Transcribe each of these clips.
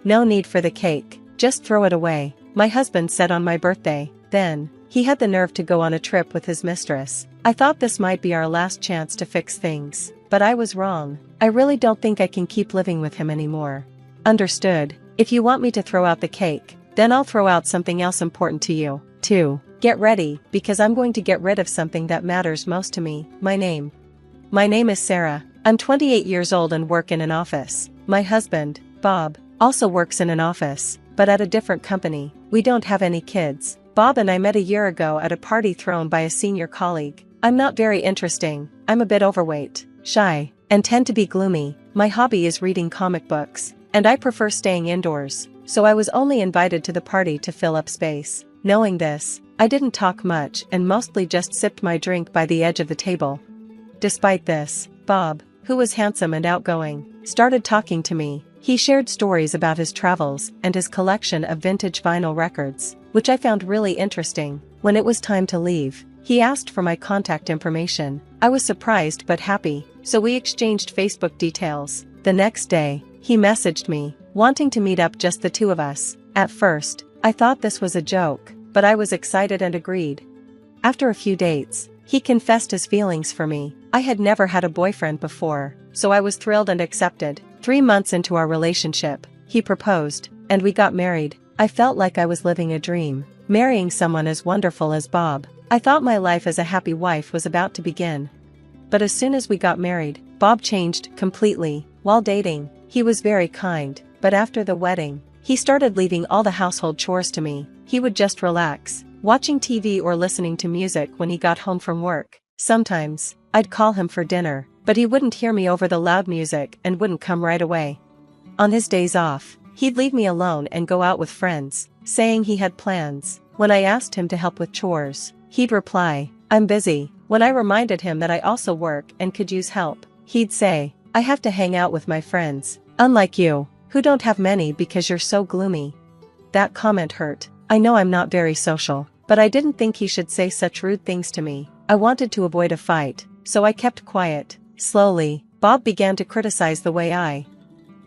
No need for the cake, just throw it away, my husband said on my birthday. Then, he had the nerve to go on a trip with his mistress. I thought this might be our last chance to fix things, but I was wrong. I really don't think I can keep living with him anymore. Understood. If you want me to throw out the cake, then I'll throw out something else important to you, too. Get ready, because I'm going to get rid of something that matters most to me, my name. My name is Sarah. I'm 28 years old and work in an office. My husband, Bob, also works in an office, but at a different company. We don't have any kids. Bob and I met a year ago at a party thrown by a senior colleague. I'm not very interesting, I'm a bit overweight, shy, and tend to be gloomy. My hobby is reading comic books, and I prefer staying indoors, so I was only invited to the party to fill up space. Knowing this, I didn't talk much and mostly just sipped my drink by the edge of the table. Despite this, Bob, who was handsome and outgoing, started talking to me. He shared stories about his travels and his collection of vintage vinyl records, which I found really interesting. When it was time to leave, he asked for my contact information. I was surprised but happy, so we exchanged Facebook details. The next day, he messaged me, wanting to meet up just the two of us. At first, I thought this was a joke, but I was excited and agreed. After a few dates, he confessed his feelings for me. I had never had a boyfriend before, so I was thrilled and accepted. 3 months into our relationship, he proposed, and we got married. I felt like I was living a dream, marrying someone as wonderful as Bob. I thought my life as a happy wife was about to begin. But as soon as we got married, Bob changed completely. While dating, he was very kind, but after the wedding, he started leaving all the household chores to me. He would just relax, watching TV or listening to music when he got home from work. Sometimes, I'd call him for dinner, but he wouldn't hear me over the loud music and wouldn't come right away. On his days off, he'd leave me alone and go out with friends, saying he had plans. When I asked him to help with chores, he'd reply, "I'm busy." When I reminded him that I also work and could use help, he'd say, "I have to hang out with my friends, unlike you, who don't have many because you're so gloomy." That comment hurt. I know I'm not very social, but I didn't think he should say such rude things to me. I wanted to avoid a fight, so I kept quiet. Slowly, Bob began to criticize the way I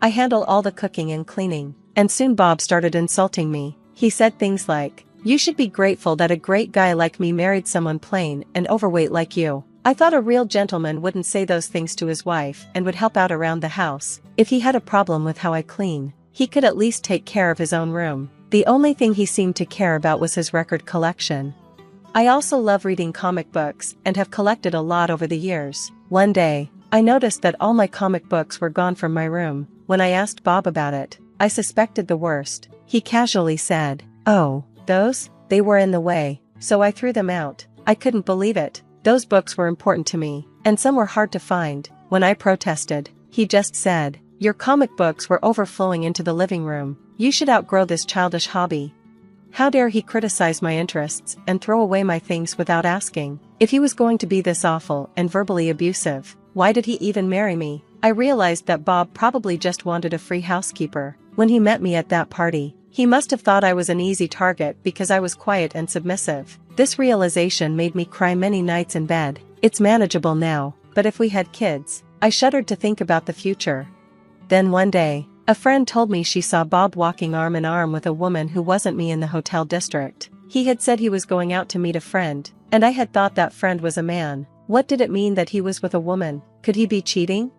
handle all the cooking and cleaning, and soon Bob started insulting me. He said things like, "You should be grateful that a great guy like me married someone plain and overweight like you." I thought a real gentleman wouldn't say those things to his wife and would help out around the house. If he had a problem with how I clean, he could at least take care of his own room. The only thing he seemed to care about was his record collection. I also love reading comic books and have collected a lot over the years. One day, I noticed that all my comic books were gone from my room. When I asked Bob about it, I suspected the worst. He casually said, "Oh, those? They were in the way, so I threw them out." I couldn't believe it. Those books were important to me, and some were hard to find. When I protested, he just said, "Your comic books were overflowing into the living room. You should outgrow this childish hobby." How dare he criticize my interests and throw away my things without asking? If he was going to be this awful and verbally abusive, why did he even marry me? I realized that Bob probably just wanted a free housekeeper. When he met me at that party, he must have thought I was an easy target because I was quiet and submissive. This realization made me cry many nights in bed. It's manageable now, but if we had kids, I shuddered to think about the future. Then one day, a friend told me she saw Bob walking arm in arm with a woman who wasn't me in the hotel district. He had said he was going out to meet a friend, and I had thought that friend was a man. What did it mean that he was with a woman? Could he be cheating?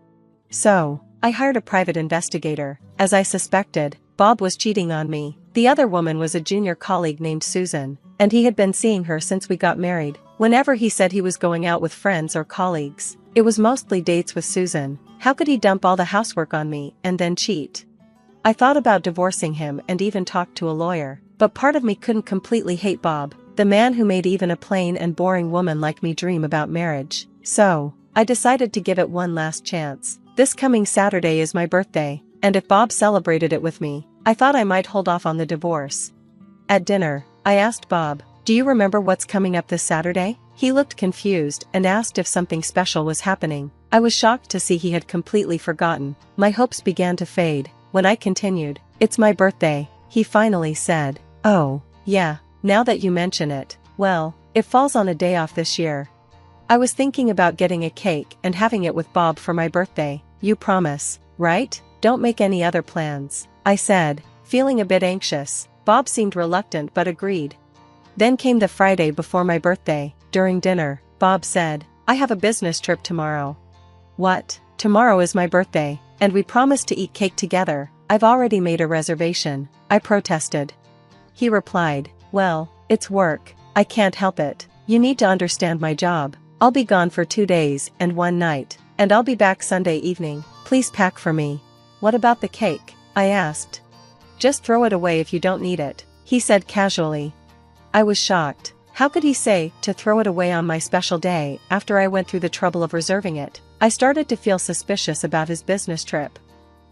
So, I hired a private investigator. As I suspected, Bob was cheating on me. The other woman was a junior colleague named Susan, and he had been seeing her since we got married. Whenever he said he was going out with friends or colleagues, it was mostly dates with Susan. How could he dump all the housework on me and then cheat? I thought about divorcing him and even talked to a lawyer, but part of me couldn't completely hate Bob, the man who made even a plain and boring woman like me dream about marriage. So, I decided to give it one last chance. This coming Saturday is my birthday, and if Bob celebrated it with me, I thought I might hold off on the divorce. At dinner, I asked Bob, "Do you remember what's coming up this Saturday?" He looked confused and asked if something special was happening. I was shocked to see he had completely forgotten. My hopes began to fade. When I continued, "It's my birthday," he finally said, "Oh, yeah, now that you mention it, well, it falls on a day off this year." I was thinking about getting a cake and having it with Bob for my birthday. "You promise, right? Don't make any other plans, I said, feeling a bit anxious. Bob seemed reluctant but agreed. Then came the Friday before my birthday. During dinner, Bob said, I have a business trip tomorrow. What? Tomorrow is my birthday, and we promised to eat cake together. I've already made a reservation, I protested. He replied, well, it's work, I can't help it. You need to understand my job. I'll be gone for 2 days and 1 night, and I'll be back Sunday evening. Please pack for me. What about the cake? I asked. Just throw it away if you don't need it, he said casually. I was shocked. How could he say to throw it away on my special day after I went through the trouble of reserving it? I started to feel suspicious about his business trip.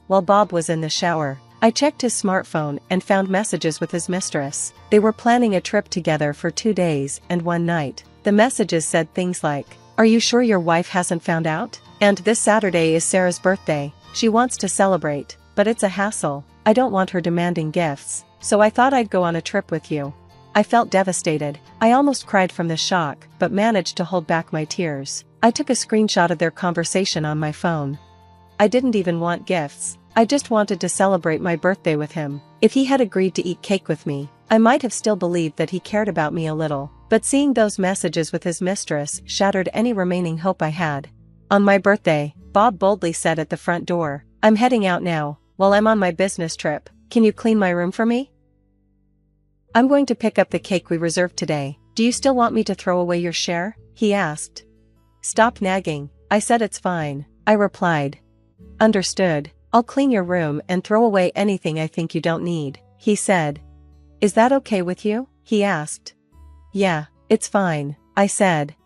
While Bob was in the shower, I checked his smartphone and found messages with his mistress. They were planning a trip together for 2 days and 1 night. The messages said things like, are you sure your wife hasn't found out? And this Saturday is Sarah's birthday. She wants to celebrate, but it's a hassle. I don't want her demanding gifts, so I thought I'd go on a trip with you. I felt devastated. I almost cried from the shock, but managed to hold back my tears. I took a screenshot of their conversation on my phone. I didn't even want gifts. I just wanted to celebrate my birthday with him. If he had agreed to eat cake with me, I might have still believed that he cared about me a little, but seeing those messages with his mistress shattered any remaining hope I had. On my birthday, Bob boldly said at the front door, I'm heading out now, while I'm on my business trip. Can you clean my room for me? I'm going to pick up the cake we reserved today. Do you still want me to throw away your share? He asked. Stop nagging. I said it's fine, I replied. Understood. I'll clean your room and throw away anything I think you don't need, he said. Is that okay with you? He asked. Yeah, it's fine, I said.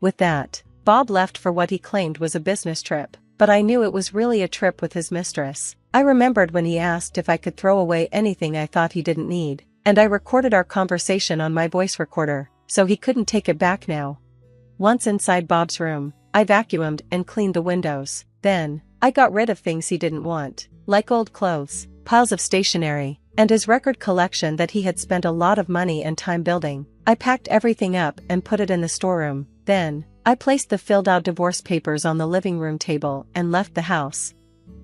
With that, Bob left for what he claimed was a business trip, but I knew it was really a trip with his mistress. I remembered when he asked if I could throw away anything I thought he didn't need, and I recorded our conversation on my voice recorder, so he couldn't take it back now. Once inside Bob's room, I vacuumed and cleaned the windows. Then, I got rid of things he didn't want, like old clothes, piles of stationery, and his record collection that he had spent a lot of money and time building. I packed everything up and put it in the storeroom. Then, I placed the filled-out divorce papers on the living room table and left the house.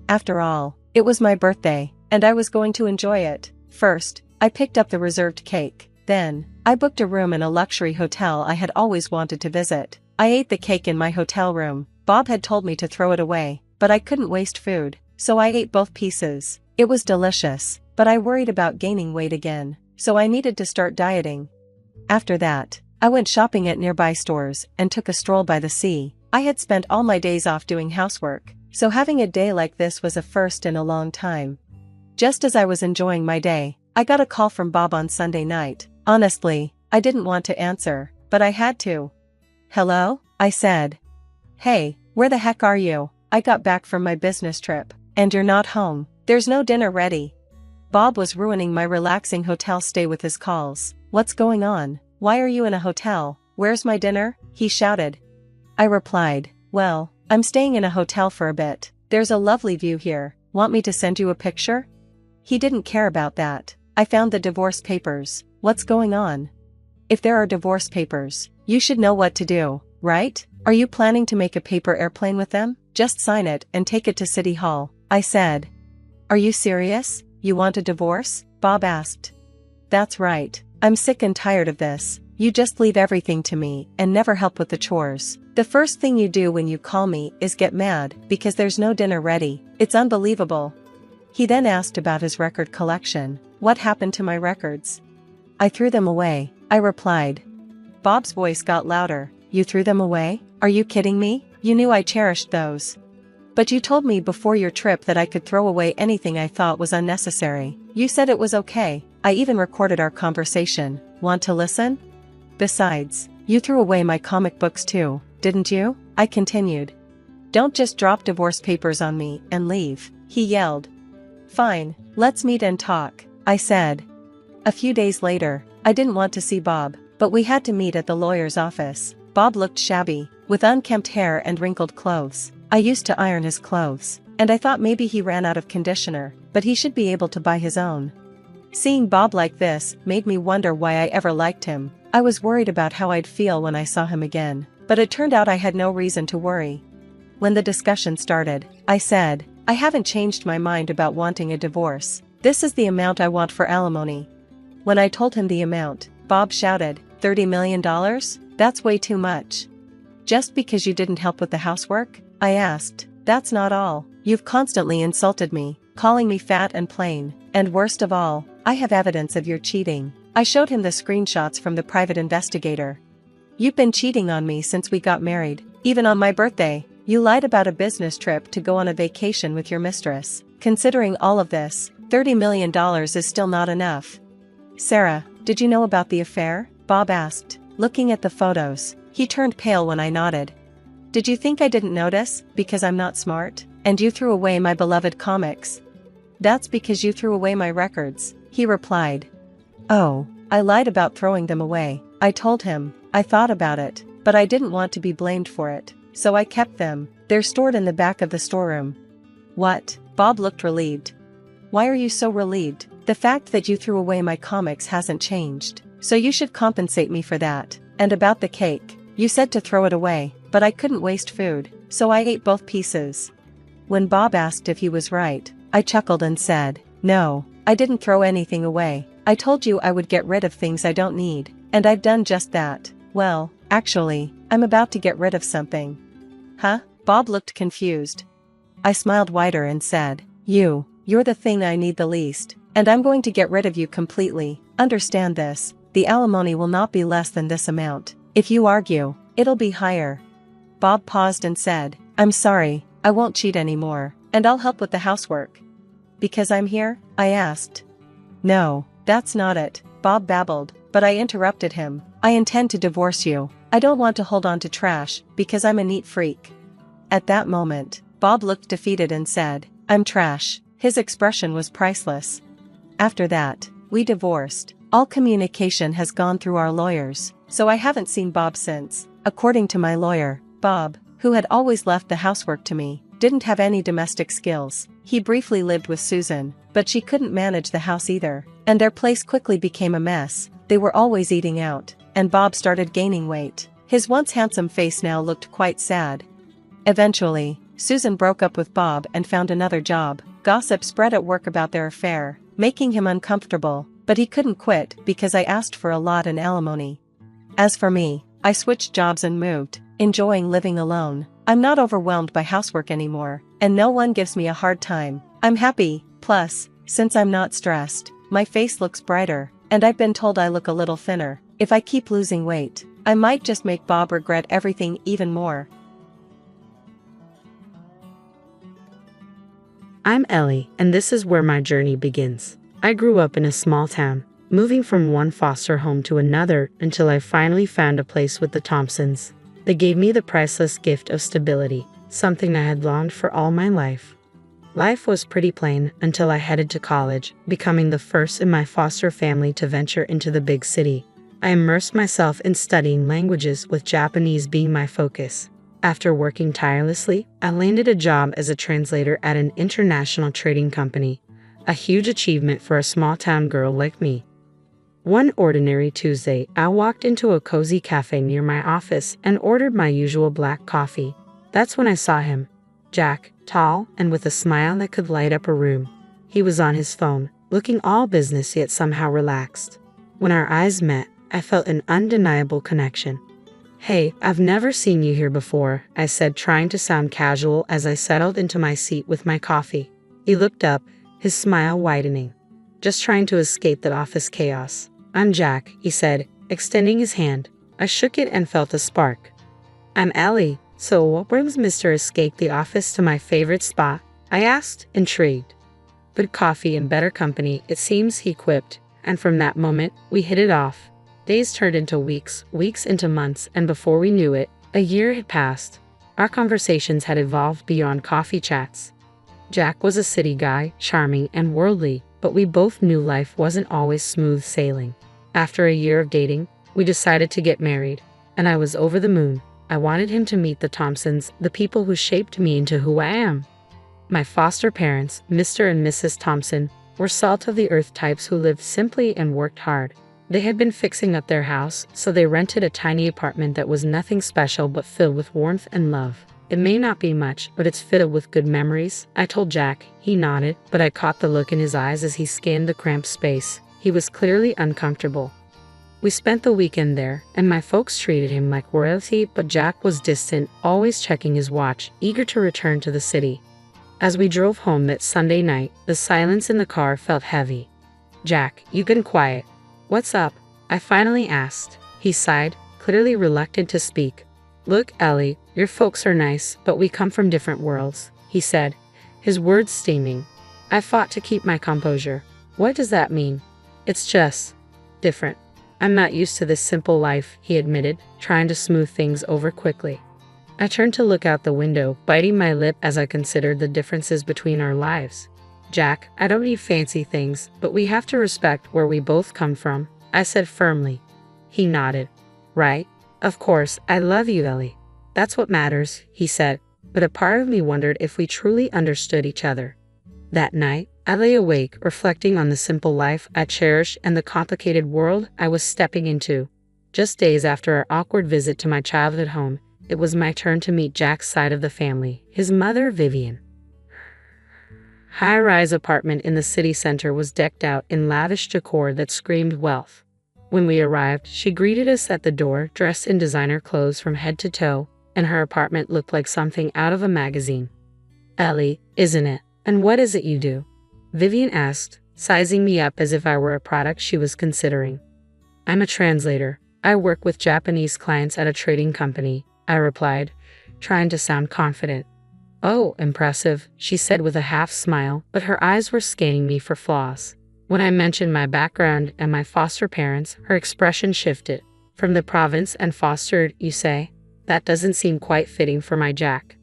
After all, it was my birthday, and I was going to enjoy it. First, I picked up the reserved cake. Then, I booked a room in a luxury hotel I had always wanted to visit. I ate the cake in my hotel room. Bob had told me to throw it away, but I couldn't waste food, so I ate both pieces. It was delicious, but I worried about gaining weight again, so I needed to start dieting. After that, I went shopping at nearby stores and took a stroll by the sea. I had spent all my days off doing housework, so having a day like this was a first in a long time. Just as I was enjoying my day, I got a call from Bob on Sunday night. Honestly, I didn't want to answer, but I had to. Hello? I said. Hey, where the heck are you? I got back from my business trip, and you're not home. There's no dinner ready. Bob was ruining my relaxing hotel stay with his calls. What's going on? Why are you in a hotel? Where's my dinner? He shouted. I replied, well, I'm staying in a hotel for a bit. There's a lovely view here. Want me to send you a picture? He didn't care about that. I found the divorce papers. What's going on? If there are divorce papers, you should know what to do, right? Are you planning to make a paper airplane with them? Just sign it and take it to City Hall, I said. Are you serious? You want a divorce? Bob asked. That's right. I'm sick and tired of this. You just leave everything to me and never help with the chores. The first thing you do when you call me is get mad because there's no dinner ready. It's unbelievable. He then asked about his record collection. What happened to my records? I threw them away, I replied. Bob's voice got louder. You threw them away? Are you kidding me? You knew I cherished those. But you told me before your trip that I could throw away anything I thought was unnecessary. You said it was okay. I even recorded our conversation. Want to listen? Besides, you threw away my comic books too, didn't you? I continued. Don't just drop divorce papers on me and leave, he yelled. Fine, let's meet and talk, I said. A few days later, I didn't want to see Bob, but we had to meet at the lawyer's office. Bob looked shabby, with unkempt hair and wrinkled clothes. I used to iron his clothes, and I thought maybe he ran out of conditioner, but he should be able to buy his own. Seeing Bob like this made me wonder why I ever liked him. I was worried about how I'd feel when I saw him again, but it turned out I had no reason to worry. When the discussion started, I said, I haven't changed my mind about wanting a divorce. This is the amount I want for alimony. When I told him the amount, Bob shouted, $30 million? That's way too much. Just because you didn't help with the housework? I asked. That's not all. You've constantly insulted me, calling me fat and plain, and worst of all, I have evidence of your cheating. I showed him the screenshots from the private investigator. You've been cheating on me since we got married, even on my birthday. You lied about a business trip to go on a vacation with your mistress. Considering all of this, $30 million is still not enough. Sarah, did you know about the affair? Bob asked. Looking at the photos, he turned pale when I nodded. Did you think I didn't notice, because I'm not smart? And you threw away my beloved comics? That's because you threw away my records, he replied. Oh, I lied about throwing them away. I told him. I thought about it, but I didn't want to be blamed for it, so I kept them. They're stored in the back of the storeroom. What? Bob looked relieved. Why are you so relieved? The fact that you threw away my comics hasn't changed, so you should compensate me for that. And about the cake, you said to throw it away, but I couldn't waste food, so I ate both pieces. When Bob asked if he was right, I chuckled and said, no, I didn't throw anything away. I told you I would get rid of things I don't need, and I've done just that. Well, actually, I'm about to get rid of something. Huh? Bob looked confused. I smiled wider and said, you're the thing I need the least, and I'm going to get rid of you completely. Understand this, the alimony will not be less than this amount. If you argue, it'll be higher. Bob paused and said, I'm sorry, I won't cheat anymore, and I'll help with the housework. Because I'm here? I asked. No, that's not it, Bob babbled, but I interrupted him. I intend to divorce you. I don't want to hold on to trash, because I'm a neat freak. At that moment, Bob looked defeated and said, I'm trash. His expression was priceless. After that, we divorced. All communication has gone through our lawyers, so I haven't seen Bob since. According to my lawyer, Bob, who had always left the housework to me, didn't have any domestic skills. He briefly lived with Susan, but she couldn't manage the house either, and their place quickly became a mess. They were always eating out, and Bob started gaining weight. His once handsome face now looked quite sad. Eventually, Susan broke up with Bob and found another job. Gossip spread at work about their affair, making him uncomfortable, but he couldn't quit because I asked for a lot in alimony. As for me, I switched jobs and moved, enjoying living alone. I'm not overwhelmed by housework anymore, and no one gives me a hard time. I'm happy, plus, since I'm not stressed, my face looks brighter, and I've been told I look a little thinner. If I keep losing weight, I might just make Bob regret everything even more. I'm Ellie, and this is where my journey begins. I grew up in a small town, moving from one foster home to another until I finally found a place with the Thompsons. They gave me the priceless gift of stability, something I had longed for all my life. Life was pretty plain until I headed to college, becoming the first in my foster family to venture into the big city. I immersed myself in studying languages, with Japanese being my focus. After working tirelessly, I landed a job as a translator at an international trading company, a huge achievement for a small-town girl like me. One ordinary Tuesday, I walked into a cozy cafe near my office and ordered my usual black coffee. That's when I saw him. Jack, tall and with a smile that could light up a room. He was on his phone, looking all business yet somehow relaxed. When our eyes met, I felt an undeniable connection. Hey, I've never seen you here before, I said, trying to sound casual as I settled into my seat with my coffee. He looked up, his smile widening. Just trying to escape that office chaos. I'm Jack, he said, extending his hand. I shook it and felt a spark. I'm Ellie, so what brings Mr. Escape the office to my favorite spot? I asked, intrigued. Good coffee and better company, it seems, he quipped, and from that moment, we hit it off. Days turned into weeks, weeks into months, and before we knew it, a year had passed. Our conversations had evolved beyond coffee chats. Jack was a city guy, charming and worldly, but we both knew life wasn't always smooth sailing. After a year of dating, we decided to get married, and I was over the moon. I wanted him to meet the Thompsons, the people who shaped me into who I am. My foster parents, Mr. and Mrs. Thompson, were salt-of-the-earth types who lived simply and worked hard. They had been fixing up their house, so they rented a tiny apartment that was nothing special but filled with warmth and love. It may not be much, but it's filled with good memories, I told Jack. He nodded, but I caught the look in his eyes as he scanned the cramped space. He was clearly uncomfortable. We spent the weekend there, and my folks treated him like royalty, but Jack was distant, always checking his watch, eager to return to the city. As we drove home that Sunday night, the silence in the car felt heavy. "Jack, you been quiet. What's up?" I finally asked. He sighed, clearly reluctant to speak. "Look, Ellie, your folks are nice, but we come from different worlds," he said, his words steaming. I fought to keep my composure. "What does that mean?" "It's just different. I'm not used to this simple life," he admitted, trying to smooth things over quickly. I turned to look out the window, biting my lip as I considered the differences between our lives. "Jack, I don't need fancy things, but we have to respect where we both come from," I said firmly. He nodded. "Right. Of course, I love you, Ellie. That's what matters," he said, but a part of me wondered if we truly understood each other. That night, I lay awake, reflecting on the simple life I cherished and the complicated world I was stepping into. Just days after our awkward visit to my childhood home, it was my turn to meet Jack's side of the family, his mother, Vivian. High-rise apartment in the city center was decked out in lavish decor that screamed wealth. When we arrived, she greeted us at the door, dressed in designer clothes from head to toe, and her apartment looked like something out of a magazine. "Ellie, isn't it? And what is it you do?" Vivian asked, sizing me up as if I were a product she was considering. "I'm a translator. I work with Japanese clients at a trading company," I replied, trying to sound confident. "Oh, impressive," she said with a half smile, but her eyes were scanning me for flaws. When I mentioned my background and my foster parents, her expression shifted. "From the province and fostered, you say? That doesn't seem quite fitting for my Jack."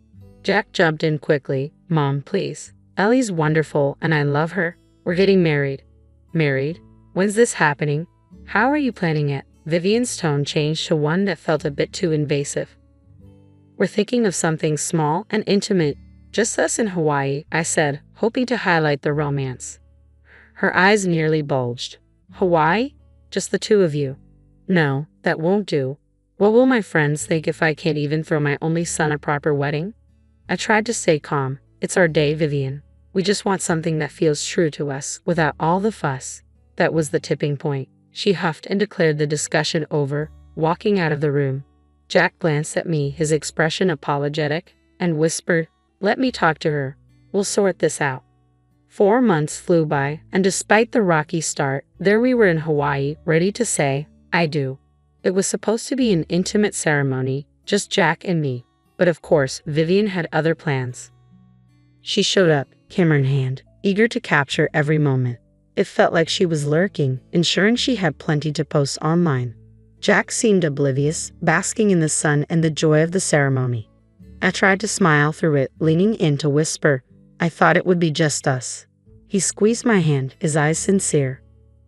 Jack jumped in quickly. "Mom, please. Ellie's wonderful and I love her. We're getting married." "Married? When's this happening? How are you planning it?" Vivian's tone changed to one that felt a bit too invasive. "We're thinking of something small and intimate. Just us in Hawaii," I said, hoping to highlight the romance. Her eyes nearly bulged. "Hawaii? Just the two of you?" "No, that won't do. What will my friends think if I can't even throw my only son a proper wedding?" I tried to stay calm. "It's our day, Vivian. We just want something that feels true to us, without all the fuss." That was the tipping point. She huffed and declared the discussion over, walking out of the room. Jack glanced at me, his expression apologetic, and whispered, "Let me talk to her. We'll sort this out." 4 months flew by, and despite the rocky start, there we were in Hawaii, ready to say, "I do." It was supposed to be an intimate ceremony, just Jack and me. But of course, Vivian had other plans. She showed up, camera in hand, eager to capture every moment. It felt like she was lurking, ensuring she had plenty to post online. Jack seemed oblivious, basking in the sun and the joy of the ceremony. I tried to smile through it, leaning in to whisper, "I thought it would be just us." He squeezed my hand, his eyes sincere.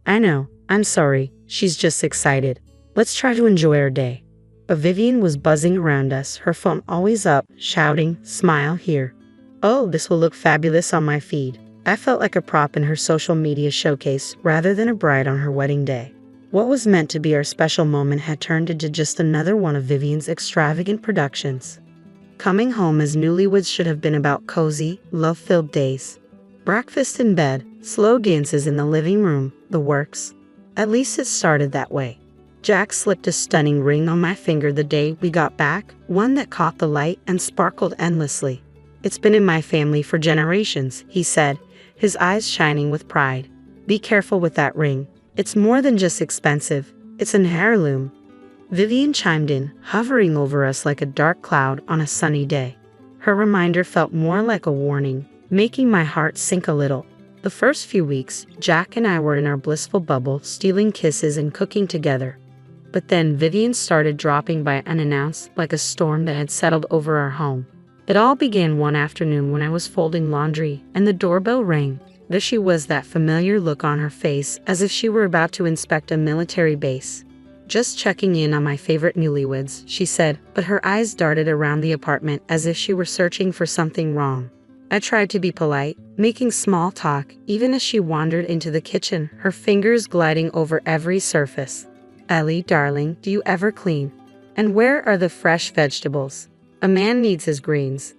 "I know, I'm sorry, she's just excited. Let's try to enjoy our day." But Vivian was buzzing around us, her phone always up, shouting, "Smile here. Oh, this will look fabulous on my feed." I felt like a prop in her social media showcase rather than a bride on her wedding day. What was meant to be our special moment had turned into just another one of Vivian's extravagant productions. Coming home as newlyweds should have been about cozy, love-filled days. Breakfast in bed, slow dances in the living room, the works. At least it started that way. Jack slipped a stunning ring on my finger the day we got back, one that caught the light and sparkled endlessly. "It's been in my family for generations," he said, his eyes shining with pride. "Be careful with that ring. It's more than just expensive, it's an heirloom." Vivian chimed in, hovering over us like a dark cloud on a sunny day. Her reminder felt more like a warning, making my heart sink a little. The first few weeks, Jack and I were in our blissful bubble, stealing kisses and cooking together. But then Vivian started dropping by unannounced, like a storm that had settled over our home. It all began one afternoon when I was folding laundry, and the doorbell rang. There she was, that familiar look on her face, as if she were about to inspect a military base. "Just checking in on my favorite newlyweds," she said, but her eyes darted around the apartment as if she were searching for something wrong. I tried to be polite, making small talk, even as she wandered into the kitchen, her fingers gliding over every surface. "Ellie, darling, do you ever clean? And where are the fresh vegetables?" A man needs his greens.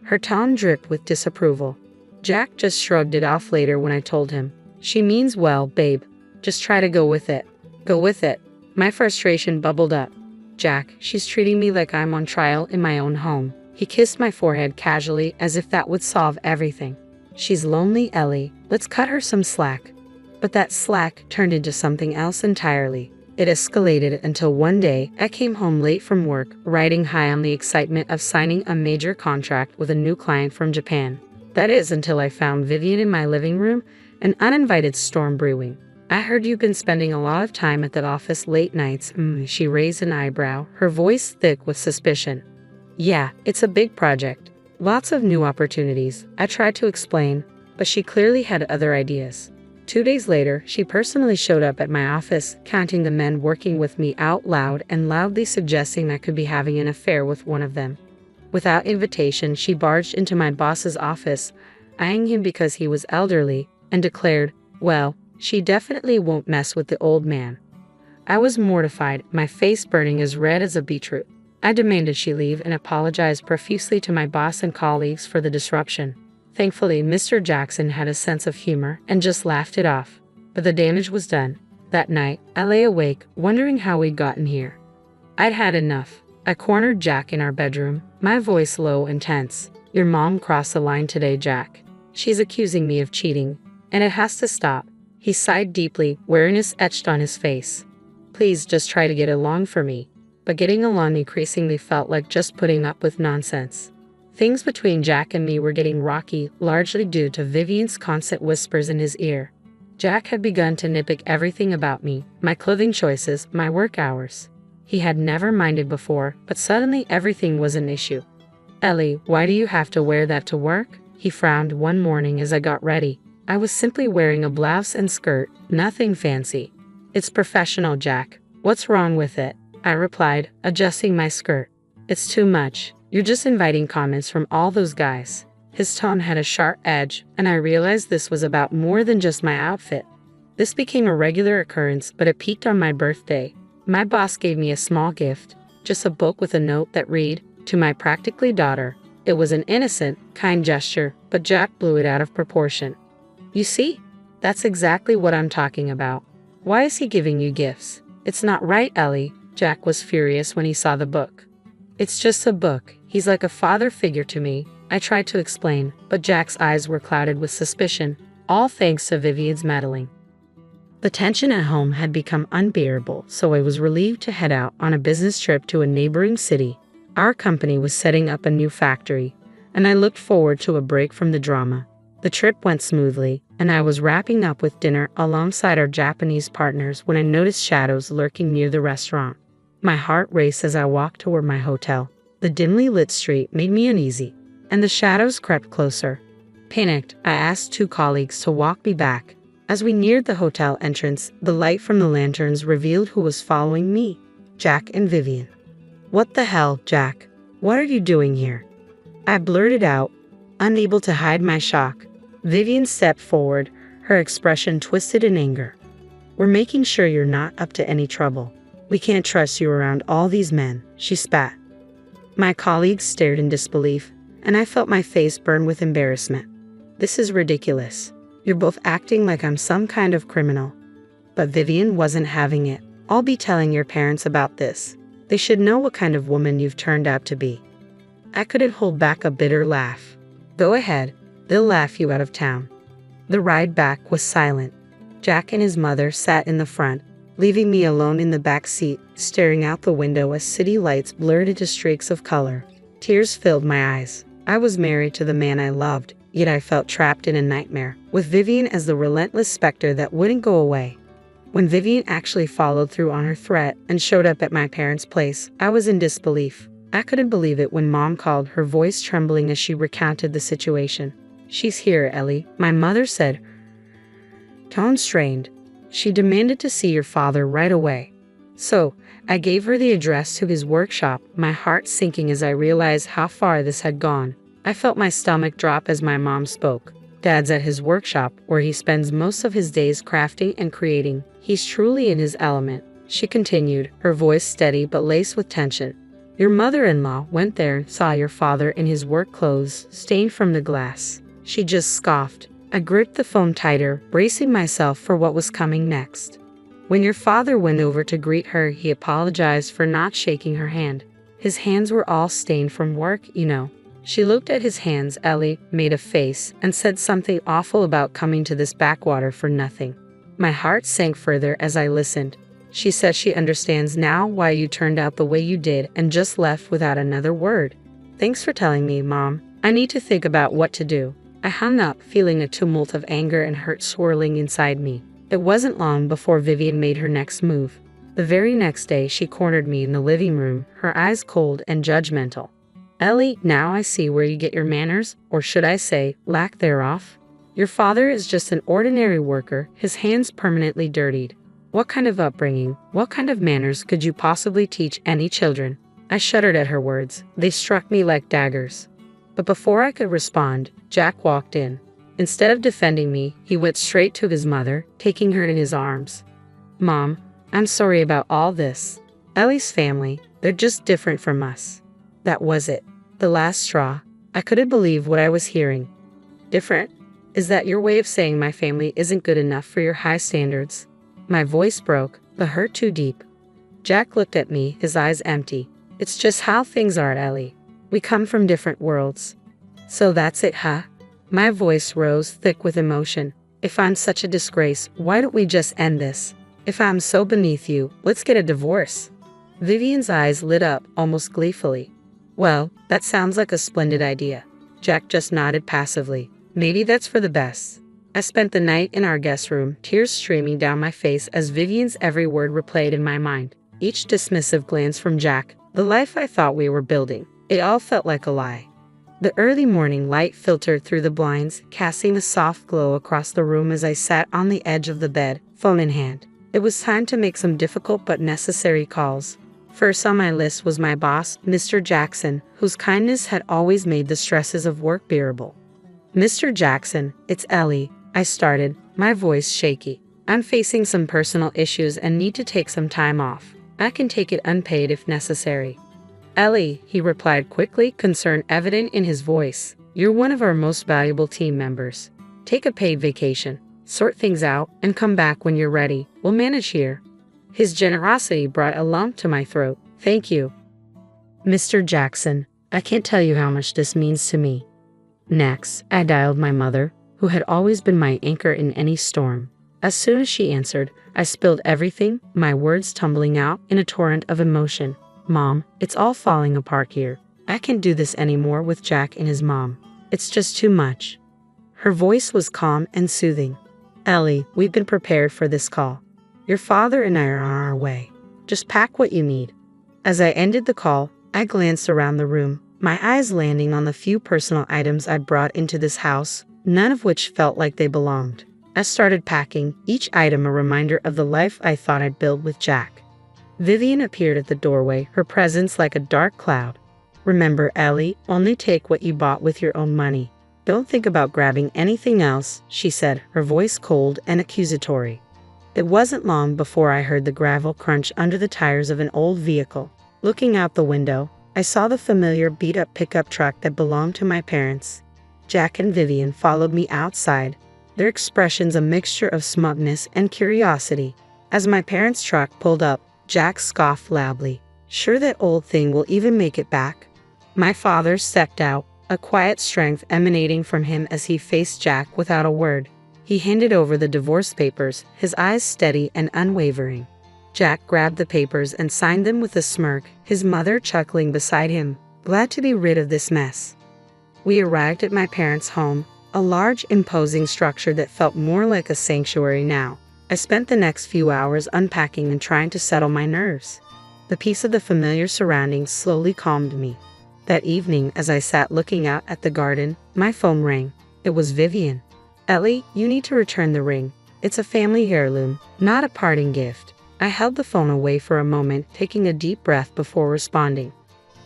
Her tone dripped with disapproval. Jack just shrugged it off later when I told him. She means well, babe. Just try to go with it. Go with it. My frustration bubbled up. Jack, she's treating me like I'm on trial in my own home. He kissed my forehead casually as if that would solve everything. She's lonely, Ellie. Let's cut her some slack. But that slack turned into something else entirely. It escalated until one day I came home late from work, riding high on the excitement of signing a major contract with a new client from Japan. That is until I found Vivian in my living room, an uninvited storm brewing. I heard you've been spending a lot of time at the office late nights. She raised an eyebrow, her voice thick with suspicion. Yeah, it's a big project. Lots of new opportunities. I tried to explain, but she clearly had other ideas. 2 days later, she personally showed up at my office, counting the men working with me out loud and loudly suggesting I could be having an affair with one of them. Without invitation, she barged into my boss's office, eyeing him because he was elderly, and declared, well, she definitely won't mess with the old man. I was mortified, my face burning as red as a beetroot. I demanded she leave and apologized profusely to my boss and colleagues for the disruption. Thankfully, Mr. Jackson had a sense of humor and just laughed it off. But the damage was done. That night, I lay awake, wondering how we'd gotten here. I'd had enough. I cornered Jack in our bedroom, my voice low and tense. Your mom crossed the line today, Jack. She's accusing me of cheating, and it has to stop. He sighed deeply, weariness etched on his face. Please just try to get along for me. But getting along increasingly felt like just putting up with nonsense. Things between Jack and me were getting rocky, largely due to Vivian's constant whispers in his ear. Jack had begun to nitpick everything about me, my clothing choices, my work hours. He had never minded before, but suddenly everything was an issue. Ellie, why do you have to wear that to work? He frowned one morning as I got ready. I was simply wearing a blouse and skirt, nothing fancy. It's professional, Jack. What's wrong with it? I replied, adjusting my skirt. It's too much. You're just inviting comments from all those guys. His tone had a sharp edge, and I realized this was about more than just my outfit. This became a regular occurrence, but it peaked on my birthday. My boss gave me a small gift, just a book with a note that read, "To my practically daughter." It was an innocent, kind gesture, but Jack blew it out of proportion. You see? That's exactly what I'm talking about. Why is he giving you gifts? It's not right, Ellie. Jack was furious when he saw the book. It's just a book. He's like a father figure to me. I tried to explain, but Jack's eyes were clouded with suspicion, all thanks to Vivian's meddling. The tension at home had become unbearable, so I was relieved to head out on a business trip to a neighboring city. Our company was setting up a new factory, and I looked forward to a break from the drama. The trip went smoothly, and I was wrapping up with dinner alongside our Japanese partners when I noticed shadows lurking near the restaurant. My heart raced as I walked toward my hotel. The dimly lit street made me uneasy, and the shadows crept closer. Panicked, I asked 2 colleagues to walk me back. As we neared the hotel entrance, the light from the lanterns revealed who was following me: Jack and Vivian. What the hell, Jack? What are you doing here? I blurted out, unable to hide my shock. Vivian stepped forward, her expression twisted in anger. We're making sure you're not up to any trouble. We can't trust you around all these men, she spat. My colleagues stared in disbelief, and I felt my face burn with embarrassment. This is ridiculous. You're both acting like I'm some kind of criminal. But Vivian wasn't having it. I'll be telling your parents about this. They should know what kind of woman you've turned out to be. I couldn't hold back a bitter laugh. Go ahead, they'll laugh you out of town. The ride back was silent. Jack and his mother sat in the front, leaving me alone in the back seat, staring out the window as city lights blurred into streaks of color. Tears filled my eyes. I was married to the man I loved, yet I felt trapped in a nightmare, with Vivian as the relentless specter that wouldn't go away. When Vivian actually followed through on her threat and showed up at my parents' place, I was in disbelief. I couldn't believe it when Mom called, her voice trembling as she recounted the situation. She's here, Ellie, my mother said, tone strained. She demanded to see your father right away. So, I gave her the address to his workshop, my heart sinking as I realized how far this had gone. I felt my stomach drop as my mom spoke. Dad's at his workshop, where he spends most of his days crafting and creating. He's truly in his element, she continued, her voice steady but laced with tension. Your mother-in-law went there and saw your father in his work clothes, stained from the glass. She just scoffed. I gripped the phone tighter, bracing myself for what was coming next. When your father went over to greet her, he apologized for not shaking her hand. His hands were all stained from work, you know. She looked at his hands. Ellie made a face and said something awful about coming to this backwater for nothing. My heart sank further as I listened. She said she understands now why you turned out the way you did and just left without another word. Thanks for telling me, Mom. I need to think about what to do. I hung up, feeling a tumult of anger and hurt swirling inside me. It wasn't long before Vivian made her next move. The very next day, she cornered me in the living room, her eyes cold and judgmental. Ellie, now I see where you get your manners, or should I say, lack thereof. Your father is just an ordinary worker, his hands permanently dirtied. What kind of upbringing, what kind of manners could you possibly teach any children? I shuddered at her words. They struck me like daggers. But before I could respond, Jack walked in. Instead of defending me, he went straight to his mother, taking her in his arms. Mom, I'm sorry about all this. Ellie's family, they're just different from us. That was it. The last straw. I couldn't believe what I was hearing. Different? Is that your way of saying my family isn't good enough for your high standards? My voice broke, the hurt too deep. Jack looked at me, his eyes empty. It's just how things are, Ellie. We come from different worlds. So that's it, huh? My voice rose, thick with emotion. If I'm such a disgrace, why don't we just end this? If I'm so beneath you, let's get a divorce. Vivian's eyes lit up, almost gleefully. Well, that sounds like a splendid idea. Jack just nodded passively. Maybe that's for the best. I spent the night in our guest room, tears streaming down my face as Vivian's every word replayed in my mind. Each dismissive glance from Jack, the life I thought we were building, it all felt like a lie. The early morning light filtered through the blinds, casting a soft glow across the room as I sat on the edge of the bed, phone in hand. It was time to make some difficult but necessary calls. First on my list was my boss, Mr. Jackson, whose kindness had always made the stresses of work bearable. Mr. Jackson, it's Ellie, I started, my voice shaky. I'm facing some personal issues and need to take some time off. I can take it unpaid if necessary. Ellie, he replied quickly, concern evident in his voice. You're one of our most valuable team members. Take a paid vacation, sort things out, and come back when you're ready. We'll manage here. His generosity brought a lump to my throat. Thank you. Mr. Jackson, I can't tell you how much this means to me. Next, I dialed my mother, who had always been my anchor in any storm. As soon as she answered, I spilled everything, my words tumbling out in a torrent of emotion. Mom, it's all falling apart here. I can't do this anymore with Jack and his mom. It's just too much. Her voice was calm and soothing. Ellie, we've been prepared for this call. Your father and I are on our way. Just pack what you need. As I ended the call, I glanced around the room, my eyes landing on the few personal items I'd brought into this house, none of which felt like they belonged. I started packing, each item a reminder of the life I thought I'd build with Jack. Vivian appeared at the doorway, her presence like a dark cloud. Remember, Ellie, only take what you bought with your own money. Don't think about grabbing anything else, she said, her voice cold and accusatory. It wasn't long before I heard the gravel crunch under the tires of an old vehicle. Looking out the window, I saw the familiar beat-up pickup truck that belonged to my parents. Jack and Vivian followed me outside, their expressions a mixture of smugness and curiosity. As my parents' truck pulled up, Jack scoffed loudly. Sure that old thing will even make it back? My father stepped out, a quiet strength emanating from him as he faced Jack without a word. He handed over the divorce papers, his eyes steady and unwavering. Jack grabbed the papers and signed them with a smirk, his mother chuckling beside him, glad to be rid of this mess. We arrived at my parents' home, a large, imposing structure that felt more like a sanctuary now. I spent the next few hours unpacking and trying to settle my nerves. The peace of the familiar surroundings slowly calmed me. That evening, as I sat looking out at the garden, my phone rang. It was Vivian. Ellie, you need to return the ring. It's a family heirloom, not a parting gift. I held the phone away for a moment, taking a deep breath before responding.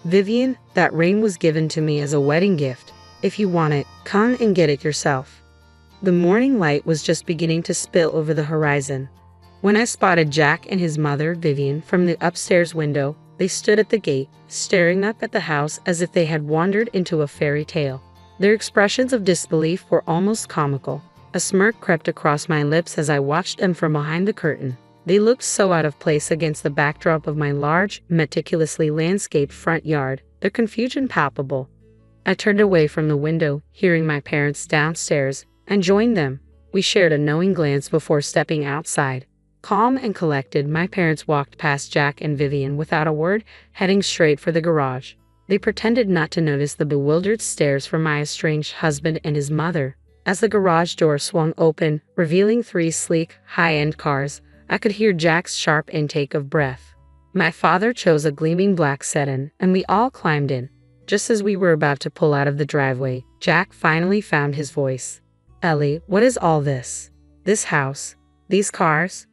Vivian, that ring was given to me as a wedding gift. If you want it, come and get it yourself. The morning light was just beginning to spill over the horizon when I spotted Jack and his mother, Vivian, from the upstairs window. They stood at the gate, staring up at the house as if they had wandered into a fairy tale. Their expressions of disbelief were almost comical. A smirk crept across my lips as I watched them from behind the curtain. They looked so out of place against the backdrop of my large, meticulously landscaped front yard, their confusion palpable. I turned away from the window, hearing my parents downstairs, and joined them. We shared a knowing glance before stepping outside. Calm and collected, my parents walked past Jack and Vivian without a word, heading straight for the garage. They pretended not to notice the bewildered stares from my estranged husband and his mother. As the garage door swung open, revealing 3 sleek, high-end cars, I could hear Jack's sharp intake of breath. My father chose a gleaming black sedan, and we all climbed in. Just as we were about to pull out of the driveway, Jack finally found his voice. "Ellie, what is all this? This house? These cars?"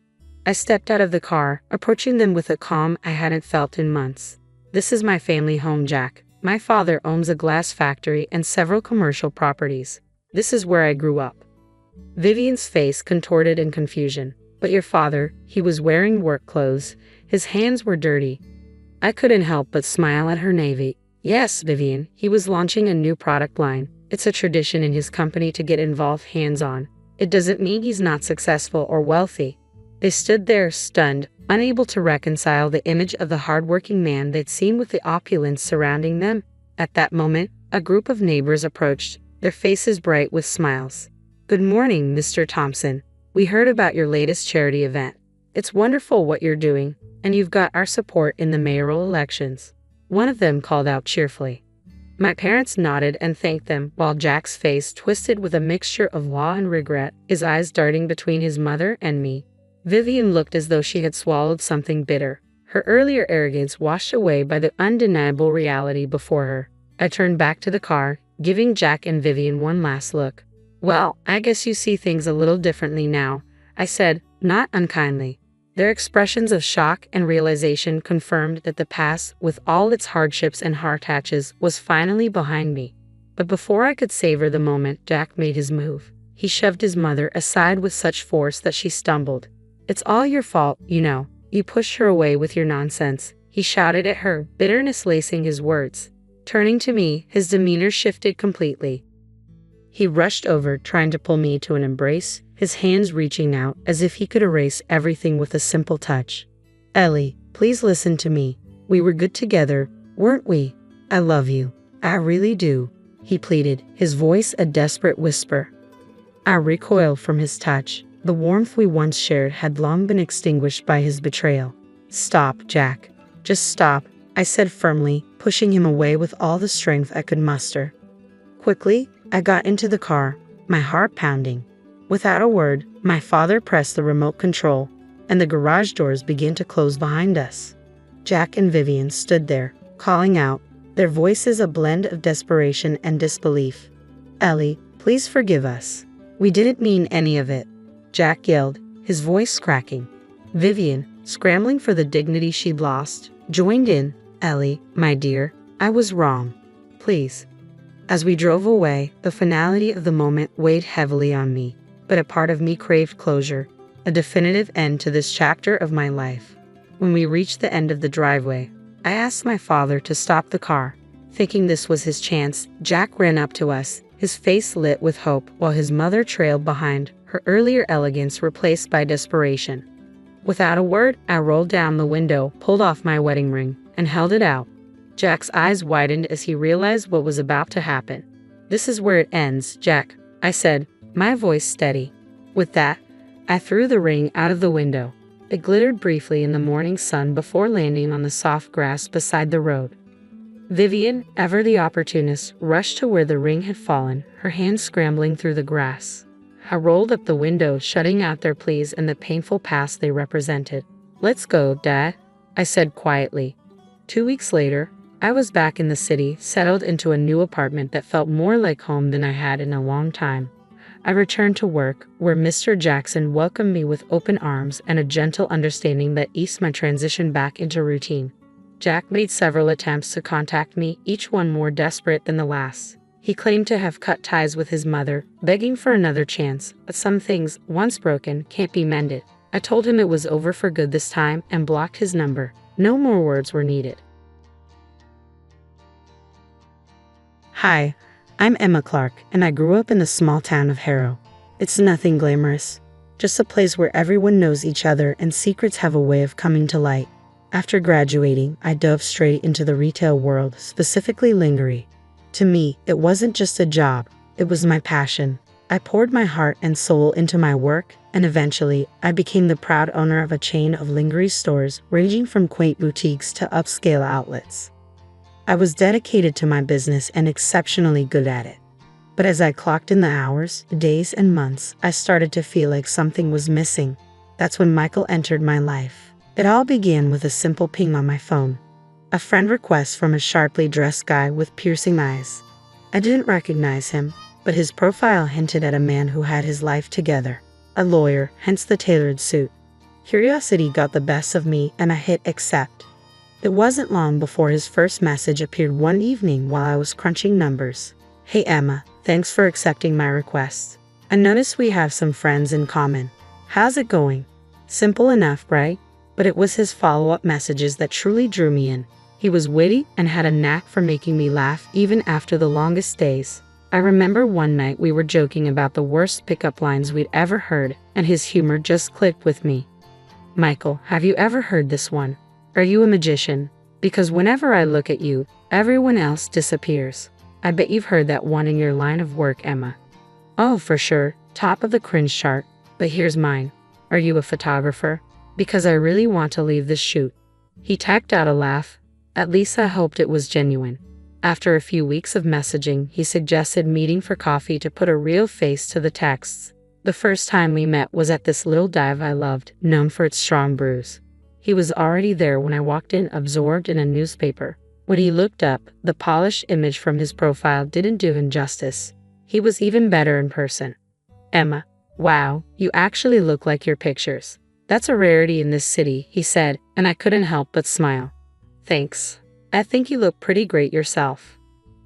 I stepped out of the car, approaching them with a calm I hadn't felt in months. "This is my family home, Jack. My father owns a glass factory and several commercial properties. This is where I grew up." Vivian's face contorted in confusion. "But your father, he was wearing work clothes. His hands were dirty." I couldn't help but smile at her naivety. "Yes, Vivian, he was launching a new product line. It's a tradition in his company to get involved hands-on. It doesn't mean he's not successful or wealthy." They stood there, stunned, unable to reconcile the image of the hardworking man they'd seen with the opulence surrounding them. At that moment, a group of neighbors approached, their faces bright with smiles. "Good morning, Mr. Thompson. We heard about your latest charity event. It's wonderful what you're doing, and you've got our support in the mayoral elections," one of them called out cheerfully. My parents nodded and thanked them, while Jack's face twisted with a mixture of awe and regret, his eyes darting between his mother and me. Vivian looked as though she had swallowed something bitter, her earlier arrogance washed away by the undeniable reality before her. I turned back to the car, giving Jack and Vivian one last look. "Well, I guess you see things a little differently now," I said, not unkindly. Their expressions of shock and realization confirmed that the past, with all its hardships and heart-hatches, was finally behind me. But before I could savor the moment, Jack made his move. He shoved his mother aside with such force that she stumbled. "It's all your fault, you know. You pushed her away with your nonsense," he shouted at her, bitterness lacing his words. Turning to me, his demeanor shifted completely. He rushed over, trying to pull me to an embrace, his hands reaching out as if he could erase everything with a simple touch. "Ellie, please listen to me. We were good together, weren't we? I love you. I really do," he pleaded, his voice a desperate whisper. I recoiled from his touch. The warmth we once shared had long been extinguished by his betrayal. "Stop, Jack. Just stop," I said firmly, pushing him away with all the strength I could muster. Quickly, I got into the car, my heart pounding. Without a word, my father pressed the remote control, and the garage doors began to close behind us. Jack and Vivian stood there, calling out, their voices a blend of desperation and disbelief. "Ellie, please forgive us. We didn't mean any of it," Jack yelled, his voice cracking. Vivian, scrambling for the dignity she'd lost, joined in. "Ellie, my dear, I was wrong. Please." As we drove away, the finality of the moment weighed heavily on me, but a part of me craved closure, a definitive end to this chapter of my life. When we reached the end of the driveway, I asked my father to stop the car. Thinking this was his chance, Jack ran up to us, his face lit with hope, while his mother trailed behind, her earlier elegance replaced by desperation. Without a word, I rolled down the window, pulled off my wedding ring, and held it out. Jack's eyes widened as he realized what was about to happen. "This is where it ends, Jack," I said, my voice steady. With that, I threw the ring out of the window. It glittered briefly in the morning sun before landing on the soft grass beside the road. Vivian, ever the opportunist, rushed to where the ring had fallen, her hands scrambling through the grass. I rolled up the window, shutting out their pleas and the painful past they represented. "Let's go, Dad," I said quietly. 2 weeks later, I was back in the city, settled into a new apartment that felt more like home than I had in a long time. I returned to work, where Mr. Jackson welcomed me with open arms and a gentle understanding that eased my transition back into routine. Jack made several attempts to contact me, each one more desperate than the last. He claimed to have cut ties with his mother, begging for another chance, but some things, once broken, can't be mended. I told him it was over for good this time and blocked his number. No more words were needed. Hi, I'm Emma Clark, and I grew up in the small town of Harrow. It's nothing glamorous, just a place where everyone knows each other and secrets have a way of coming to light. After graduating, I dove straight into the retail world, specifically lingerie. To me, it wasn't just a job, it was my passion. I poured my heart and soul into my work, and eventually, I became the proud owner of a chain of lingerie stores ranging from quaint boutiques to upscale outlets. I was dedicated to my business and exceptionally good at it. But as I clocked in the hours, days, and months, I started to feel like something was missing. That's when Michael entered my life. It all began with a simple ping on my phone. A friend request from a sharply dressed guy with piercing eyes. I didn't recognize him, but his profile hinted at a man who had his life together. A lawyer, hence the tailored suit. Curiosity got the best of me and I hit accept. It wasn't long before his first message appeared one evening while I was crunching numbers. Hey Emma, thanks for accepting my request. I noticed we have some friends in common. How's it going? Simple enough, right? But it was his follow-up messages that truly drew me in. He was witty and had a knack for making me laugh even after the longest days. I remember one night we were joking about the worst pickup lines we'd ever heard, and his humor just clicked with me. Michael, have you ever heard this one? Are you a magician? Because whenever I look at you, everyone else disappears. I bet you've heard that one in your line of work, Emma. Oh, for sure, top of the cringe chart. But here's mine. Are you a photographer? Because I really want to leave this shoot. He tacked out a laugh. At least I hoped it was genuine. After a few weeks of messaging, he suggested meeting for coffee to put a real face to the texts. The first time we met was at this little dive I loved, known for its strong brews. He was already there when I walked in, absorbed in a newspaper. When he looked up, the polished image from his profile didn't do him justice. He was even better in person. Emma, wow, you actually look like your pictures. That's a rarity in this city, he said, and I couldn't help but smile. Thanks. I think you look pretty great yourself.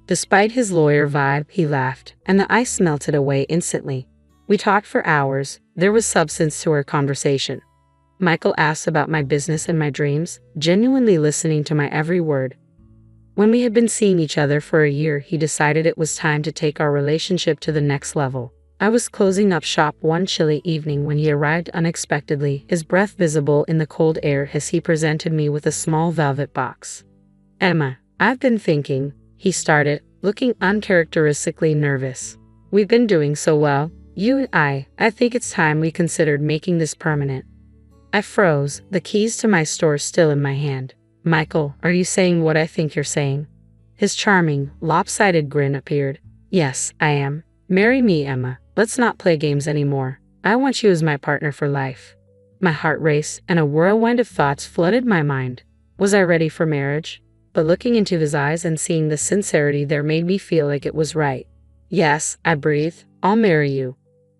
Despite his lawyer vibe, he laughed, and the ice melted away instantly. We talked for hours. There was substance to our conversation. Michael asked about my business and my dreams, genuinely listening to my every word. When we had been seeing each other for a year, he decided it was time to take our relationship to the next level. I was closing up shop one chilly evening when he arrived unexpectedly, his breath visible in the cold air as he presented me with a small velvet box. Emma, I've been thinking, he started, looking uncharacteristically nervous. We've been doing so well, you and I think it's time we considered making this permanent. I froze, the keys to my store still in my hand. Michael, are you saying what I think you're saying? His charming, lopsided grin appeared. Yes, I am. Marry me, Emma. Let's not play games anymore. I want you as my partner for life. My heart raced, and a whirlwind of thoughts flooded my mind. Was I ready for marriage? But looking into his eyes and seeing the sincerity there made me feel like it was right. Yes, I breathed. I'll marry you.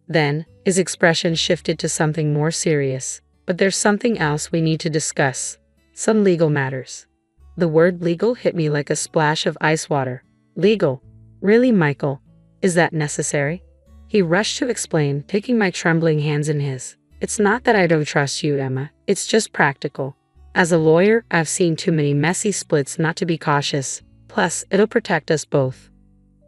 Then, his expression shifted to something more serious. But there's something else we need to discuss. Some legal matters. The word legal hit me like a splash of ice water. Legal? Really, Michael? Is that necessary? He rushed to explain, taking my trembling hands in his. It's not that I don't trust you, Emma. It's just practical. As a lawyer, I've seen too many messy splits not to be cautious. Plus, it'll protect us both.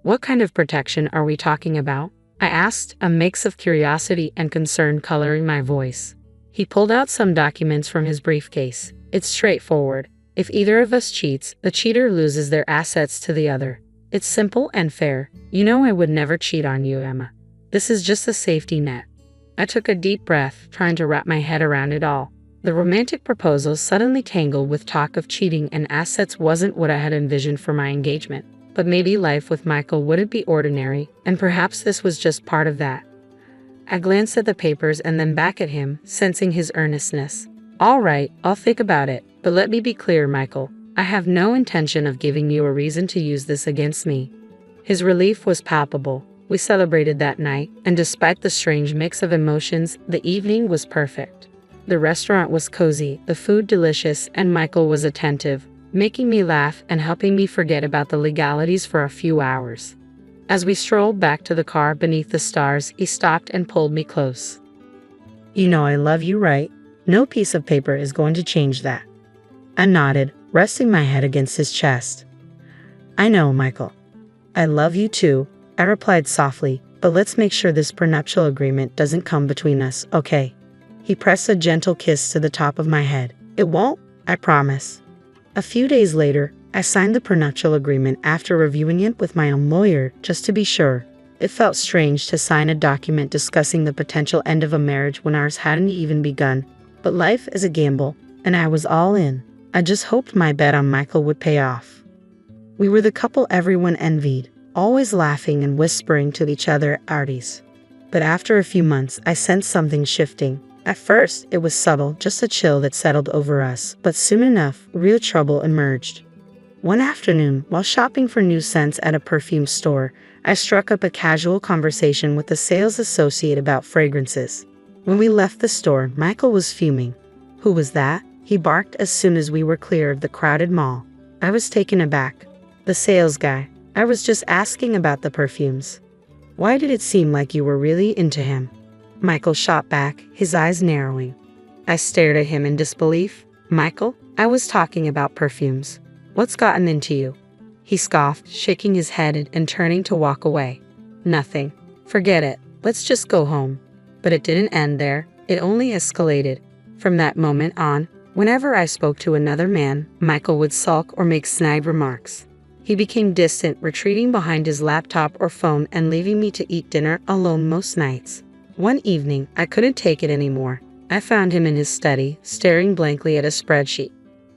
What kind of protection are we talking about? I asked, a mix of curiosity and concern coloring my voice. He pulled out some documents from his briefcase. It's straightforward. If either of us cheats, the cheater loses their assets to the other. It's simple and fair. You know I would never cheat on you, Emma. This is just a safety net. I took a deep breath, trying to wrap my head around it all. The romantic proposal suddenly tangled with talk of cheating and assets wasn't what I had envisioned for my engagement. But maybe life with Michael wouldn't be ordinary, and perhaps this was just part of that. I glanced at the papers and then back at him, sensing his earnestness. All right, I'll think about it, but let me be clear, Michael. I have no intention of giving you a reason to use this against me. His relief was palpable. We celebrated that night, and despite the strange mix of emotions, the evening was perfect. The restaurant was cozy, the food delicious, and Michael was attentive, making me laugh and helping me forget about the legalities for a few hours. As we strolled back to the car beneath the stars, he stopped and pulled me close. You know I love you, right? No piece of paper is going to change that. I nodded, resting my head against his chest. I know, Michael. I love you too, I replied softly, but let's make sure this prenuptial agreement doesn't come between us, okay? He pressed a gentle kiss to the top of my head. It won't, I promise. A few days later, I signed the prenuptial agreement after reviewing it with my own lawyer, just to be sure. It felt strange to sign a document discussing the potential end of a marriage when ours hadn't even begun. But life is a gamble, and I was all in. I just hoped my bet on Michael would pay off. We were the couple everyone envied, always laughing and whispering to each other at parties. But after a few months, I sensed something shifting. At first, it was subtle, just a chill that settled over us, but soon enough, real trouble emerged. One afternoon, while shopping for new scents at a perfume store, I struck up a casual conversation with a sales associate about fragrances. When we left the store, Michael was fuming. Who was that? He barked as soon as we were clear of the crowded mall. I was taken aback. The sales guy. I was just asking about the perfumes. Why did it seem like you were really into him? Michael shot back, his eyes narrowing. I stared at him in disbelief. Michael, I was talking about perfumes. What's gotten into you? He scoffed, shaking his head and turning to walk away. Nothing. Forget it. Let's just go home. But it didn't end there. It only escalated. From that moment on, whenever I spoke to another man, Michael would sulk or make snide remarks. He became distant, retreating behind his laptop or phone and leaving me to eat dinner alone most nights. One evening, I couldn't take it anymore. I found him in his study, staring blankly at a spreadsheet.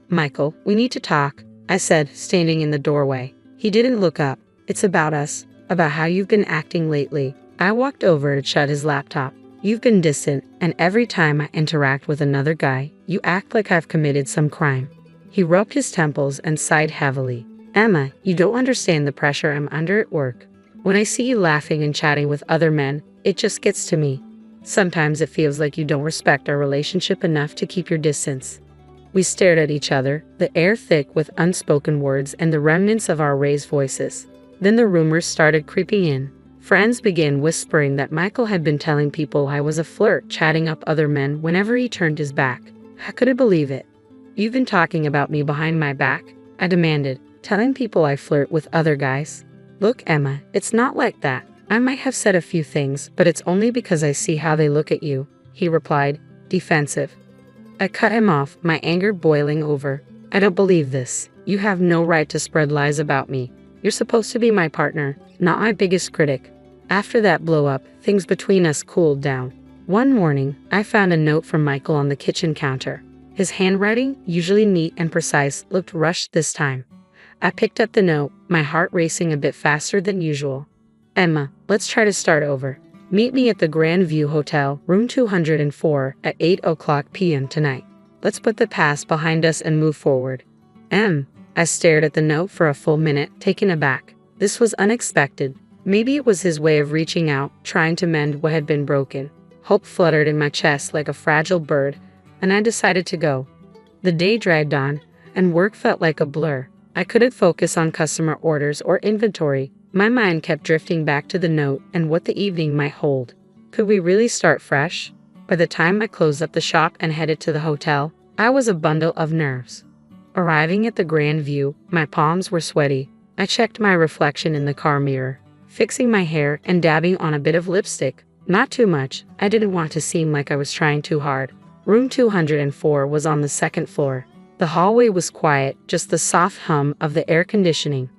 Michael, we need to talk, I said, standing in the doorway. He didn't look up. It's about us, about how you've been acting lately. I walked over to shut his laptop. You've been distant, and every time I interact with another guy, you act like I've committed some crime. He rubbed his temples and sighed heavily. Emma, you don't understand the pressure I'm under at work. When I see you laughing and chatting with other men, it just gets to me. Sometimes it feels like you don't respect our relationship enough to keep your distance. We stared at each other, the air thick with unspoken words and the remnants of our raised voices. Then the rumors started creeping in. Friends began whispering that Michael had been telling people I was a flirt, chatting up other men whenever he turned his back. I couldn't believe it. You've been talking about me behind my back? I demanded, telling people I flirt with other guys. Look, Emma, it's not like that. I might have said a few things, but it's only because I see how they look at you, he replied, defensive. I cut him off, my anger boiling over. I don't believe this. You have no right to spread lies about me. You're supposed to be my partner, not my biggest critic. After that blow-up, things between us cooled down. One morning, I found a note from Michael on the kitchen counter. His handwriting, usually neat and precise, looked rushed this time. I picked up the note, my heart racing a bit faster than usual. Emma, let's try to start over. Meet me at the Grand View Hotel, room 204, at 8:00 p.m. tonight. Let's put the past behind us and move forward. I stared at the note for a full minute, taken aback. This was unexpected. Maybe it was his way of reaching out, trying to mend what had been broken. Hope fluttered in my chest like a fragile bird, and I decided to go. The day dragged on, and work felt like a blur. I couldn't focus on customer orders or inventory. My mind kept drifting back to the note and what the evening might hold. Could we really start fresh? By the time I closed up the shop and headed to the hotel, I was a bundle of nerves. Arriving at the Grand View, my palms were sweaty. I checked my reflection in the car mirror, fixing my hair and dabbing on a bit of lipstick. Not too much. I didn't want to seem like I was trying too hard. Room 204 was on the second floor. The hallway was quiet, just the soft hum of the air conditioning.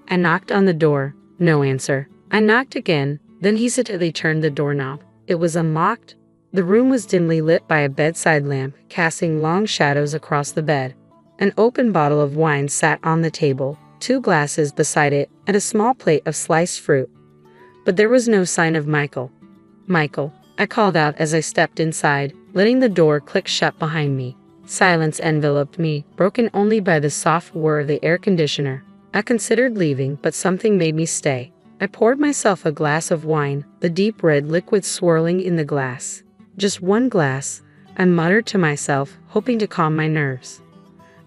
I knocked on the door. No answer. I knocked again, then hesitantly turned the doorknob. It was unlocked. The room was dimly lit by a bedside lamp, casting long shadows across the bed. An open bottle of wine sat on the table, 2 glasses beside it, and a small plate of sliced fruit. But there was no sign of Michael. Michael, I called out as I stepped inside, letting the door click shut behind me. Silence enveloped me, broken only by the soft whir of the air conditioner. I considered leaving, but something made me stay. I poured myself a glass of wine, the deep red liquid swirling in the glass. Just one glass, I muttered to myself, hoping to calm my nerves.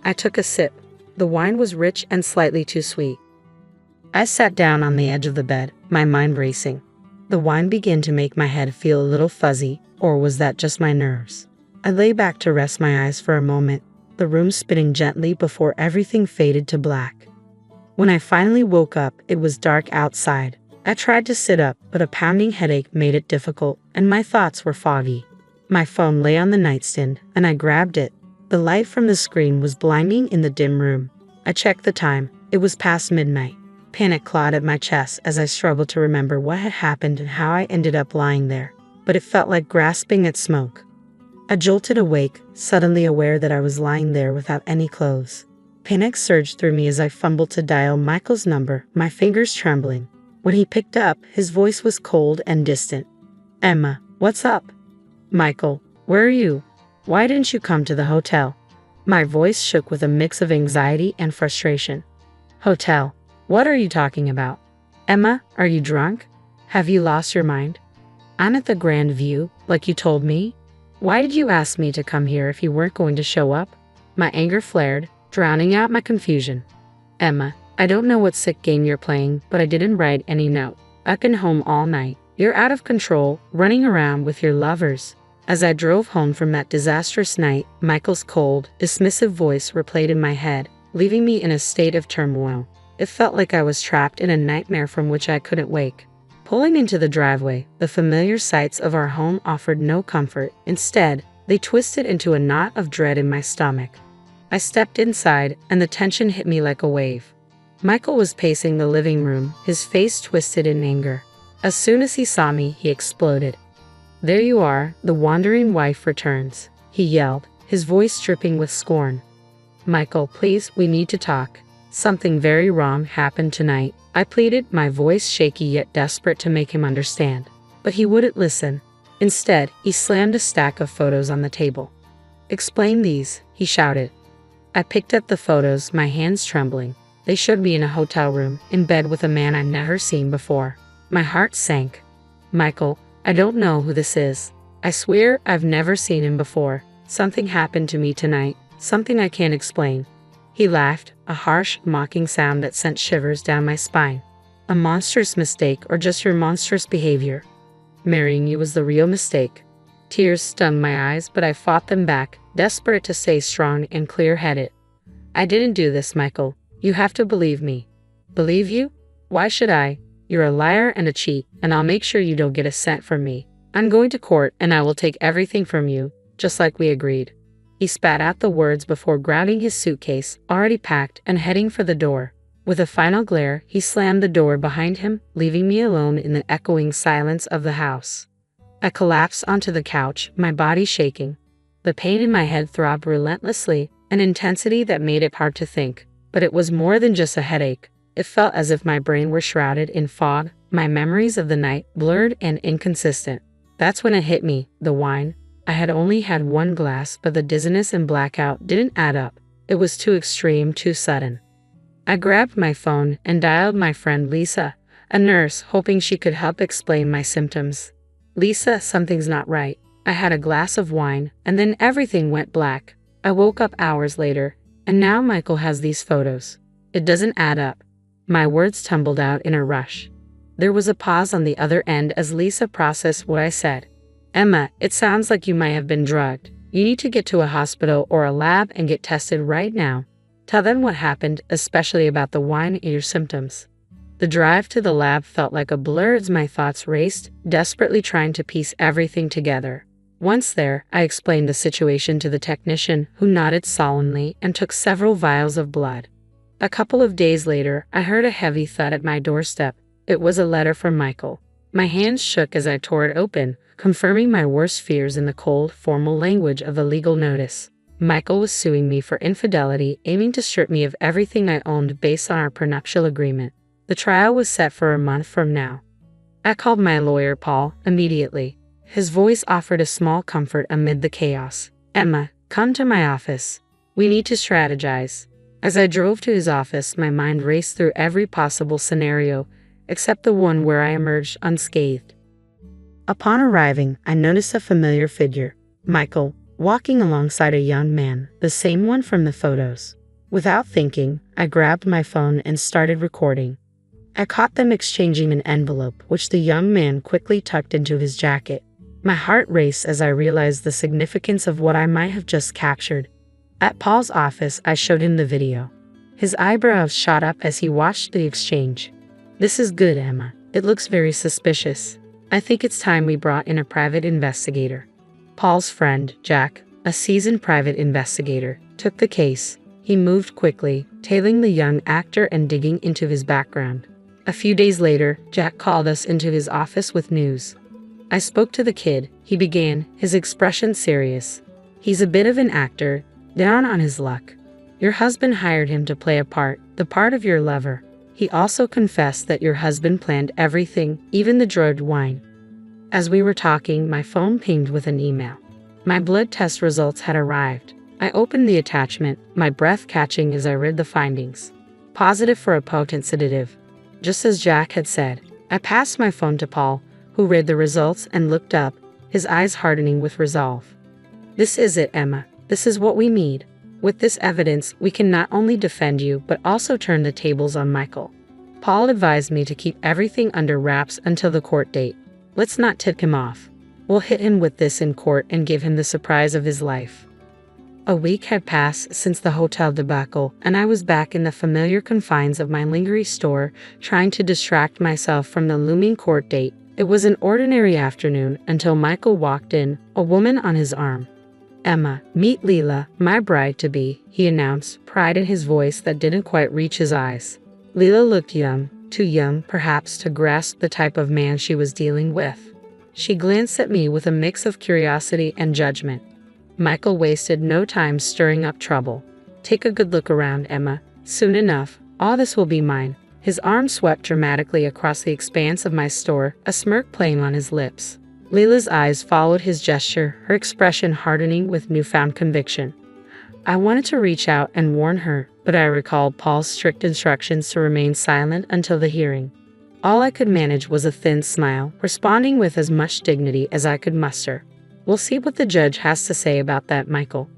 I took a sip. The wine was rich and slightly too sweet. I sat down on the edge of the bed, my mind racing. The wine began to make my head feel a little fuzzy, or was that just my nerves? I lay back to rest my eyes for a moment. the room spinning gently before everything faded to black. When I finally woke up, it was dark outside. I tried to sit up, but a pounding headache made it difficult, and my thoughts were foggy. My phone lay on the nightstand, and I grabbed it. The light from the screen was blinding in the dim room. I checked the time. It was past midnight. Panic clawed at my chest as I struggled to remember what had happened and how I ended up lying there, but it felt like grasping at smoke. I jolted awake, suddenly aware that I was lying there without any clothes. Panic surged through me as I fumbled to dial Michael's number, my fingers trembling. When he picked up, his voice was cold and distant. "Emma, what's up?" "Michael, where are you? Why didn't you come to the hotel?" My voice shook with a mix of anxiety and frustration. "Hotel? What are you talking about? Emma, are you drunk? Have you lost your mind? I'm at the Grand View, like you told me. Why did you ask me to come here if you weren't going to show up?" My anger flared, drowning out my confusion. "Emma, I don't know what sick game you're playing, but I didn't write any note. I've been home all night. You're out of control, running around with your lovers." As I drove home from that disastrous night, Michael's cold, dismissive voice replayed in my head, leaving me in a state of turmoil. It felt like I was trapped in a nightmare from which I couldn't wake. Pulling into the driveway, the familiar sights of our home offered no comfort. Instead, they twisted into a knot of dread in my stomach. I stepped inside, and the tension hit me like a wave. Michael was pacing the living room, his face twisted in anger. As soon as he saw me, he exploded. "There you are, the wandering wife returns," he yelled, his voice dripping with scorn. "Michael, please, we need to talk. Something very wrong happened tonight," I pleaded, my voice shaky yet desperate to make him understand. But he wouldn't listen. Instead, he slammed a stack of photos on the table. "Explain these," he shouted. I picked up the photos, my hands trembling. They showed me in a hotel room, in bed with a man I'd never seen before. My heart sank. "Michael, I don't know who this is. I swear I've never seen him before. Something happened to me tonight, something I can't explain." He laughed, a harsh, mocking sound that sent shivers down my spine. "A monstrous mistake or just your monstrous behavior? Marrying you was the real mistake." Tears stung my eyes, but I fought them back, desperate to stay strong and clear-headed. "I didn't do this, Michael. You have to believe me." "Believe you? Why should I? You're a liar and a cheat, and I'll make sure you don't get a cent from me. I'm going to court, and I will take everything from you, just like we agreed." He spat out the words before grabbing his suitcase, already packed, and heading for the door. With a final glare, he slammed the door behind him, leaving me alone in the echoing silence of the house. I collapsed onto the couch, my body shaking. The pain in my head throbbed relentlessly, an intensity that made it hard to think. But it was more than just a headache. It felt as if my brain were shrouded in fog, my memories of the night blurred and inconsistent. That's when it hit me, the wine. I had only had one glass, but the dizziness and blackout didn't add up. It was too extreme, too sudden. I grabbed my phone and dialed my friend Lisa, a nurse, hoping she could help explain my symptoms. "Lisa, something's not right. I had a glass of wine, and then everything went black. I woke up hours later, and now Michael has these photos. It doesn't add up." My words tumbled out in a rush. There was a pause on the other end as Lisa processed what I said. "Emma, it sounds like you might have been drugged. You need to get to a hospital or a lab and get tested right now. Tell them what happened, especially about the wine and your symptoms." The drive to the lab felt like a blur as my thoughts raced, desperately trying to piece everything together. Once there, I explained the situation to the technician, who nodded solemnly and took several vials of blood. A couple of days later, I heard a heavy thud at my doorstep. It was a letter from Michael. My hands shook as I tore it open, confirming my worst fears in the cold, formal language of the legal notice. Michael was suing me for infidelity, aiming to strip me of everything I owned based on our prenuptial agreement. The trial was set for a month from now. I called my lawyer, Paul, immediately. His voice offered a small comfort amid the chaos. "Emma, come to my office. We need to strategize." As I drove to his office, my mind raced through every possible scenario, except the one where I emerged unscathed. Upon arriving, I noticed a familiar figure, Michael, walking alongside a young man, the same one from the photos. Without thinking, I grabbed my phone and started recording. I caught them exchanging an envelope, which the young man quickly tucked into his jacket. My heart raced as I realized the significance of what I might have just captured. At Paul's office, I showed him the video. His eyebrows shot up as he watched the exchange. "This is good, Emma. It looks very suspicious. I think it's time we brought in a private investigator." Paul's friend, Jack, a seasoned private investigator, took the case. He moved quickly, tailing the young actor and digging into his background. A few days later, Jack called us into his office with news. "I spoke to the kid," he began, his expression serious. "He's a bit of an actor, down on his luck. Your husband hired him to play a part, the part of your lover. He also confessed that your husband planned everything, even the drugged wine." As we were talking, my phone pinged with an email. My blood test results had arrived. I opened the attachment, my breath catching as I read the findings. Positive for a potent sedative. Just as Jack had said. I passed my phone to Paul, who read the results and looked up, his eyes hardening with resolve. "This is it, Emma. This is what we need. With this evidence, we can not only defend you, but also turn the tables on Michael." Paul advised me to keep everything under wraps until the court date. "Let's not tip him off. We'll hit him with this in court and give him the surprise of his life." A week had passed since the hotel debacle, and I was back in the familiar confines of my lingerie store, trying to distract myself from the looming court date. It was an ordinary afternoon until Michael walked in, a woman on his arm. "Emma, meet Leila, my bride-to-be," he announced, pride in his voice that didn't quite reach his eyes. Leila looked young, too young perhaps to grasp the type of man she was dealing with. She glanced at me with a mix of curiosity and judgment. Michael wasted no time stirring up trouble. "Take a good look around, Emma. Soon enough, all this will be mine." His arm swept dramatically across the expanse of my store, a smirk playing on his lips. Leila's eyes followed his gesture, her expression hardening with newfound conviction. I wanted to reach out and warn her, but I recalled Paul's strict instructions to remain silent until the hearing. All I could manage was a thin smile, responding with as much dignity as I could muster. "We'll see what the judge has to say about that, Michael."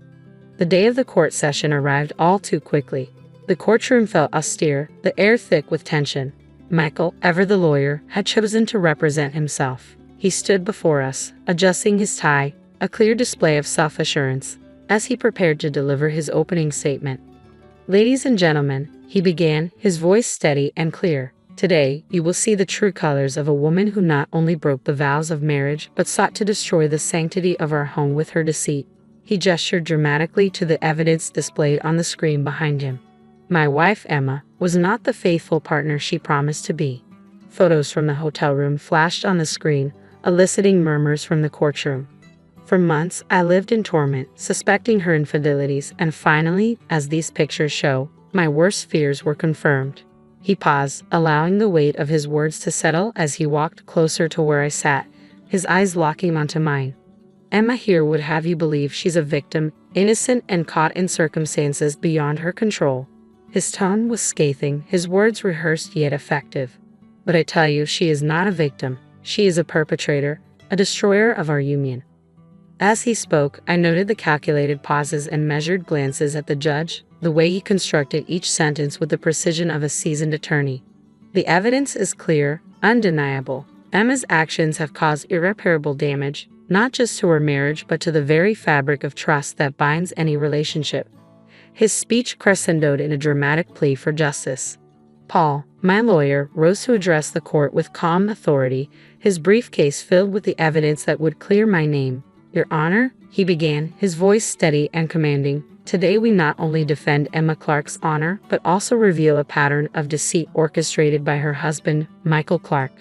The day of the court session arrived all too quickly. The courtroom felt austere, the air thick with tension. Michael, ever the lawyer, had chosen to represent himself. He stood before us, adjusting his tie, a clear display of self-assurance, as he prepared to deliver his opening statement. "Ladies and gentlemen," he began, his voice steady and clear. "Today, you will see the true colors of a woman who not only broke the vows of marriage, but sought to destroy the sanctity of our home with her deceit." He gestured dramatically to the evidence displayed on the screen behind him. My wife, Emma, was not the faithful partner she promised to be. Photos from the hotel room flashed on the screen, eliciting murmurs from the courtroom. For months, I lived in torment, suspecting her infidelities, and finally, as these pictures show, my worst fears were confirmed. He paused, allowing the weight of his words to settle as he walked closer to where I sat, his eyes locking onto mine. "Emma here would have you believe she's a victim, innocent and caught in circumstances beyond her control." His tone was scathing, his words rehearsed yet effective. "But I tell you, she is not a victim. She is a perpetrator, a destroyer of our union." As he spoke, I noted the calculated pauses and measured glances at the judge, the way he constructed each sentence with the precision of a seasoned attorney. "The evidence is clear, undeniable. Emma's actions have caused irreparable damage, not just to her marriage but to the very fabric of trust that binds any relationship." His speech crescendoed in a dramatic plea for justice. Paul, my lawyer, rose to address the court with calm authority, his briefcase filled with the evidence that would clear my name. "Your Honor," he began, his voice steady and commanding, "today we not only defend Emma Clark's honor, but also reveal a pattern of deceit orchestrated by her husband, Michael Clark."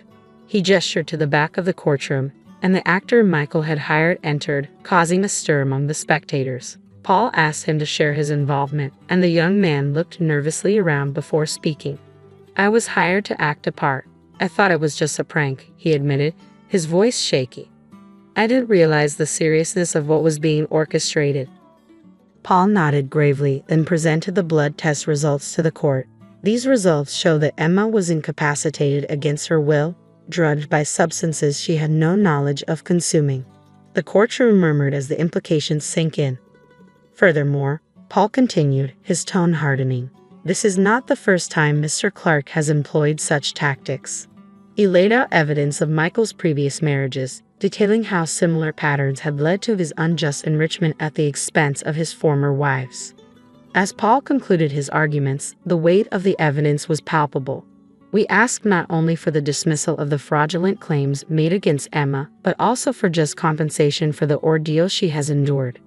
He gestured to the back of the courtroom, and the actor Michael had hired entered, causing a stir among the spectators. Paul asked him to share his involvement, and the young man looked nervously around before speaking. "I was hired to act a part. I thought it was just a prank," he admitted, his voice shaky. "I didn't realize the seriousness of what was being orchestrated." Paul nodded gravely, then presented the blood test results to the court. These results show that Emma was incapacitated against her will, drugged by substances she had no knowledge of consuming. The courtroom murmured as the implications sank in. Furthermore, Paul continued, his tone hardening, "This is not the first time Mr. Clark has employed such tactics." He laid out evidence of Michael's previous marriages, detailing how similar patterns had led to his unjust enrichment at the expense of his former wives. As Paul concluded his arguments, the weight of the evidence was palpable. We asked not only for the dismissal of the fraudulent claims made against Emma, but also for just compensation for the ordeal she has endured.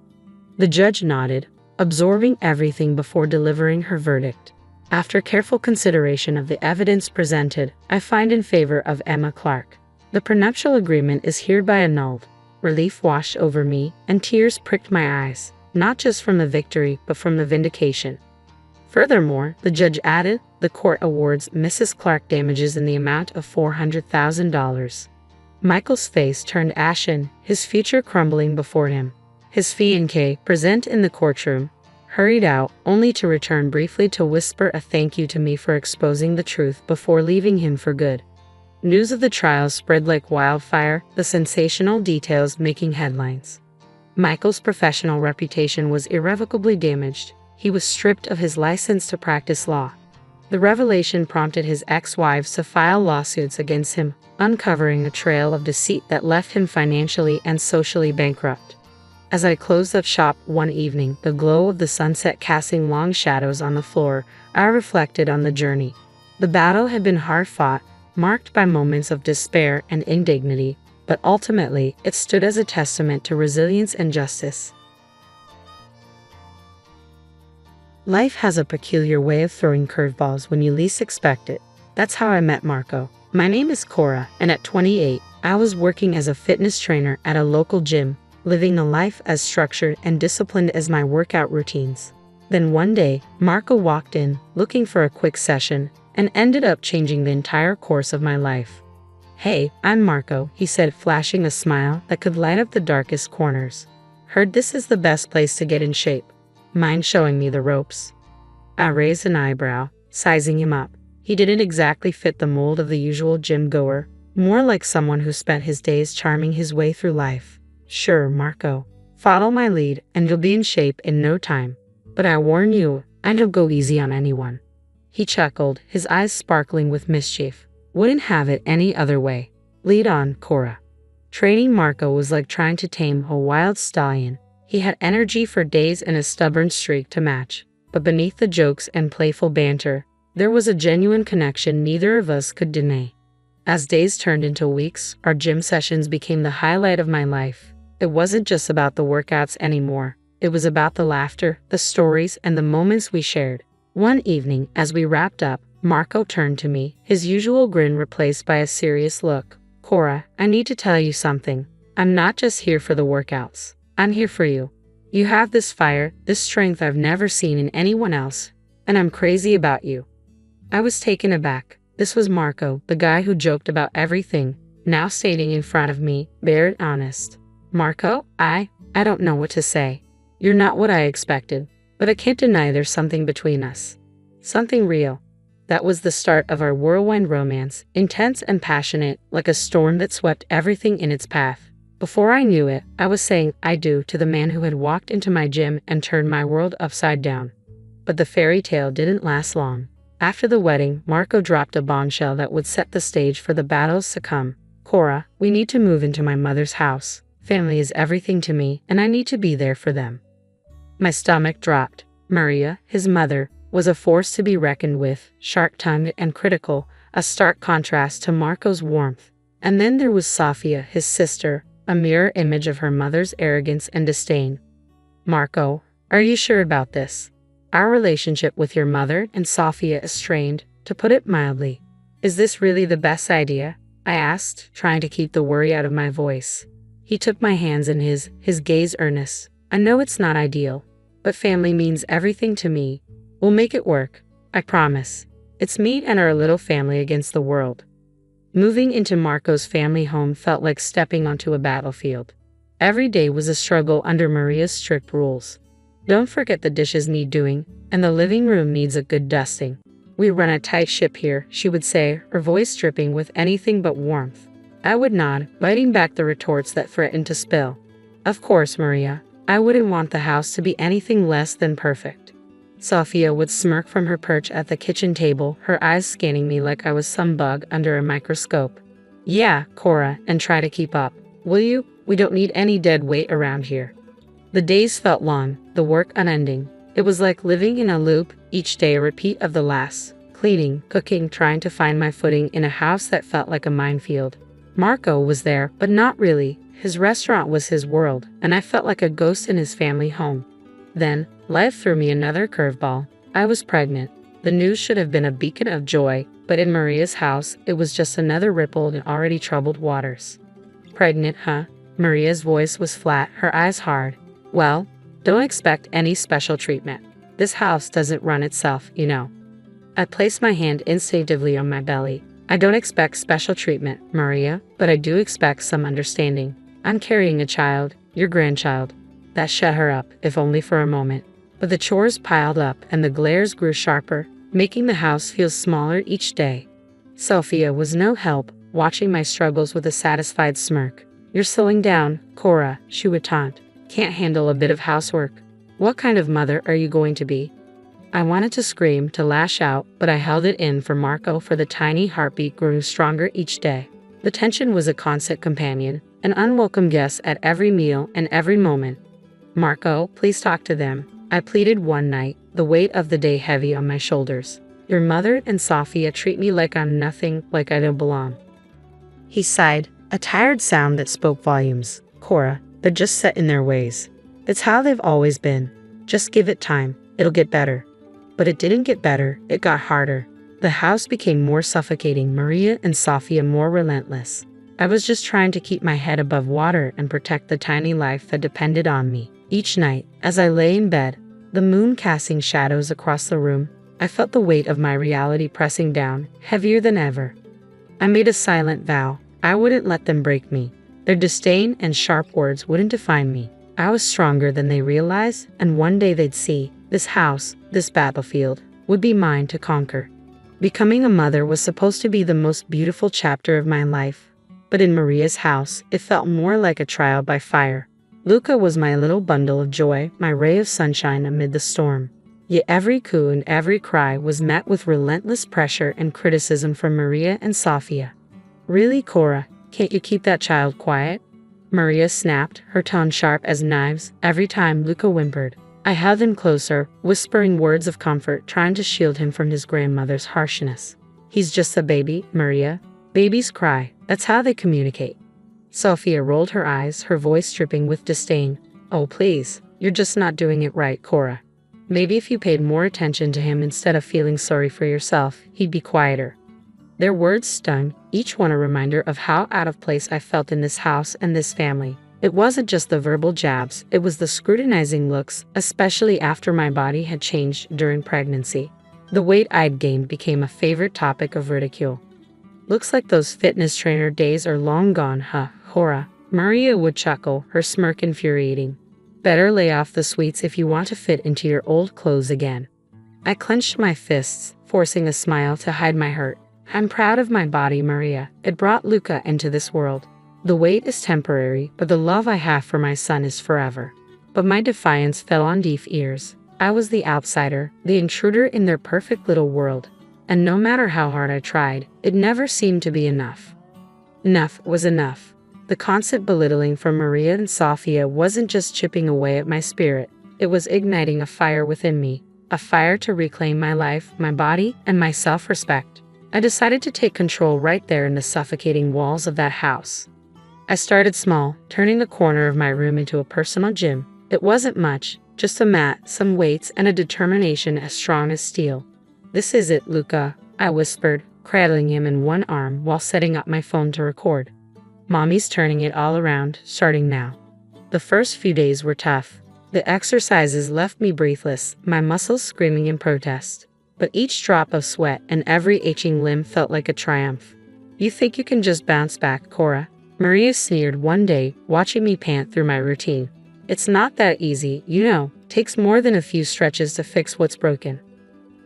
The judge nodded, absorbing everything before delivering her verdict. After careful consideration of the evidence presented, I find in favor of Emma Clark. The prenuptial agreement is hereby annulled. Relief washed over me, and tears pricked my eyes, not just from the victory, but from the vindication. Furthermore, the judge added, the court awards Mrs. Clark damages in the amount of $400,000. Michael's face turned ashen, his future crumbling before him. His fiancée, present in the courtroom, hurried out, only to return briefly to whisper a thank you to me for exposing the truth before leaving him for good. News of the trial spread like wildfire, the sensational details making headlines. Michael's professional reputation was irrevocably damaged. He was stripped of his license to practice law. The revelation prompted his ex-wives to file lawsuits against him, uncovering a trail of deceit that left him financially and socially bankrupt. As I closed up shop one evening, the glow of the sunset casting long shadows on the floor, I reflected on the journey. The battle had been hard-fought, marked by moments of despair and indignity, but ultimately it stood as a testament to resilience and justice. Life has a peculiar way of throwing curveballs when you least expect it. That's how I met Marco. My name is Cora, and at 28, I was working as a fitness trainer at a local gym, living a life as structured and disciplined as my workout routines. Then one day, Marco walked in, looking for a quick session, and ended up changing the entire course of my life. "Hey, I'm Marco," he said, flashing a smile that could light up the darkest corners. "Heard this is the best place to get in shape. Mind showing me the ropes?" I raised an eyebrow, sizing him up. He didn't exactly fit the mold of the usual gym goer, more like someone who spent his days charming his way through life. "Sure, Marco. Follow my lead, and you'll be in shape in no time. But I warn you, I don't go easy on anyone." He chuckled, his eyes sparkling with mischief. "Wouldn't have it any other way. Lead on, Cora." Training Marco was like trying to tame a wild stallion. He had energy for days and a stubborn streak to match. But beneath the jokes and playful banter, there was a genuine connection neither of us could deny. As days turned into weeks, our gym sessions became the highlight of my life. It wasn't just about the workouts anymore. It was about the laughter, the stories, and the moments we shared. One evening, as we wrapped up, Marco turned to me, his usual grin replaced by a serious look. "Cora, I need to tell you something. I'm not just here for the workouts. I'm here for you. You have this fire, this strength I've never seen in anyone else, and I'm crazy about you." I was taken aback. This was Marco, the guy who joked about everything, now standing in front of me, bare and honest. "Marco, I don't know what to say. You're not what I expected, but I can't deny there's something between us. Something real." That was the start of our whirlwind romance, intense and passionate, like a storm that swept everything in its path. Before I knew it, I was saying "I do" to the man who had walked into my gym and turned my world upside down. But the fairy tale didn't last long. After the wedding, Marco dropped a bombshell that would set the stage for the battles to come. "Cora, we need to move into my mother's house. Family is everything to me, and I need to be there for them." My stomach dropped. Maria, his mother, was a force to be reckoned with, sharp-tongued and critical, a stark contrast to Marco's warmth. And then there was Sofia, his sister, a mirror image of her mother's arrogance and disdain. "Marco, are you sure about this? Our relationship with your mother and Sofia is strained, to put it mildly. Is this really the best idea?" I asked, trying to keep the worry out of my voice. He took my hands in his gaze earnest. "I know it's not ideal, but family means everything to me. We'll make it work. I promise. It's me and our little family against the world." Moving into Marco's family home felt like stepping onto a battlefield. Every day was a struggle under Maria's strict rules. "Don't forget the dishes need doing, and the living room needs a good dusting. We run a tight ship here," she would say, her voice dripping with anything but warmth. I would nod, biting back the retorts that threatened to spill. "Of course, Maria. I wouldn't want the house to be anything less than perfect." Sofia would smirk from her perch at the kitchen table, her eyes scanning me like I was some bug under a microscope. "Yeah, Cora, and try to keep up. will you? We don't need any dead weight around here." The days felt long, the work unending. It was like living in a loop, each day a repeat of the last. Cleaning, cooking, trying to find my footing in a house that felt like a minefield. Marco was there, but not really. His restaurant was his world, and I felt like a ghost in his family home. Then, life threw me another curveball. I was pregnant. The news should have been a beacon of joy, but in Maria's house, it was just another ripple in already troubled waters. "Pregnant, huh?" Maria's voice was flat, her eyes hard. "Well, don't expect any special treatment. This house doesn't run itself, you know." I placed my hand instinctively on my belly. "I don't expect special treatment, Maria, but I do expect some understanding. I'm carrying a child, your grandchild." That shut her up, if only for a moment. But the chores piled up and the glares grew sharper, making the house feel smaller each day. Sophia was no help, watching my struggles with a satisfied smirk. "You're slowing down, Cora," she would taunt. "Can't handle a bit of housework. What kind of mother are you going to be?" I wanted to scream, to lash out, but I held it in for Marco, for the tiny heartbeat grew stronger each day. The tension was a constant companion, an unwelcome guest at every meal and every moment. "Marco, please talk to them," I pleaded one night, the weight of the day heavy on my shoulders. "Your mother and Sophia treat me like I'm nothing, like I don't belong." He sighed, a tired sound that spoke volumes. "Cora, they're just set in their ways. It's how they've always been. Just give it time, it'll get better." But it didn't get better, it got harder. The house became more suffocating, Maria and Sophia more relentless. I was just trying to keep my head above water and protect the tiny life that depended on me. Each night, as I lay in bed, the moon casting shadows across the room, I felt the weight of my reality pressing down, heavier than ever. I made a silent vow. I wouldn't let them break me. Their disdain and sharp words wouldn't define me. I was stronger than they realized, and one day they'd see, this house, this battlefield, would be mine to conquer. Becoming a mother was supposed to be the most beautiful chapter of my life. But in Maria's house, it felt more like a trial by fire. Luca was my little bundle of joy, my ray of sunshine amid the storm. Yet every coo and every cry was met with relentless pressure and criticism from Maria and Sophia. "Really, Cora, can't you keep that child quiet?" Maria snapped, her tone sharp as knives, every time Luca whimpered. I held him closer, whispering words of comfort, trying to shield him from his grandmother's harshness. "He's just a baby, Maria. Babies cry. That's how they communicate." Sophia rolled her eyes, her voice dripping with disdain. "Oh, please. You're just not doing it right, Cora. Maybe if you paid more attention to him instead of feeling sorry for yourself, he'd be quieter." Their words stung, each one a reminder of how out of place I felt in this house and this family. It wasn't just the verbal jabs, it was the scrutinizing looks, especially after my body had changed during pregnancy. The weight I'd gained became a favorite topic of ridicule. "Looks like those fitness trainer days are long gone, huh, Cora?" Maria would chuckle, her smirk infuriating. "Better lay off the sweets if you want to fit into your old clothes again." I clenched my fists, forcing a smile to hide my hurt. "I'm proud of my body, Maria. It brought Luca into this world. The weight is temporary, but the love I have for my son is forever." But my defiance fell on deaf ears. I was the outsider, the intruder in their perfect little world. And no matter how hard I tried, it never seemed to be enough. Enough was enough. The constant belittling from Maria and Sophia wasn't just chipping away at my spirit, it was igniting a fire within me, a fire to reclaim my life, my body, and my self-respect. I decided to take control right there in the suffocating walls of that house. I started small, turning the corner of my room into a personal gym. It wasn't much, just a mat, some weights, and a determination as strong as steel. "This is it, Luca," I whispered, cradling him in one arm while setting up my phone to record. "Mommy's turning it all around, starting now." The first few days were tough. The exercises left me breathless, my muscles screaming in protest. But each drop of sweat and every itching limb felt like a triumph. "You think you can just bounce back, Cora?" Maria sneered one day, watching me pant through my routine. "It's not that easy, you know. Takes more than a few stretches to fix what's broken."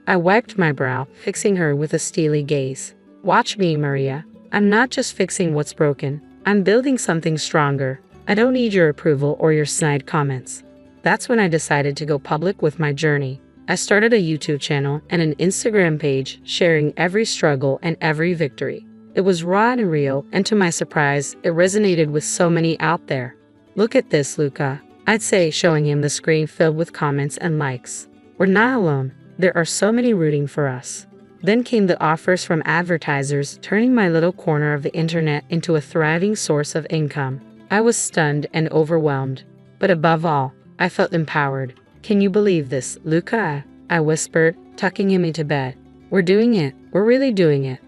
I wiped my brow, fixing her with a steely gaze. "Watch me, Maria. I'm not just fixing what's broken. I'm building something stronger. I don't need your approval or your snide comments." That's when I decided to go public with my journey. I started a YouTube channel and an Instagram page, sharing every struggle and every victory. It was raw and real, and to my surprise, it resonated with so many out there. "Look at this, Luca," I'd say, showing him the screen filled with comments and likes. "We're not alone. There are so many rooting for us." Then came the offers from advertisers, turning my little corner of the internet into a thriving source of income. I was stunned and overwhelmed. But above all, I felt empowered. "Can you believe this, Luca?" I whispered, tucking him into bed. "We're doing it. We're really doing it."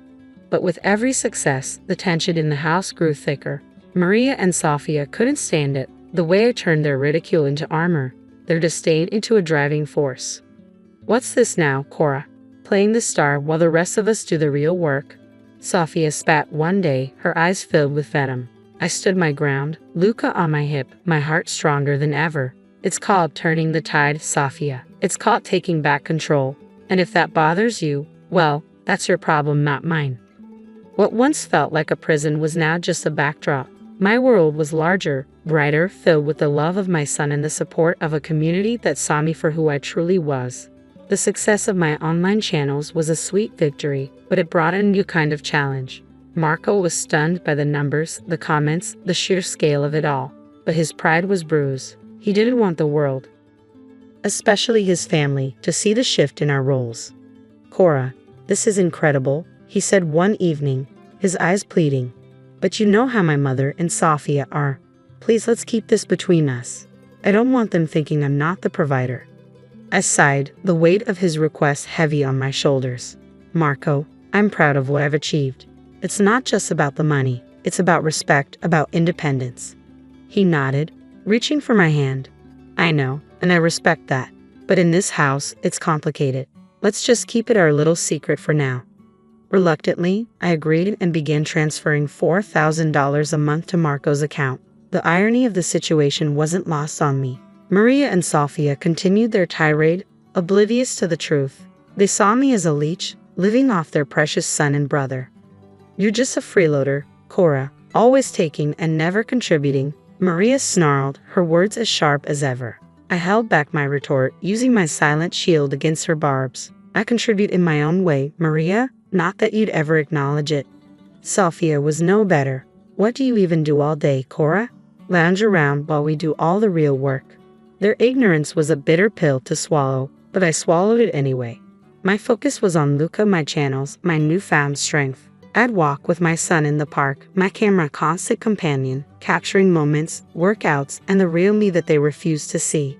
But with every success, the tension in the house grew thicker. Maria and Sofia couldn't stand it, the way I turned their ridicule into armor, their disdain into a driving force. "What's this now, Cora? Playing the star while the rest of us do the real work?" Sofia spat one day, her eyes filled with venom. I stood my ground, Luca on my hip, my heart stronger than ever. "It's called turning the tide, Sofia. It's called taking back control. And if that bothers you, well, that's your problem, not mine." What once felt like a prison was now just a backdrop. My world was larger, brighter, filled with the love of my son and the support of a community that saw me for who I truly was. The success of my online channels was a sweet victory, but it brought a new kind of challenge. Marco was stunned by the numbers, the comments, the sheer scale of it all. But his pride was bruised. He didn't want the world, especially his family, to see the shift in our roles. "Cora, this is incredible," he said one evening, his eyes pleading. "But you know how my mother and Sofia are. Please, let's keep this between us. I don't want them thinking I'm not the provider." I sighed, the weight of his request heavy on my shoulders. "Marco, I'm proud of what I've achieved. It's not just about the money. It's about respect, about independence." He nodded, reaching for my hand. "I know, and I respect that. But in this house, it's complicated. Let's just keep it our little secret for now." Reluctantly, I agreed and began transferring $4,000 a month to Marco's account. The irony of the situation wasn't lost on me. Maria and Sofia continued their tirade, oblivious to the truth. They saw me as a leech, living off their precious son and brother. "You're just a freeloader, Cora, always taking and never contributing," Maria snarled, her words as sharp as ever. I held back my retort, using my silent shield against her barbs. "I contribute in my own way, Maria, not that you'd ever acknowledge it." Sofia was no better. "What do you even do all day, Cora? Lounge around while we do all the real work." Their ignorance was a bitter pill to swallow, but I swallowed it anyway. My focus was on Luca, my channels, my newfound strength. I'd walk with my son in the park, my camera constant companion, capturing moments, workouts, and the real me that they refused to see.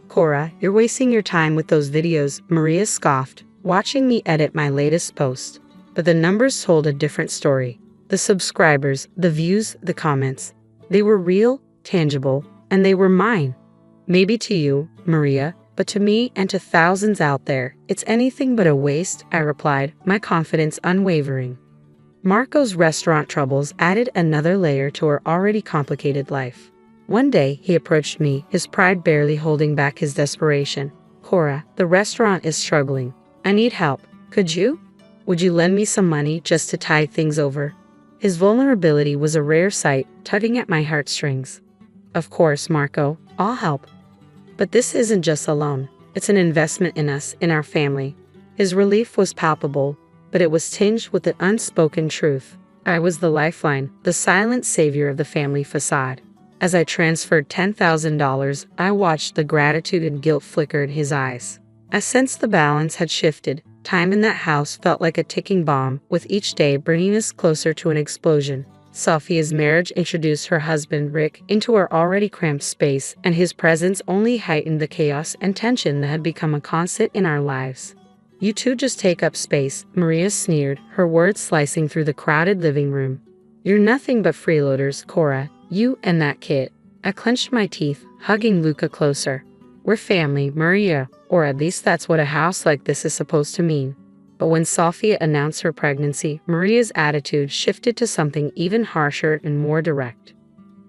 "Cora, you're wasting your time with those videos," Maria scoffed, watching me edit my latest post. But the numbers told a different story. The subscribers, the views, the comments. They were real, tangible, and they were mine. Maybe to you, Maria, but to me and to thousands out there, it's anything but a waste, I replied, my confidence unwavering. Marco's restaurant troubles added another layer to our already complicated life. One day, he approached me, his pride barely holding back his desperation. "Cora, the restaurant is struggling. I need help. Could you? Would you lend me some money just to tide things over?" His vulnerability was a rare sight, tugging at my heartstrings. "Of course, Marco, I'll help. But this isn't just a loan. It's an investment in us, in our family." His relief was palpable, but it was tinged with an unspoken truth. I was the lifeline, the silent savior of the family facade. As I transferred $10,000, I watched the gratitude and guilt flicker in his eyes. I sensed the balance had shifted. Time in that house felt like a ticking bomb, with each day bringing us closer to an explosion. Sofia's marriage introduced her husband, Rick, into our already cramped space, and his presence only heightened the chaos and tension that had become a constant in our lives. "You two just take up space," Maria sneered, her words slicing through the crowded living room. "You're nothing but freeloaders, Cora, you and that kid." I clenched my teeth, hugging Luca closer. "We're family, Maria, or at least that's what a house like this is supposed to mean." But when Sofia announced her pregnancy, Maria's attitude shifted to something even harsher and more direct.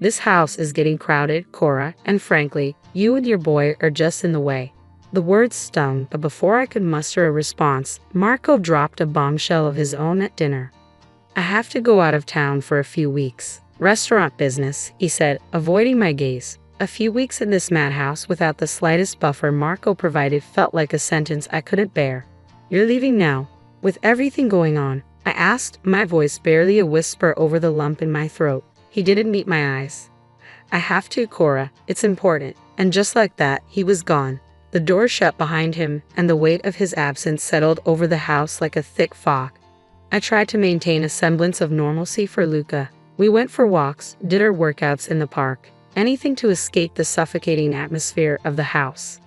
"This house is getting crowded, Cora, and frankly, you and your boy are just in the way." The words stung, but before I could muster a response, Marco dropped a bombshell of his own at dinner. "I have to go out of town for a few weeks. Restaurant business," he said, avoiding my gaze. A few weeks in this madhouse without the slightest buffer Marco provided felt like a sentence I couldn't bear. "You're leaving now? With everything going on?" I asked, my voice barely a whisper over the lump in my throat. He didn't meet my eyes. I have to, Cora. It's important. And just like that, he was gone. The door shut behind him, and the weight of his absence settled over the house like a thick fog. I tried to maintain a semblance of normalcy for Luca. We went for walks, did our workouts in the park, anything to escape the suffocating atmosphere of the house.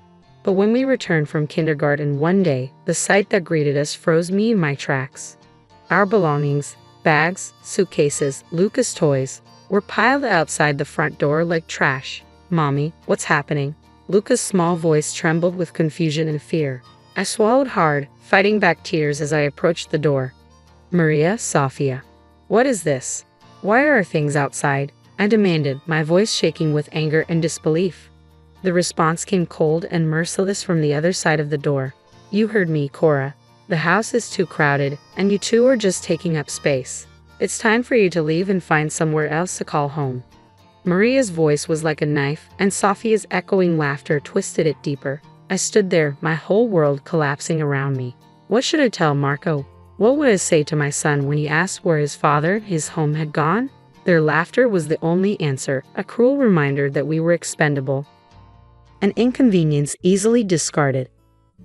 But when we returned from kindergarten one day, the sight that greeted us froze me in my tracks. Our belongings, bags, suitcases, Luca's toys, were piled outside the front door like trash. Mommy, what's happening? Luca's small voice trembled with confusion and fear. I swallowed hard, fighting back tears as I approached the door. Maria, Sofia. What is this? Why are things outside? I demanded, my voice shaking with anger and disbelief. The response came cold and merciless from the other side of the door. You heard me, Cora. The house is too crowded, and you two are just taking up space. It's time for you to leave and find somewhere else to call home. Maria's voice was like a knife, and Sofia's echoing laughter twisted it deeper. I stood there, my whole world collapsing around me. What should I tell Marco? What would I say to my son when he asked where his father, his home had gone? Their laughter was the only answer, a cruel reminder that we were expendable. An inconvenience easily discarded.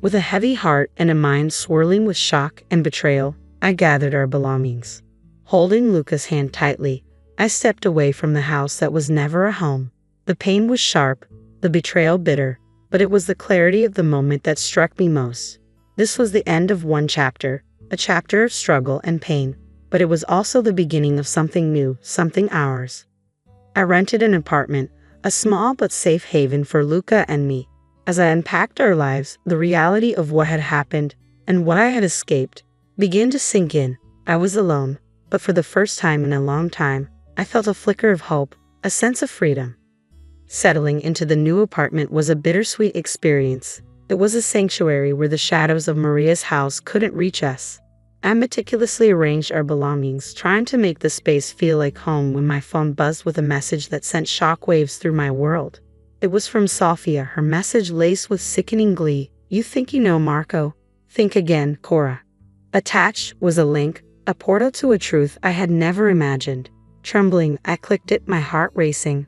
With a heavy heart and a mind swirling with shock and betrayal, I gathered our belongings. Holding Luca's hand tightly, I stepped away from the house that was never a home. The pain was sharp, the betrayal bitter, but it was the clarity of the moment that struck me most. This was the end of one chapter, a chapter of struggle and pain, but it was also the beginning of something new, something ours. I rented an apartment, a small but safe haven for Luca and me. As I unpacked our lives, the reality of what had happened and what I had escaped began to sink in. I was alone, but for the first time in a long time, I felt a flicker of hope, a sense of freedom. Settling into the new apartment was a bittersweet experience. It was a sanctuary where the shadows of Maria's house couldn't reach us. I meticulously arranged our belongings, trying to make the space feel like home when my phone buzzed with a message that sent shockwaves through my world. It was from Sofia, her message laced with sickening glee. You think you know Marco? Think again, Cora. Attached was a link, a portal to a truth I had never imagined. Trembling, I clicked it, my heart racing.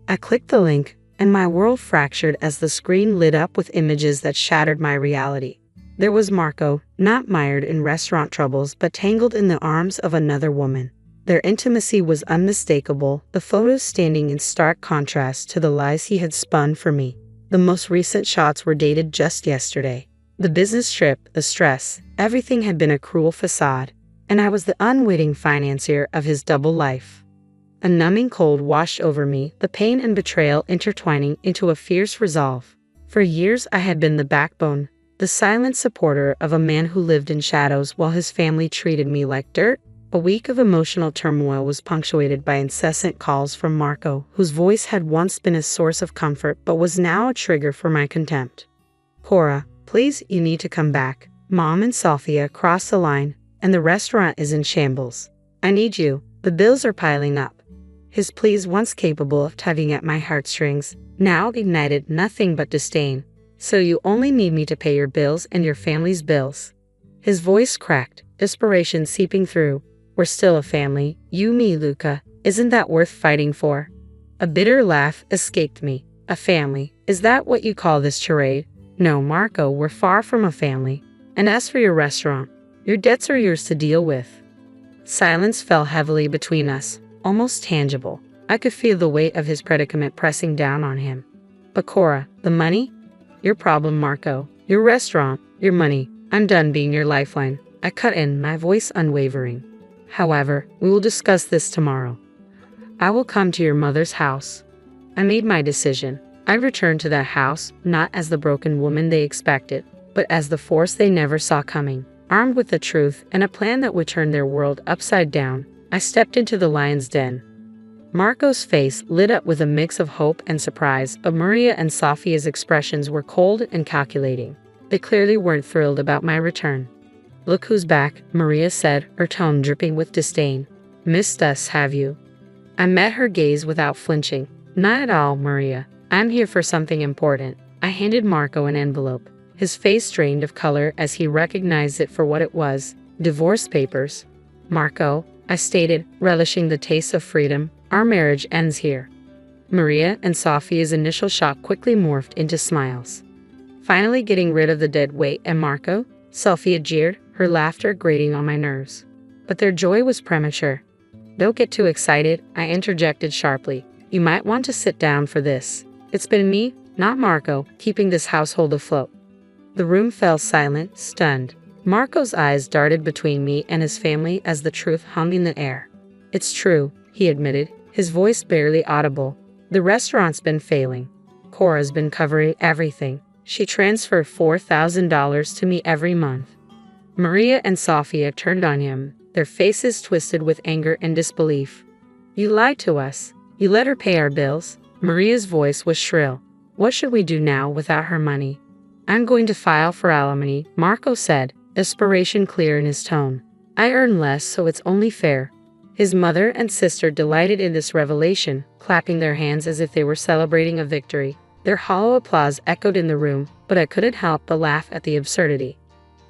I clicked the link, and my world fractured as the screen lit up with images that shattered my reality. There was Marco, not mired in restaurant troubles but tangled in the arms of another woman. Their intimacy was unmistakable, the photos standing in stark contrast to the lies he had spun for me. The most recent shots were dated just yesterday. The business trip, the stress, everything had been a cruel facade, and I was the unwitting financier of his double life. A numbing cold washed over me, the pain and betrayal intertwining into a fierce resolve. For years I had been the backbone, the silent supporter of a man who lived in shadows while his family treated me like dirt. A week of emotional turmoil was punctuated by incessant calls from Marco, whose voice had once been a source of comfort but was now a trigger for my contempt. Cora, please, you need to come back. Mom and Sofia crossed the line, and the restaurant is in shambles. I need you. The bills are piling up. His pleas, once capable of tugging at my heartstrings, now ignited nothing but disdain. So you only need me to pay your bills and your family's bills. His voice cracked, desperation seeping through. We're still a family, you, me, Luca. Isn't that worth fighting for? A bitter laugh escaped me. A family? Is that what you call this charade? No, Marco, we're far from a family. And as for your restaurant, your debts are yours to deal with. Silence fell heavily between us, almost tangible. I could feel the weight of his predicament pressing down on him. But Cora, the money? Your problem, Marco. Your restaurant, your money. I'm done being your lifeline. I cut in, my voice unwavering. However, we will discuss this tomorrow. I will come to your mother's house. I made my decision. I returned to that house, not as the broken woman they expected, but as the force they never saw coming. Armed with the truth and a plan that would turn their world upside down, I stepped into the lion's den. Marco's face lit up with a mix of hope and surprise, but Maria and Sofia's expressions were cold and calculating. They clearly weren't thrilled about my return. Look who's back, Maria said, her tone dripping with disdain. Missed us, have you? I met her gaze without flinching. Not at all, Maria. I'm here for something important. I handed Marco an envelope. His face drained of color as he recognized it for what it was. Divorce papers. Marco, I stated, relishing the taste of freedom, our marriage ends here. Maria and Sophia's initial shock quickly morphed into smiles. Finally getting rid of the dead weight and Marco, Sophia jeered, her laughter grating on my nerves. But their joy was premature. Don't get too excited, I interjected sharply. You might want to sit down for this. It's been me, not Marco, keeping this household afloat. The room fell silent, stunned. Marco's eyes darted between me and his family as the truth hung in the air. It's true, he admitted, his voice barely audible. The restaurant's been failing. Cora's been covering everything. She transferred $4,000 to me every month. Maria and Sophia turned on him, their faces twisted with anger and disbelief. You lied to us. You let her pay our bills. Maria's voice was shrill. What should we do now without her money? I'm going to file for alimony, Marco said, desperation clear in his tone. I earn less, so it's only fair. His mother and sister delighted in this revelation, clapping their hands as if they were celebrating a victory. Their hollow applause echoed in the room, but I couldn't help but laugh at the absurdity.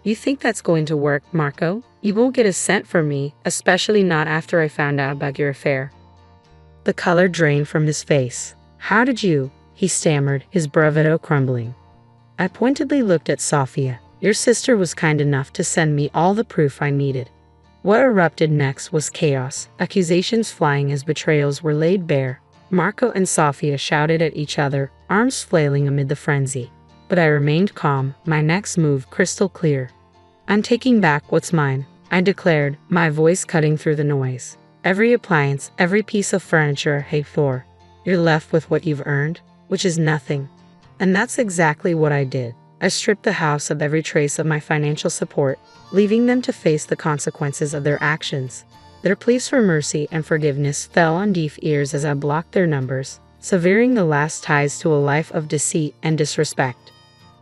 You think that's going to work, Marco? You won't get a cent from me, especially not after I found out about your affair. The color drained from his face. How did you? He stammered, his bravado crumbling. I pointedly looked at Sophia. Your sister was kind enough to send me all the proof I needed. What erupted next was chaos, accusations flying as betrayals were laid bare. Marco and Sophia shouted at each other, arms flailing amid the frenzy. But I remained calm, my next move crystal clear. I'm taking back what's mine, I declared, my voice cutting through the noise. Every appliance, every piece of furniture I paid for. You're left with what you've earned, which is nothing. And that's exactly what I did. I stripped the house of every trace of my financial support, leaving them to face the consequences of their actions. Their pleas for mercy and forgiveness fell on deaf ears as I blocked their numbers, severing the last ties to a life of deceit and disrespect.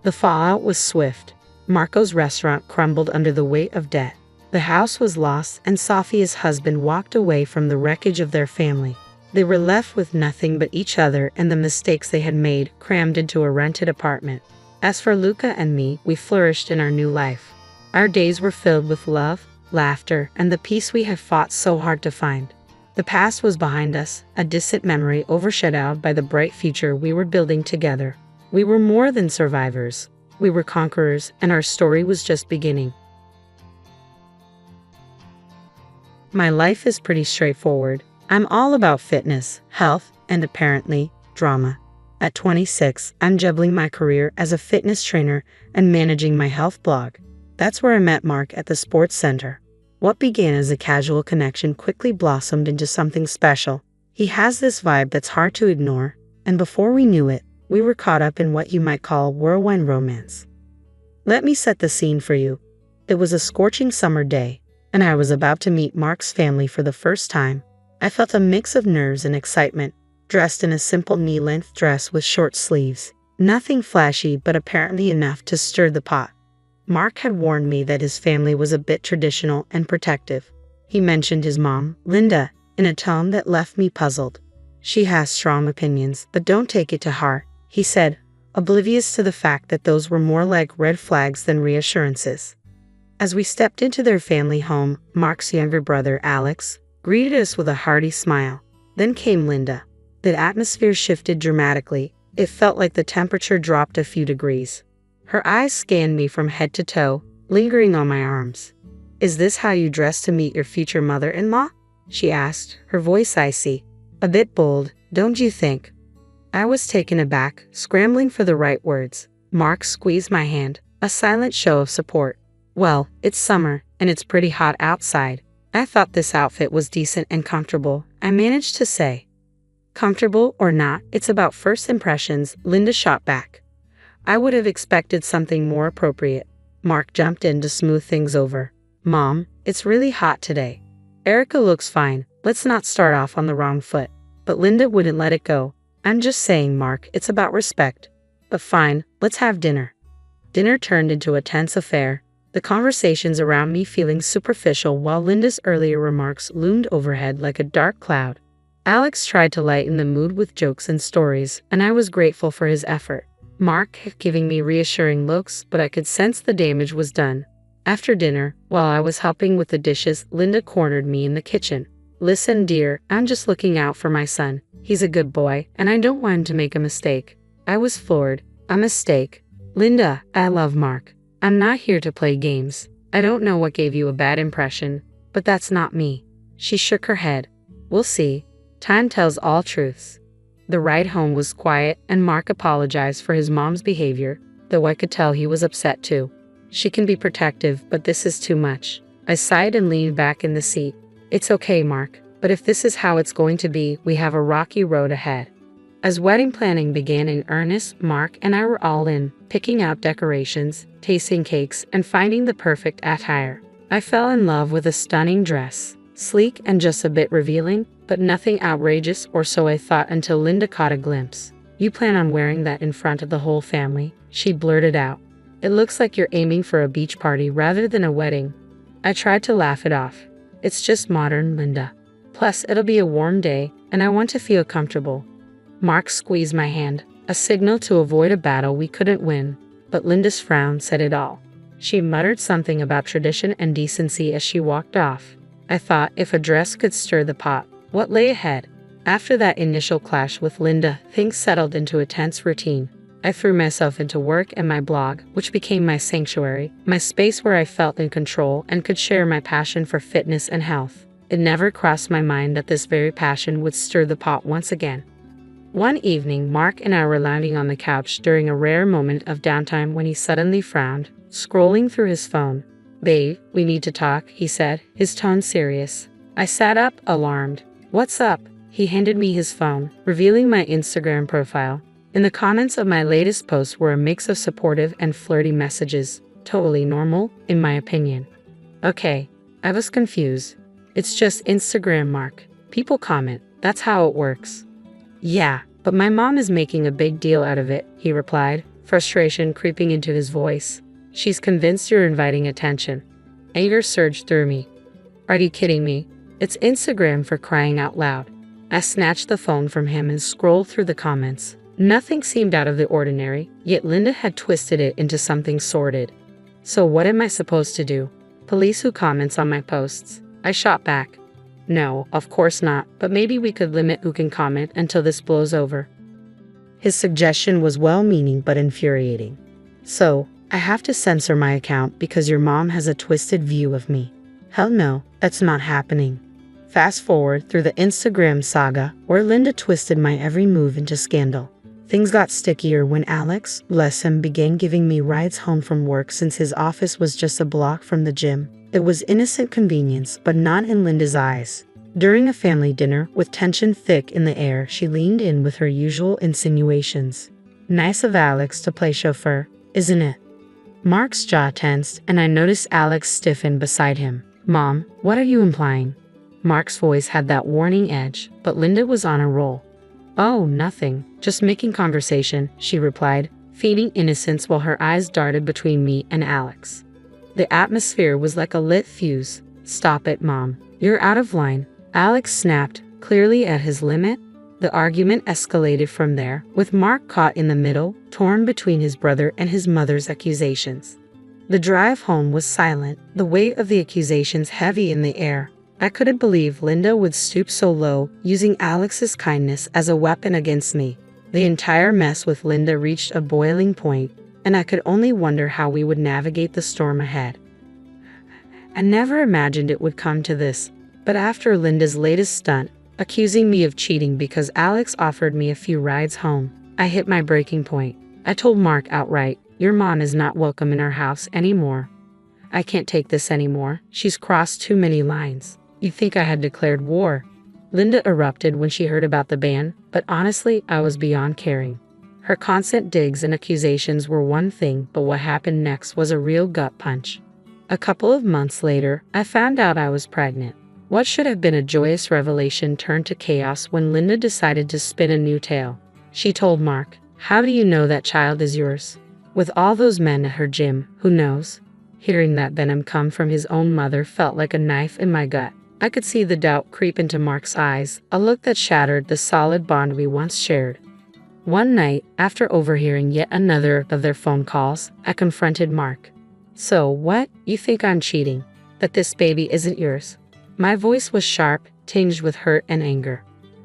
The fallout was swift. Marco's restaurant crumbled under the weight of debt. The house was lost, and Sophia's husband walked away from the wreckage of their family. They were left with nothing but each other and the mistakes they had made, crammed into a rented apartment. As for Luca and me, we flourished in our new life. Our days were filled with love, laughter, and the peace we had fought so hard to find. The past was behind us, a distant memory overshadowed by the bright future we were building together. We were more than survivors. We were conquerors, and our story was just beginning. My life is pretty straightforward. I'm all about fitness, health, and apparently, drama. At 26, I'm juggling my career as a fitness trainer and managing my health blog. That's where I met Mark at the sports center. What began as a casual connection quickly blossomed into something special. He has this vibe that's hard to ignore, and before we knew it, we were caught up in what you might call whirlwind romance. Let me set the scene for you. It was a scorching summer day, and I was about to meet Mark's family for the first time. I felt a mix of nerves and excitement, dressed in a simple knee-length dress with short sleeves. Nothing flashy, but apparently enough to stir the pot. Mark had warned me that his family was a bit traditional and protective. He mentioned his mom, Linda, in a tone that left me puzzled. She has strong opinions, but don't take it to heart, he said, oblivious to the fact that those were more like red flags than reassurances. As we stepped into their family home, Mark's younger brother, Alex, greeted us with a hearty smile. Then came Linda. The atmosphere shifted dramatically. It felt like the temperature dropped a few degrees. Her eyes scanned me from head to toe, lingering on my arms. Is this how you dress to meet your future mother-in-law? She asked, her voice icy. A bit bold, don't you think? I was taken aback, scrambling for the right words. Mark squeezed my hand, a silent show of support. Well, it's summer, and it's pretty hot outside. I thought this outfit was decent and comfortable, I managed to say. Comfortable or not, it's about first impressions, Linda shot back. I would have expected something more appropriate. Mark jumped in to smooth things over. Mom, it's really hot today. Erica looks fine, let's not start off on the wrong foot. But Linda wouldn't let it go. I'm just saying, Mark, it's about respect. But fine, let's have dinner. Dinner turned into a tense affair, the conversations around me feeling superficial while Linda's earlier remarks loomed overhead like a dark cloud. Alex tried to lighten the mood with jokes and stories, and I was grateful for his effort. Mark giving me reassuring looks, but I could sense the damage was done. After dinner, while I was helping with the dishes, Linda cornered me in the kitchen. "Listen, dear, I'm just looking out for my son. He's a good boy, and I don't want him to make a mistake." I was floored. "A mistake? Linda, I love Mark. I'm not here to play games. I don't know what gave you a bad impression, but that's not me." She shook her head. "We'll see. Time tells all truths." The ride home was quiet, and Mark apologized for his mom's behavior, though I could tell he was upset too. She can be protective, but this is too much. I sighed and leaned back in the seat. "It's okay, Mark, but if this is how it's going to be, we have a rocky road ahead." As wedding planning began in earnest, Mark and I were all in, picking out decorations, tasting cakes, and finding the perfect attire. I fell in love with a stunning dress, sleek and just a bit revealing, but nothing outrageous, or so I thought until Linda caught a glimpse. "You plan on wearing that in front of the whole family?" she blurted out. "It looks like you're aiming for a beach party rather than a wedding." I tried to laugh it off. "It's just modern, Linda. Plus, it'll be a warm day, and I want to feel comfortable." Mark squeezed my hand, a signal to avoid a battle we couldn't win, but Linda's frown said it all. She muttered something about tradition and decency as she walked off. I thought if a dress could stir the pot, what lay ahead? After that initial clash with Linda, things settled into a tense routine. I threw myself into work and my blog, which became my sanctuary, my space where I felt in control and could share my passion for fitness and health. It never crossed my mind that this very passion would stir the pot once again. One evening, Mark and I were lounging on the couch during a rare moment of downtime when he suddenly frowned, scrolling through his phone. "Babe, we need to talk," he said, his tone serious. I sat up, alarmed. "What's up?" He handed me his phone, revealing my Instagram profile. In the comments of my latest post were a mix of supportive and flirty messages. Totally normal, in my opinion. Okay, I was confused. "It's just Instagram, Mark. People comment. That's how it works." "Yeah, but my mom is making a big deal out of it," he replied, frustration creeping into his voice. "She's convinced you're inviting attention." Anger surged through me. "Are you kidding me? It's Instagram, for crying out loud." I snatched the phone from him and scrolled through the comments. Nothing seemed out of the ordinary, yet Linda had twisted it into something sordid. "So what am I supposed to do? Police who comments on my posts?" I shot back. "No, of course not, but maybe we could limit who can comment until this blows over." His suggestion was well-meaning but infuriating. "So, I have to censor my account because your mom has a twisted view of me?" Hell no, that's not happening. Fast forward through the Instagram saga, where Linda twisted my every move into scandal. Things got stickier when Alex, bless him, began giving me rides home from work since his office was just a block from the gym. It was innocent convenience, but not in Linda's eyes. During a family dinner, with tension thick in the air, she leaned in with her usual insinuations. "Nice of Alex to play chauffeur, isn't it?" Mark's jaw tensed, and I noticed Alex stiffen beside him. "Mom, what are you implying?" Mark's voice had that warning edge, but Linda was on a roll. "Oh, nothing. Just making conversation," she replied, feigning innocence while her eyes darted between me and Alex. The atmosphere was like a lit fuse. "Stop it, Mom. You're out of line," Alex snapped, clearly at his limit. The argument escalated from there, with Mark caught in the middle, torn between his brother and his mother's accusations. The drive home was silent, the weight of the accusations heavy in the air. I couldn't believe Linda would stoop so low, using Alex's kindness as a weapon against me. The entire mess with Linda reached a boiling point, and I could only wonder how we would navigate the storm ahead. I never imagined it would come to this, but after Linda's latest stunt, accusing me of cheating because Alex offered me a few rides home, I hit my breaking point. I told Mark outright, "Your mom is not welcome in our house anymore. I can't take this anymore. She's crossed too many lines." "You think I had declared war?" Linda erupted when she heard about the ban, but honestly, I was beyond caring. Her constant digs and accusations were one thing, but what happened next was a real gut punch. A couple of months later, I found out I was pregnant. What should have been a joyous revelation turned to chaos when Linda decided to spin a new tale. She told Mark, "How do you know that child is yours? With all those men at her gym, who knows?" Hearing that venom come from his own mother felt like a knife in my gut. I could see the doubt creep into Mark's eyes, a look that shattered the solid bond we once shared. One night, after overhearing yet another of their phone calls, I confronted Mark. So what? You think I'm cheating? That this baby isn't yours? My voice was sharp, tinged with hurt and anger.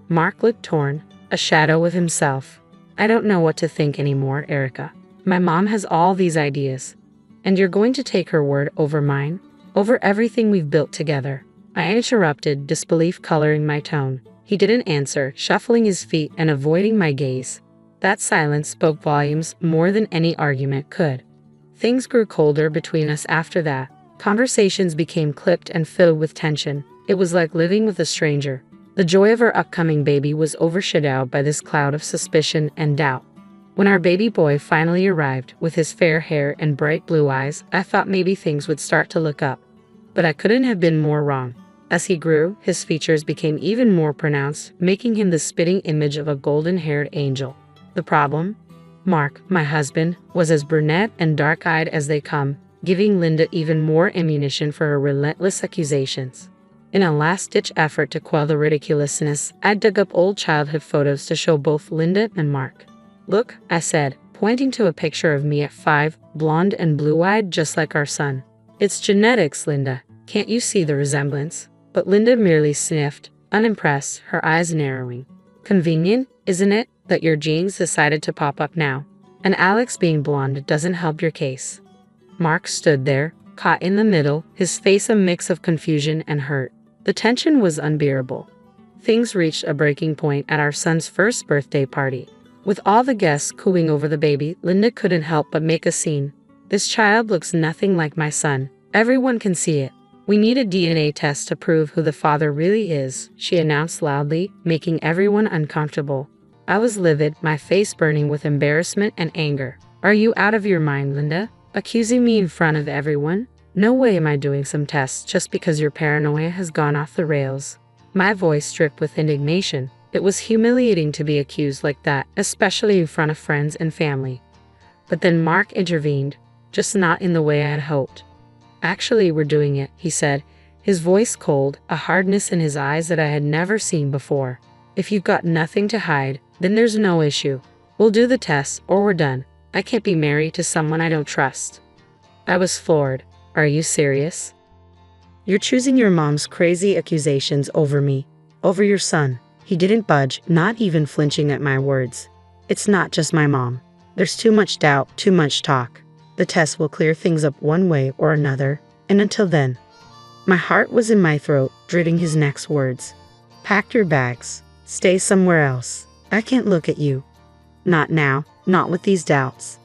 Mark looked torn, a shadow of himself. I don't know what to think anymore, Erica. My mom has all these ideas. And you're going to take her word over mine? Over everything we've built together? I interrupted, disbelief coloring my tone. He didn't answer, shuffling his feet and avoiding my gaze. That silence spoke volumes more than any argument could. Things grew colder between us after that. Conversations became clipped and filled with tension. It was like living with a stranger. The joy of our upcoming baby was overshadowed by this cloud of suspicion and doubt. When our baby boy finally arrived, with his fair hair and bright blue eyes, I thought maybe things would start to look up. But I couldn't have been more wrong. As he grew, his features became even more pronounced, making him the spitting image of a golden-haired angel. The problem? Mark, my husband, was as brunette and dark-eyed as they come, giving Linda even more ammunition for her relentless accusations. In a last-ditch effort to quell the ridiculousness, I dug up old childhood photos to show both Linda and Mark. Look, I said, pointing to a picture of me at 5, blonde and blue-eyed just like our son. It's genetics, Linda. Can't you see the resemblance? But Linda merely sniffed, unimpressed, her eyes narrowing. Convenient, isn't it, that your genes decided to pop up now? And Alex being blonde doesn't help your case. Mark stood there, caught in the middle, his face a mix of confusion and hurt. The tension was unbearable. Things reached a breaking point at our son's first birthday party. With all the guests cooing over the baby, Linda couldn't help but make a scene. This child looks nothing like my son. Everyone can see it. We need a DNA test to prove who the father really is, she announced loudly, making everyone uncomfortable. I was livid, my face burning with embarrassment and anger. Are you out of your mind, Linda? Accusing me in front of everyone? No way am I doing some tests just because your paranoia has gone off the rails. My voice dripped with indignation. It was humiliating to be accused like that, especially in front of friends and family. But then Mark intervened, just not in the way I had hoped. Actually, we're doing it, he said, his voice cold, a hardness in his eyes that I had never seen before. If you've got nothing to hide, then there's no issue. We'll do the test, or we're done. I can't be married to someone I don't trust. I was floored. Are you serious? You're choosing your mom's crazy accusations over me, over your son. He didn't budge, not even flinching at my words. It's not just my mom. There's too much doubt, too much talk. The test will clear things up one way or another, and until then. My heart was in my throat, dreading his next words. Pack your bags. Stay somewhere else. I can't look at you. Not now, not with these doubts.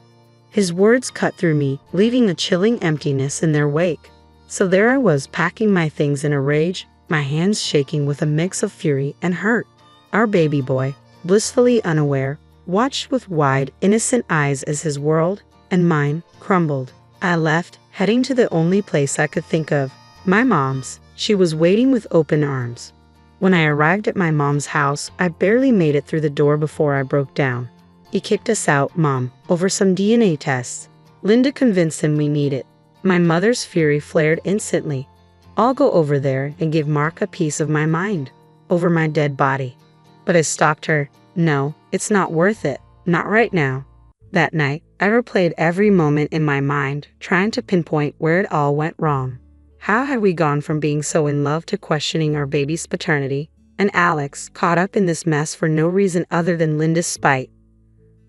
His words cut through me, leaving a chilling emptiness in their wake. So there I was, packing my things in a rage, my hands shaking with a mix of fury and hurt. Our baby boy, blissfully unaware, watched with wide, innocent eyes as his world, and mine, crumbled. I left, heading to the only place I could think of, my mom's. She was waiting with open arms. When I arrived at my mom's house, I barely made it through the door before I broke down. He kicked us out, Mom, over some DNA tests. Linda convinced him we need it. My mother's fury flared instantly. I'll go over there and give Mark a piece of my mind, over my dead body. But I stopped her. No, it's not worth it. Not right now. That night, I replayed every moment in my mind, trying to pinpoint where it all went wrong. How had we gone from being so in love to questioning our baby's paternity, and Alex caught up in this mess for no reason other than Linda's spite?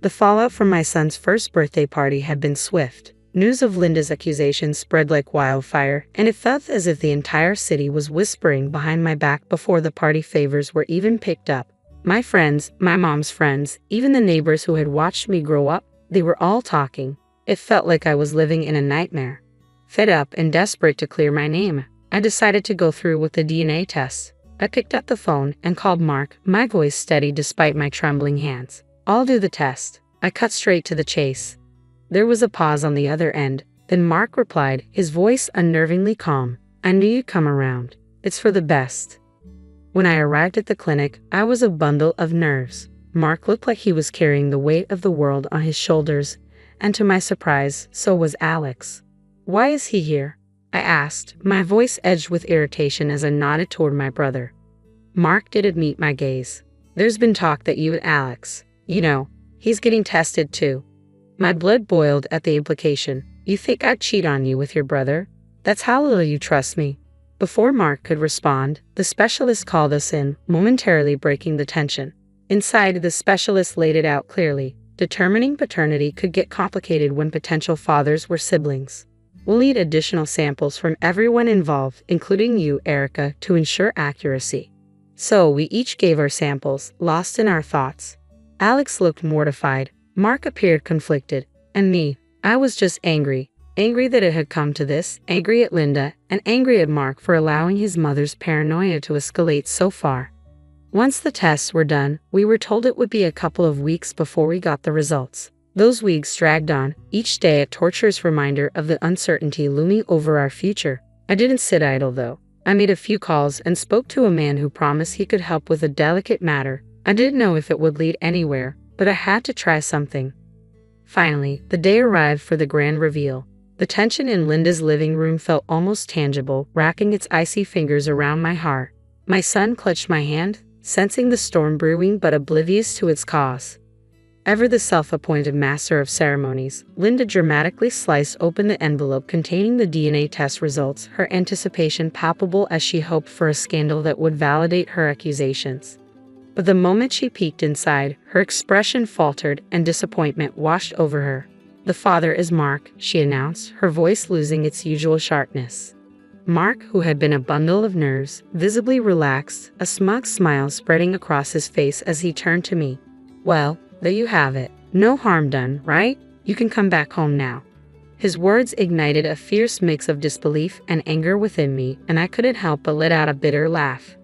The fallout from my son's first birthday party had been swift. News of Linda's accusations spread like wildfire, and it felt as if the entire city was whispering behind my back before the party favors were even picked up. My friends, my mom's friends, even the neighbors who had watched me grow up, they were all talking. It felt like I was living in a nightmare. Fed up and desperate to clear my name, I decided to go through with the DNA test. I picked up the phone and called Mark, my voice steady despite my trembling hands. I'll do the test. I cut straight to the chase. There was a pause on the other end. Then Mark replied, his voice unnervingly calm. I knew you'd come around. It's for the best. When I arrived at the clinic, I was a bundle of nerves. Mark looked like he was carrying the weight of the world on his shoulders, and to my surprise, so was Alex. Why is he here? I asked, my voice edged with irritation as I nodded toward my brother. Mark didn't meet my gaze. There's been talk that you and Alex, he's getting tested too. My blood boiled at the implication. You think I'd cheat on you with your brother? That's how little you trust me." Before Mark could respond, the specialist called us in, momentarily breaking the tension. Inside, the specialist laid it out clearly. Determining paternity could get complicated when potential fathers were siblings. We'll need additional samples from everyone involved, including you, Erica, to ensure accuracy. So we each gave our samples, lost in our thoughts. Alex looked mortified, Mark appeared conflicted, and me, I was just angry. Angry that it had come to this, angry at Linda, and angry at Mark for allowing his mother's paranoia to escalate so far. Once the tests were done, we were told it would be a couple of weeks before we got the results. Those weeks dragged on, each day a torturous reminder of the uncertainty looming over our future. I didn't sit idle though. I made a few calls and spoke to a man who promised he could help with a delicate matter. I didn't know if it would lead anywhere, but I had to try something. Finally, the day arrived for the grand reveal. The tension in Linda's living room felt almost tangible, wrapping its icy fingers around my heart. My son clutched my hand, sensing the storm brewing but oblivious to its cause. Ever the self-appointed master of ceremonies, Linda dramatically sliced open the envelope containing the DNA test results, her anticipation palpable as she hoped for a scandal that would validate her accusations. But the moment she peeked inside, her expression faltered and disappointment washed over her. "The father is Mark," she announced, her voice losing its usual sharpness. Mark, who had been a bundle of nerves, visibly relaxed, a smug smile spreading across his face as he turned to me. "Well, there you have it. No harm done, right? You can come back home now." His words ignited a fierce mix of disbelief and anger within me, and I couldn't help but let out a bitter laugh.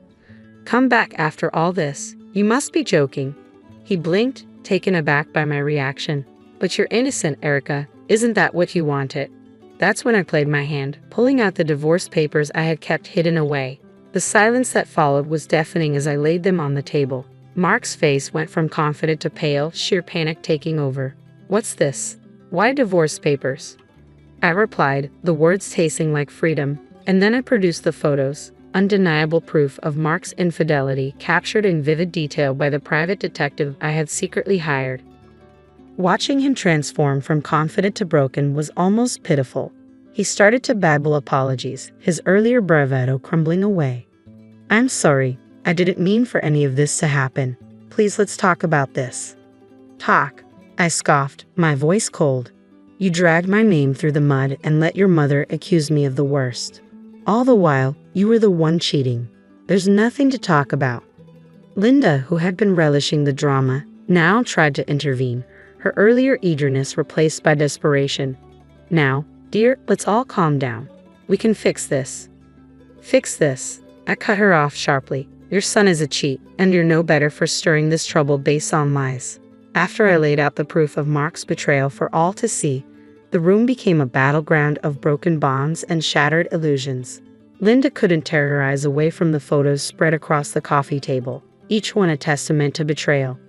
"Come back after all this? You must be joking." He blinked, taken aback by my reaction. "But you're innocent, Erica. Isn't that what you wanted?" That's when I played my hand, pulling out the divorce papers I had kept hidden away. The silence that followed was deafening as I laid them on the table. Mark's face went from confident to pale, sheer panic taking over. "What's this? Why divorce papers?" I replied, the words tasting like freedom, and then I produced the photos, undeniable proof of Mark's infidelity captured in vivid detail by the private detective I had secretly hired. Watching him transform from confident to broken was almost pitiful. He started to babble apologies, his earlier bravado crumbling away. "I'm sorry. I didn't mean for any of this to happen. Please let's talk about this." "Talk?" I scoffed, my voice cold. "You dragged my name through the mud and let your mother accuse me of the worst. All the while, you were the one cheating. There's nothing to talk about." Linda, who had been relishing the drama, now tried to intervene, her earlier eagerness replaced by desperation. "Now, dear, let's all calm down. We can fix this." "Fix this?" I cut her off sharply. "Your son is a cheat, and you're no better for stirring this trouble based on lies." After I laid out the proof of Mark's betrayal for all to see, the room became a battleground of broken bonds and shattered illusions. Linda couldn't tear her eyes away from the photos spread across the coffee table, each one a testament to betrayal.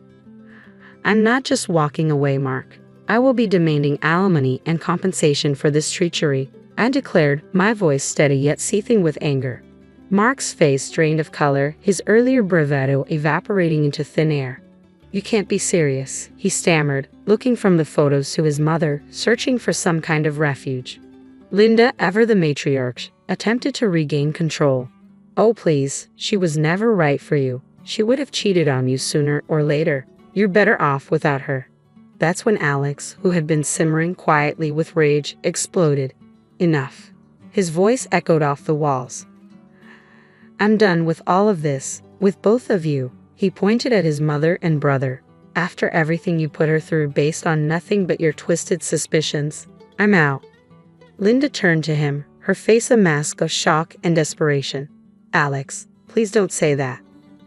"I'm not just walking away, Mark. I will be demanding alimony and compensation for this treachery," I declared, my voice steady yet seething with anger. Mark's face drained of color, his earlier bravado evaporating into thin air. "You can't be serious," he stammered, looking from the photos to his mother, searching for some kind of refuge. Linda, ever the matriarch, attempted to regain control. "Oh please, she was never right for you. She would have cheated on you sooner or later. You're better off without her." That's when Alex, who had been simmering quietly with rage, exploded. "Enough." His voice echoed off the walls. "I'm done with all of this, with both of you." He pointed at his mother and brother. "After everything you put her through based on nothing but your twisted suspicions, I'm out." Linda turned to him, her face a mask of shock and desperation. "Alex, please don't say that.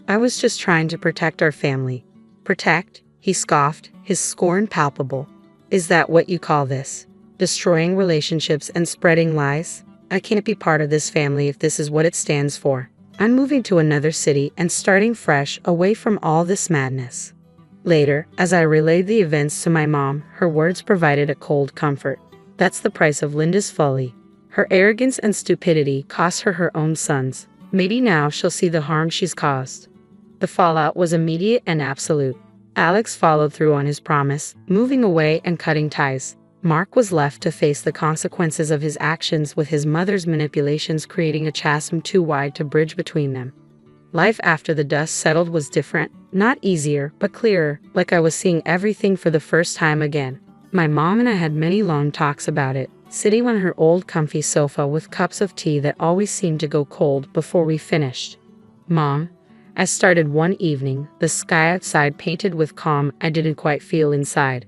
I was just trying to protect our family." "Protect?" he scoffed, his scorn palpable. "Is that what you call this? Destroying relationships and spreading lies? I can't be part of this family if this is what it stands for. I'm moving to another city and starting fresh away from all this madness." Later, as I relayed the events to my mom, her words provided a cold comfort. That's the price of Linda's folly. Her arrogance and stupidity cost her her own sons. Maybe now she'll see the harm she's caused. The fallout was immediate and absolute. Alex followed through on his promise, moving away and cutting ties. Mark was left to face the consequences of his actions, with his mother's manipulations creating a chasm too wide to bridge between them. Life after the dust settled was different, not easier, but clearer, like I was seeing everything for the first time again. My mom and I had many long talks about it, sitting on her old comfy sofa with cups of tea that always seemed to go cold before we finished. "Mom," I started one evening, the sky outside painted with calm I didn't quite feel inside.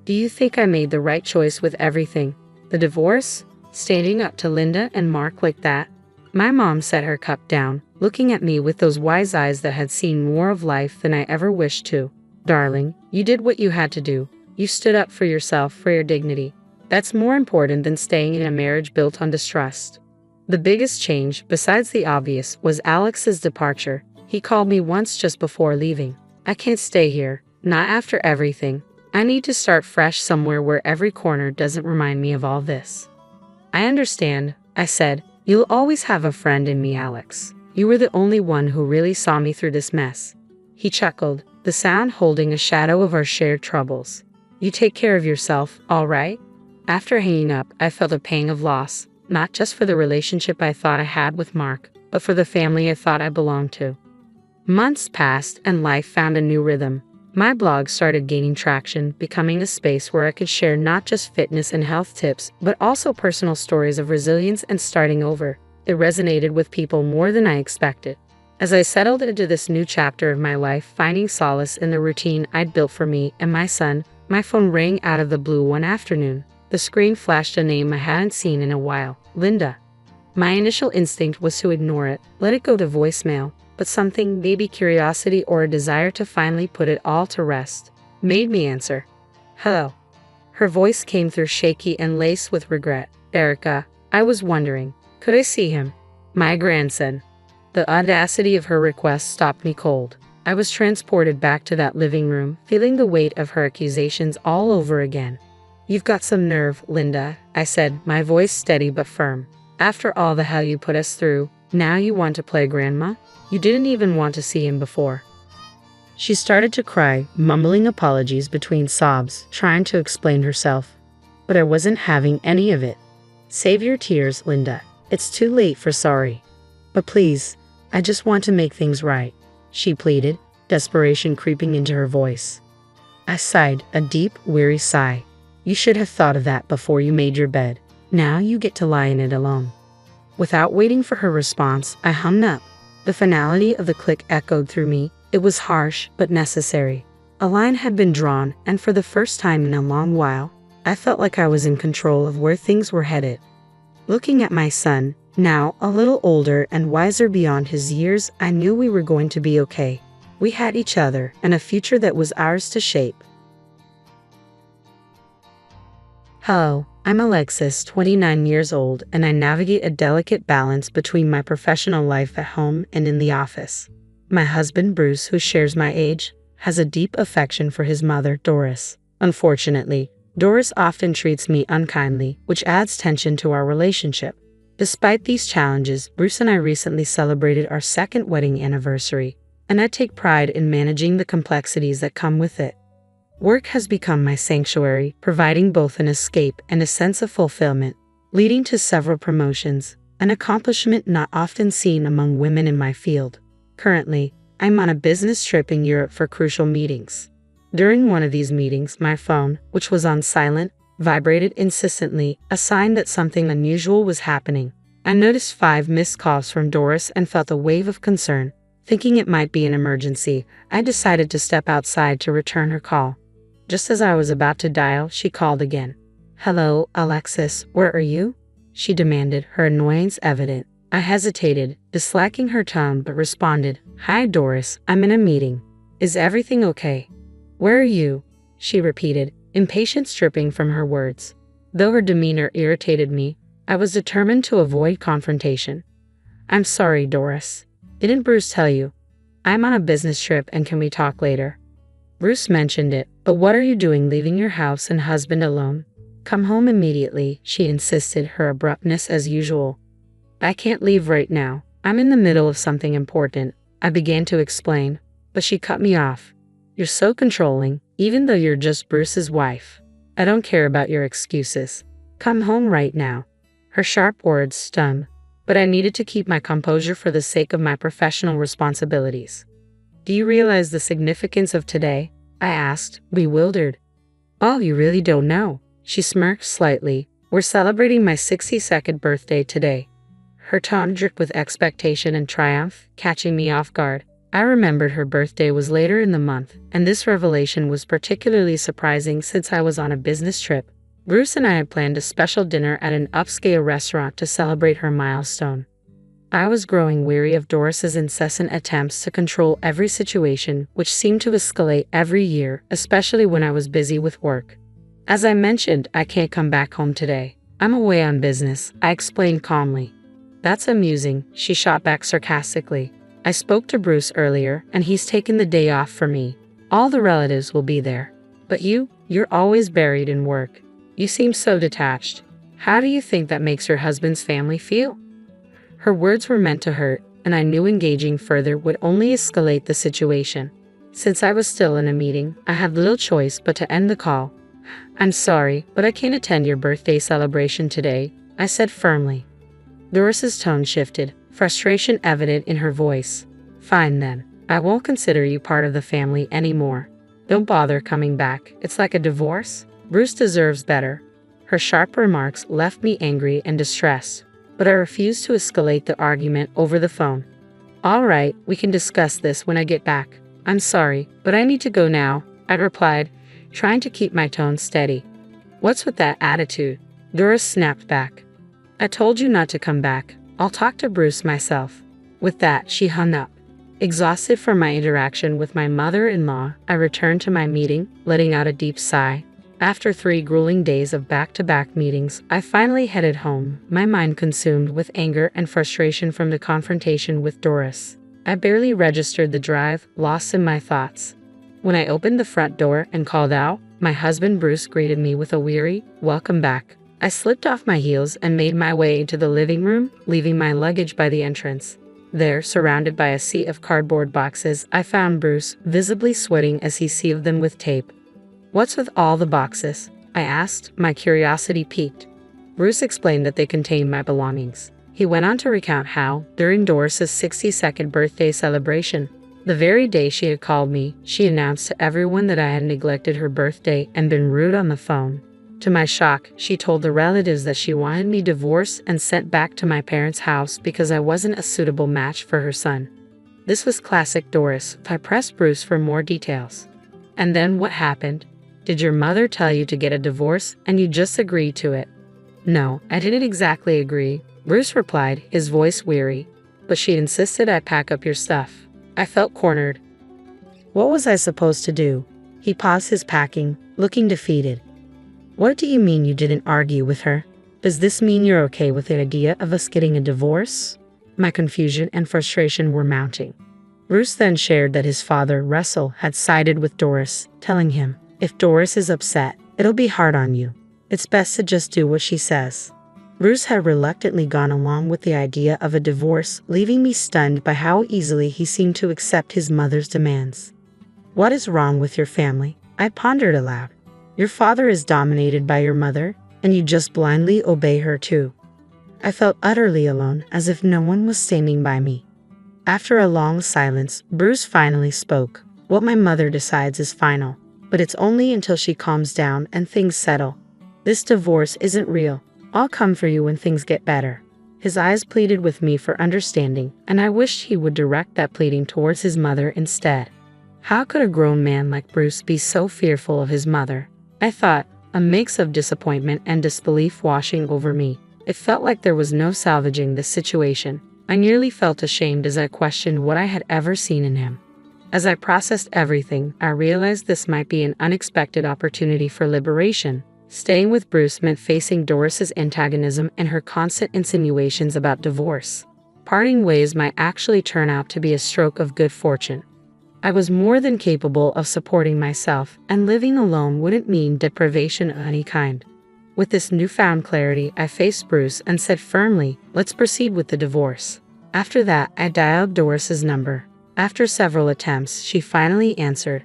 "Do you think I made the right choice with everything? The divorce? Standing up to Linda and Mark like that?" My mom set her cup down, looking at me with those wise eyes that had seen more of life than I ever wished to. "Darling, you did what you had to do. You stood up for yourself, for your dignity. That's more important than staying in a marriage built on distrust." The biggest change, besides the obvious, was Alex's departure. He called me once just before leaving. "I can't stay here, not after everything. I need to start fresh somewhere where every corner doesn't remind me of all this." "I understand," I said. "You'll always have a friend in me, Alex. You were the only one who really saw me through this mess." He chuckled, the sound holding a shadow of our shared troubles. "You take care of yourself, all right?" After hanging up, I felt a pang of loss, not just for the relationship I thought I had with Mark, but for the family I thought I belonged to. Months passed and life found a new rhythm. My blog started gaining traction, becoming a space where I could share not just fitness and health tips, but also personal stories of resilience and starting over. It resonated with people more than I expected. As I settled into this new chapter of my life, finding solace in the routine I'd built for me and my son, my phone rang out of the blue one afternoon. The screen flashed a name I hadn't seen in a while: Linda. My initial instinct was to ignore it, let it go to voicemail, but something, maybe curiosity or a desire to finally put it all to rest, made me answer. "Hello." Her voice came through shaky and laced with regret. "Erica, I was wondering, could I see him? My grandson." The audacity of her request stopped me cold. I was transported back to that living room, feeling the weight of her accusations all over again. "You've got some nerve, Linda," I said, my voice steady but firm. "After all the hell you put us through, now you want to play grandma? You didn't even want to see him before." She started to cry, mumbling apologies between sobs, trying to explain herself. But I wasn't having any of it. "Save your tears, Linda. It's too late for sorry. But please, I just want to make things right," she pleaded, desperation creeping into her voice. I sighed, a deep, weary sigh. "You should have thought of that before you made your bed. Now you get to lie in it alone." Without waiting for her response, I hung up. The finality of the click echoed through me. It was harsh, but necessary. A line had been drawn, and for the first time in a long while, I felt like I was in control of where things were headed. Looking at my son, now a little older and wiser beyond his years, I knew we were going to be okay. We had each other, and a future that was ours to shape. Hello, I'm Alexis, 29 years old, and I navigate a delicate balance between my professional life at home and in the office. My husband, Bruce, who shares my age, has a deep affection for his mother, Doris. Unfortunately, Doris often treats me unkindly, which adds tension to our relationship. Despite these challenges, Bruce and I recently celebrated our second wedding anniversary, and I take pride in managing the complexities that come with it. Work has become my sanctuary, providing both an escape and a sense of fulfillment, leading to several promotions, an accomplishment not often seen among women in my field. Currently, I'm on a business trip in Europe for crucial meetings. During one of these meetings, my phone, which was on silent, vibrated insistently, a sign that something unusual was happening. I noticed 5 missed calls from Doris and felt a wave of concern. Thinking it might be an emergency, I decided to step outside to return her call. Just as I was about to dial, she called again. "Hello, Alexis, where are you?" she demanded, her annoyance evident. I hesitated, disliking her tone, but responded, "Hi, Doris, I'm in a meeting. Is everything okay?" "Where are you?" she repeated, impatience dripping from her words. Though her demeanor irritated me, I was determined to avoid confrontation. "I'm sorry, Doris. Didn't Bruce tell you? I'm on a business trip, and can we talk later?" "Bruce mentioned it, but what are you doing leaving your house and husband alone?" "Come home immediately," she insisted, her abruptness as usual. "I can't leave right now. I'm in the middle of something important," I began to explain, but she cut me off. "You're so controlling, even though you're just Bruce's wife." I don't care about your excuses. Come home right now. Her sharp words stung, but I needed to keep my composure for the sake of my professional responsibilities. Do you realize the significance of today? I asked, bewildered. Oh, you really don't know. She smirked slightly. We're celebrating my 62nd birthday today. Her tone dripped with expectation and triumph, catching me off guard. I remembered her birthday was later in the month, and this revelation was particularly surprising since I was on a business trip. Bruce and I had planned a special dinner at an upscale restaurant to celebrate her milestone. I was growing weary of Doris's incessant attempts to control every situation, which seemed to escalate every year, especially when I was busy with work. As I mentioned, I can't come back home today. I'm away on business, I explained calmly. That's amusing, she shot back sarcastically. I spoke to Bruce earlier, and he's taken the day off for me. All the relatives will be there. But you're always buried in work. You seem so detached. How do you think that makes your husband's family feel? Her words were meant to hurt, and I knew engaging further would only escalate the situation. Since I was still in a meeting, I had little choice but to end the call. I'm sorry, but I can't attend your birthday celebration today, I said firmly. Doris's tone shifted, frustration evident in her voice. Fine then, I won't consider you part of the family anymore. Don't bother coming back, it's like a divorce. Bruce deserves better. Her sharp remarks left me angry and distressed, but I refused to escalate the argument over the phone. All right, we can discuss this when I get back. I'm sorry, but I need to go now, I replied, trying to keep my tone steady. What's with that attitude? Doris snapped back. I told you not to come back. I'll talk to Bruce myself. With that, she hung up. Exhausted from my interaction with my mother-in-law, I returned to my meeting, letting out a deep sigh. After 3 grueling days of back-to-back meetings, I finally headed home, my mind consumed with anger and frustration from the confrontation with Doris. I barely registered the drive, lost in my thoughts. When I opened the front door and called out, my husband Bruce greeted me with a weary, "Welcome back." I slipped off my heels and made my way into the living room, leaving my luggage by the entrance. There, surrounded by a sea of cardboard boxes, I found Bruce, visibly sweating as he sealed them with tape. What's with all the boxes? I asked, my curiosity piqued. Bruce explained that they contained my belongings. He went on to recount how, during Doris's 62nd birthday celebration, the very day she had called me, she announced to everyone that I had neglected her birthday and been rude on the phone. To my shock, she told the relatives that she wanted me divorced and sent back to my parents' house because I wasn't a suitable match for her son. This was classic Doris. I pressed Bruce for more details. And then what happened? Did your mother tell you to get a divorce and you just agreed to it? No, I didn't exactly agree, Bruce replied, his voice weary. But she insisted I pack up your stuff. I felt cornered. What was I supposed to do? He paused his packing, looking defeated. What do you mean you didn't argue with her? Does this mean you're okay with the idea of us getting a divorce? My confusion and frustration were mounting. Bruce then shared that his father, Russell, had sided with Doris, telling him, if Doris is upset, it'll be hard on you. It's best to just do what she says. Bruce had reluctantly gone along with the idea of a divorce, leaving me stunned by how easily he seemed to accept his mother's demands. What is wrong with your family? I pondered aloud. Your father is dominated by your mother, and you just blindly obey her too. I felt utterly alone, as if no one was standing by me. After a long silence, Bruce finally spoke. What my mother decides is final, but it's only until she calms down and things settle. This divorce isn't real. I'll come for you when things get better. His eyes pleaded with me for understanding, and I wished he would direct that pleading towards his mother instead. How could a grown man like Bruce be so fearful of his mother? I thought, a mix of disappointment and disbelief washing over me. It felt like there was no salvaging this situation. I nearly felt ashamed as I questioned what I had ever seen in him. As I processed everything, I realized this might be an unexpected opportunity for liberation. Staying with Bruce meant facing Doris's antagonism and her constant insinuations about divorce. Parting ways might actually turn out to be a stroke of good fortune. I was more than capable of supporting myself, and living alone wouldn't mean deprivation of any kind. With this newfound clarity, I faced Bruce and said firmly, let's proceed with the divorce. After that, I dialed Doris's number. After several attempts, she finally answered.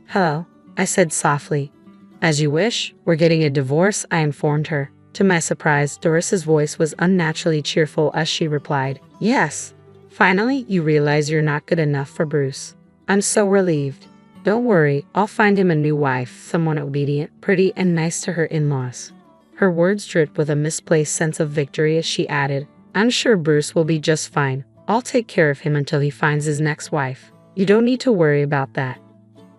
Hello, I said softly. As you wish, we're getting a divorce, I informed her. To my surprise, Doris's voice was unnaturally cheerful as she replied, "Yes. Finally, you realize you're not good enough for Bruce. I'm so relieved. Don't worry, I'll find him a new wife, someone obedient, pretty, and nice to her in-laws." Her words dripped with a misplaced sense of victory as she added, "I'm sure Bruce will be just fine. I'll take care of him until he finds his next wife. You don't need to worry about that."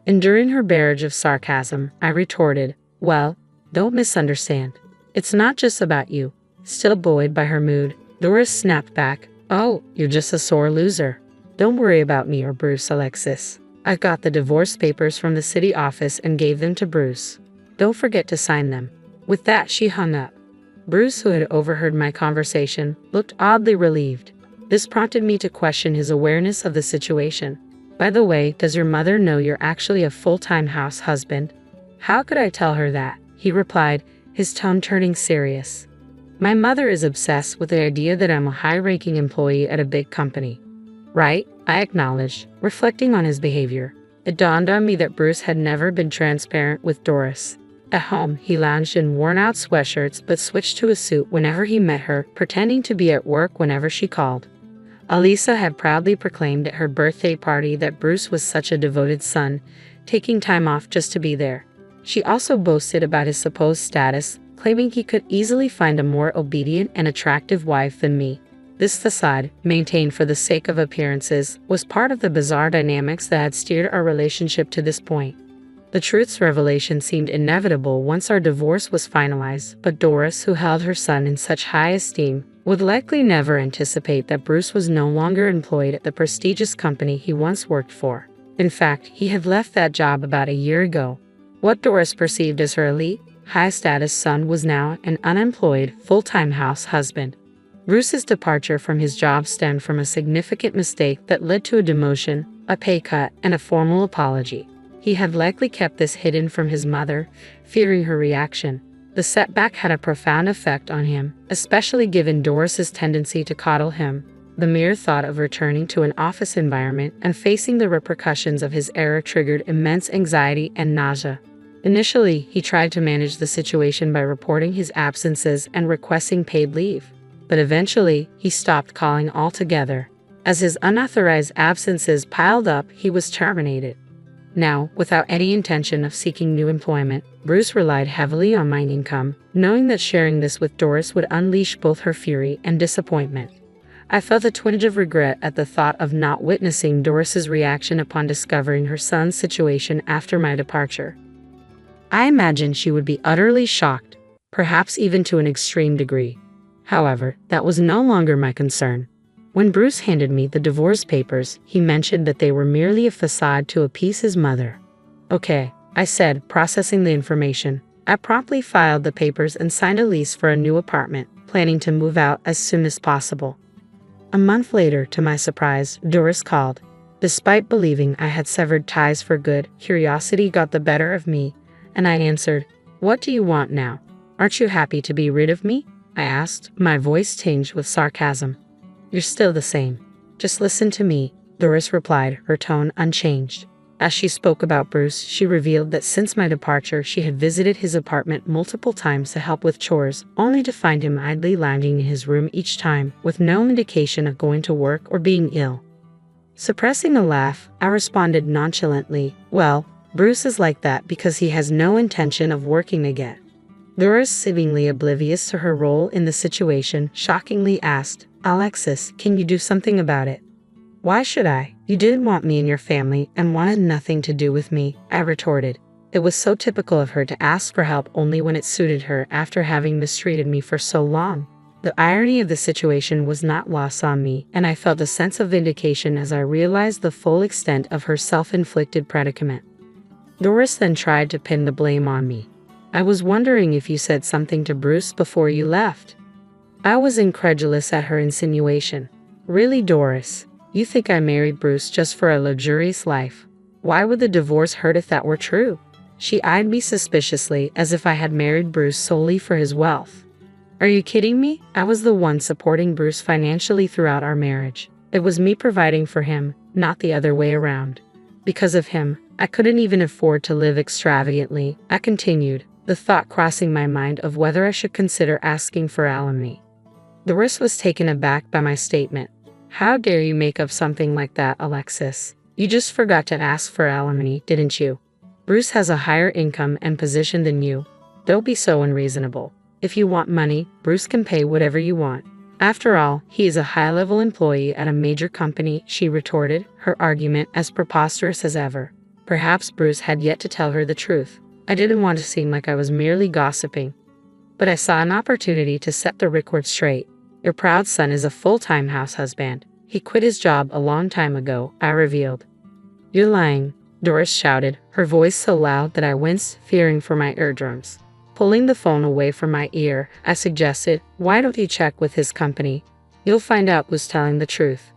Enduring her barrage of sarcasm, I retorted, "Well, don't misunderstand. It's not just about you." Still buoyed by her mood, Doris snapped back, "Oh, you're just a sore loser. Don't worry about me or Bruce, Alexis. I got the divorce papers from the city office and gave them to Bruce. Don't forget to sign them." With that, she hung up. Bruce, who had overheard my conversation, looked oddly relieved. This prompted me to question his awareness of the situation. "By the way, does your mother know you're actually a full-time house husband?" "How could I tell her that?" he replied, his tone turning serious. "My mother is obsessed with the idea that I'm a high-ranking employee at a big company." "Right," I acknowledged, reflecting on his behavior. It dawned on me that Bruce had never been transparent with Doris. At home, he lounged in worn-out sweatshirts but switched to a suit whenever he met her, pretending to be at work whenever she called. Alisa had proudly proclaimed at her birthday party that Bruce was such a devoted son, taking time off just to be there. She also boasted about his supposed status, claiming he could easily find a more obedient and attractive wife than me. This facade, maintained for the sake of appearances, was part of the bizarre dynamics that had steered our relationship to this point. The truth's revelation seemed inevitable once our divorce was finalized, but Doris, who held her son in such high esteem, would likely never anticipate that Bruce was no longer employed at the prestigious company he once worked for. In fact, he had left that job about a year ago. What Doris perceived as her elite, high-status son was now an unemployed, full-time house husband. Bruce's departure from his job stemmed from a significant mistake that led to a demotion, a pay cut, and a formal apology. He had likely kept this hidden from his mother, fearing her reaction. The setback had a profound effect on him, especially given Doris's tendency to coddle him. The mere thought of returning to an office environment and facing the repercussions of his error triggered immense anxiety and nausea. Initially, he tried to manage the situation by reporting his absences and requesting paid leave. But eventually, he stopped calling altogether. As his unauthorized absences piled up, he was terminated. Now, without any intention of seeking new employment, Bruce relied heavily on my income, knowing that sharing this with Doris would unleash both her fury and disappointment. I felt a twinge of regret at the thought of not witnessing Doris's reaction upon discovering her son's situation after my departure. I imagined she would be utterly shocked, perhaps even to an extreme degree. However, that was no longer my concern. When Bruce handed me the divorce papers, he mentioned that they were merely a facade to appease his mother. "Okay," I said, processing the information. I promptly filed the papers and signed a lease for a new apartment, planning to move out as soon as possible. A month later, to my surprise, Doris called. Despite believing I had severed ties for good, curiosity got the better of me, and I answered, "What do you want now? Aren't you happy to be rid of me?" I asked, my voice tinged with sarcasm. "You're still the same. Just listen to me," Doris replied, her tone unchanged. As she spoke about Bruce, she revealed that since my departure, she had visited his apartment multiple times to help with chores, only to find him idly lounging in his room each time, with no indication of going to work or being ill. Suppressing a laugh, I responded nonchalantly, "Well, Bruce is like that because he has no intention of working again." Doris, seemingly oblivious to her role in the situation, shockingly asked, "Alexis, can you do something about it?" "Why should I? You didn't want me in your family and wanted nothing to do with me," I retorted. It was so typical of her to ask for help only when it suited her after having mistreated me for so long. The irony of the situation was not lost on me, and I felt a sense of vindication as I realized the full extent of her self-inflicted predicament. Doris then tried to pin the blame on me. "I was wondering if you said something to Bruce before you left." I was incredulous at her insinuation. "Really, Doris? You think I married Bruce just for a luxurious life? Why would the divorce hurt if that were true?" She eyed me suspiciously as if I had married Bruce solely for his wealth. "Are you kidding me? I was the one supporting Bruce financially throughout our marriage. It was me providing for him, not the other way around. Because of him, I couldn't even afford to live extravagantly, I continued, the thought crossing my mind of whether I should consider asking for alimony. Doris was taken aback by my statement. How dare you make up something like that, Alexis? You just forgot to ask for alimony, didn't you? Bruce has a higher income and position than you. Don't be so unreasonable. If you want money, Bruce can pay whatever you want. After all, he is a high-level employee at a major company, she retorted, her argument as preposterous as ever. Perhaps Bruce had yet to tell her the truth. I didn't want to seem like I was merely gossiping. But I saw an opportunity to set the record straight. Your proud son is a full-time house husband. He quit his job a long time ago, I revealed. You're lying, Doris shouted, her voice so loud that I winced, fearing for my eardrums. Pulling the phone away from my ear, I suggested, why don't you check with his company? You'll find out who's telling the truth.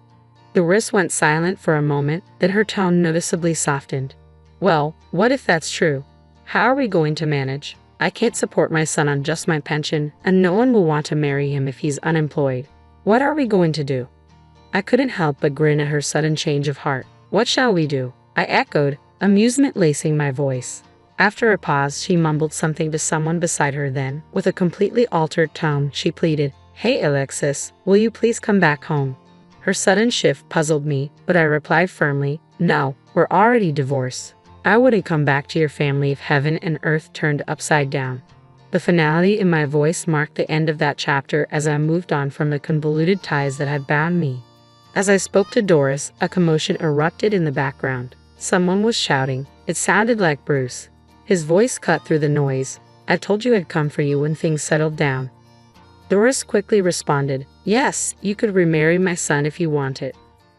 Doris went silent for a moment, then her tone noticeably softened. Well, what if that's true? How are we going to manage? I can't support my son on just my pension, and no one will want to marry him if he's unemployed. What are we going to do? I couldn't help but grin at her sudden change of heart. What shall we do? I echoed, amusement lacing my voice. After a pause, she mumbled something to someone beside her then, with a completely altered tone, she pleaded, Hey Alexis, will you please come back home? Her sudden shift puzzled me, but I replied firmly, No, we're already divorced. I wouldn't come back to your family if heaven and earth turned upside down. The finality in my voice marked the end of that chapter as I moved on from the convoluted ties that had bound me. As I spoke to Doris, a commotion erupted in the background. Someone was shouting. It sounded like Bruce. His voice cut through the noise. I told you I'd come for you when things settled down. Doris quickly responded, Yes, you could remarry my son if you want it.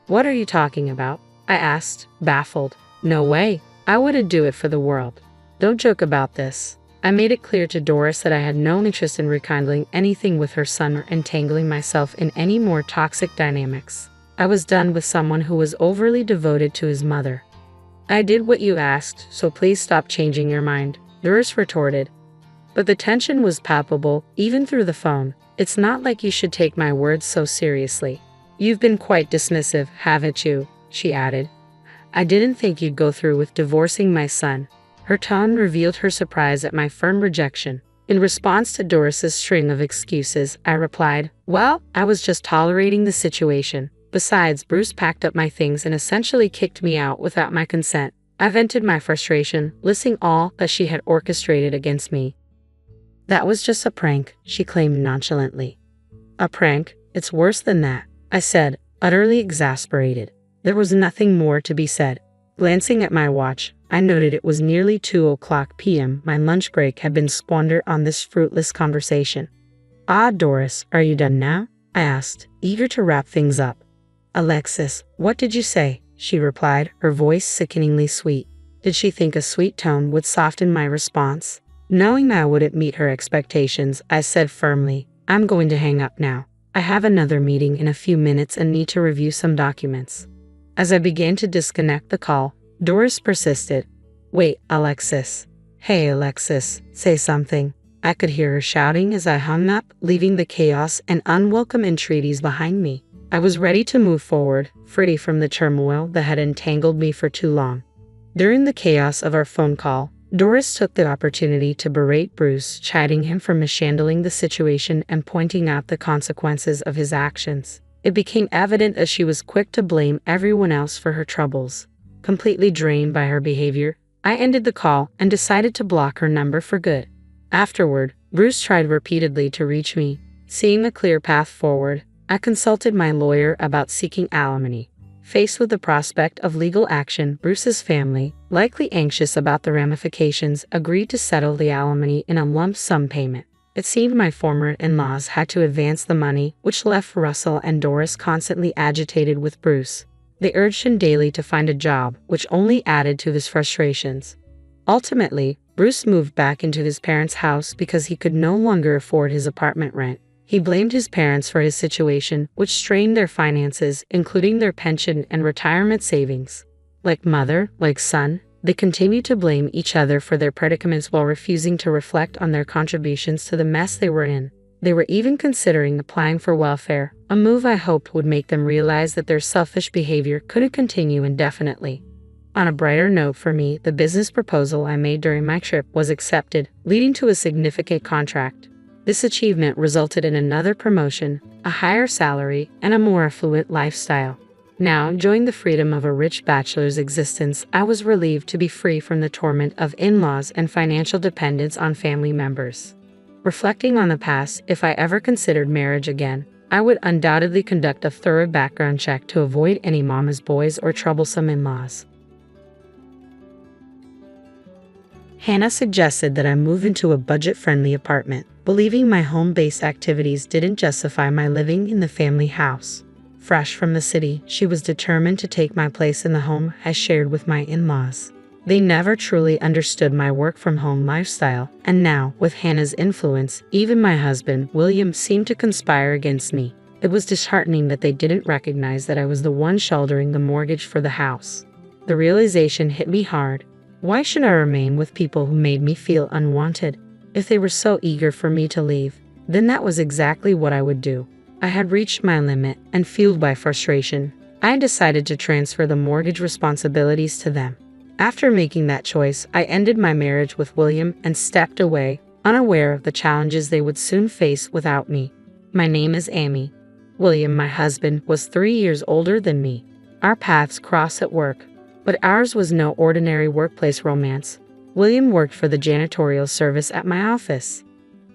What are you talking about? I asked, baffled. No way. I wouldn't do it for the world. Don't joke about this. I made it clear to Doris that I had no interest in rekindling anything with her son or entangling myself in any more toxic dynamics. I was done with someone who was overly devoted to his mother. I did what you asked, so please stop changing your mind, Doris retorted. But the tension was palpable, even through the phone. It's not like you should take my words so seriously. You've been quite dismissive, haven't you? She added. I didn't think you'd go through with divorcing my son. Her tone revealed her surprise at my firm rejection. In response to Doris's string of excuses, I replied, Well, I was just tolerating the situation. Besides, Bruce packed up my things and essentially kicked me out without my consent. I vented my frustration, listing all that she had orchestrated against me. That was just a prank, she claimed nonchalantly. A prank? It's worse than that, I said, utterly exasperated. There was nothing more to be said. Glancing at my watch, I noted it was nearly 2:00 p.m. My lunch break had been squandered on this fruitless conversation. Ah, Doris, are you done now? I asked, eager to wrap things up. Alexis, what did you say? She replied, her voice sickeningly sweet. Did she think a sweet tone would soften my response? Knowing I wouldn't meet her expectations, I said firmly, I'm going to hang up now. I have another meeting in a few minutes and need to review some documents. As I began to disconnect the call, Doris persisted. Wait, Alexis. Hey, Alexis, say something. I could hear her shouting as I hung up, leaving the chaos and unwelcome entreaties behind me. I was ready to move forward, free from the turmoil that had entangled me for too long. During the chaos of our phone call, Doris took the opportunity to berate Bruce, chiding him for mishandling the situation and pointing out the consequences of his actions. It became evident that she was quick to blame everyone else for her troubles. Completely drained by her behavior, I ended the call and decided to block her number for good. Afterward, Bruce tried repeatedly to reach me. Seeing a clear path forward, I consulted my lawyer about seeking alimony. Faced with the prospect of legal action, Bruce's family, likely anxious about the ramifications, agreed to settle the alimony in a lump sum payment. It seemed my former in-laws had to advance the money, which left Russell and Doris constantly agitated with Bruce. They urged him daily to find a job, which only added to his frustrations. Ultimately, Bruce moved back into his parents' house because he could no longer afford his apartment rent. He blamed his parents for his situation, which strained their finances, including their pension and retirement savings. Like mother, like son, they continued to blame each other for their predicaments while refusing to reflect on their contributions to the mess they were in. They were even considering applying for welfare, a move I hoped would make them realize that their selfish behavior couldn't continue indefinitely. On a brighter note for me, the business proposal I made during my trip was accepted, leading to a significant contract. This achievement resulted in another promotion, a higher salary, and a more affluent lifestyle. Now, enjoying the freedom of a rich bachelor's existence, I was relieved to be free from the torment of in-laws and financial dependence on family members. Reflecting on the past, if I ever considered marriage again, I would undoubtedly conduct a thorough background check to avoid any mama's boys or troublesome in-laws. Hannah suggested that I move into a budget-friendly apartment, believing my home-based activities didn't justify my living in the family house. Fresh from the city, she was determined to take my place in the home I shared with my in-laws. They never truly understood my work-from-home lifestyle, and now, with Hannah's influence, even my husband, William, seemed to conspire against me. It was disheartening that they didn't recognize that I was the one shouldering the mortgage for the house. The realization hit me hard. Why should I remain with people who made me feel unwanted? If they were so eager for me to leave, then that was exactly what I would do. I had reached my limit, and fueled by frustration, I decided to transfer the mortgage responsibilities to them. After making that choice, I ended my marriage with William and stepped away, unaware of the challenges they would soon face without me. My name is Amy. William, my husband, was 3 years older than me. Our paths crossed at work, but ours was no ordinary workplace romance. William worked for the janitorial service at my office.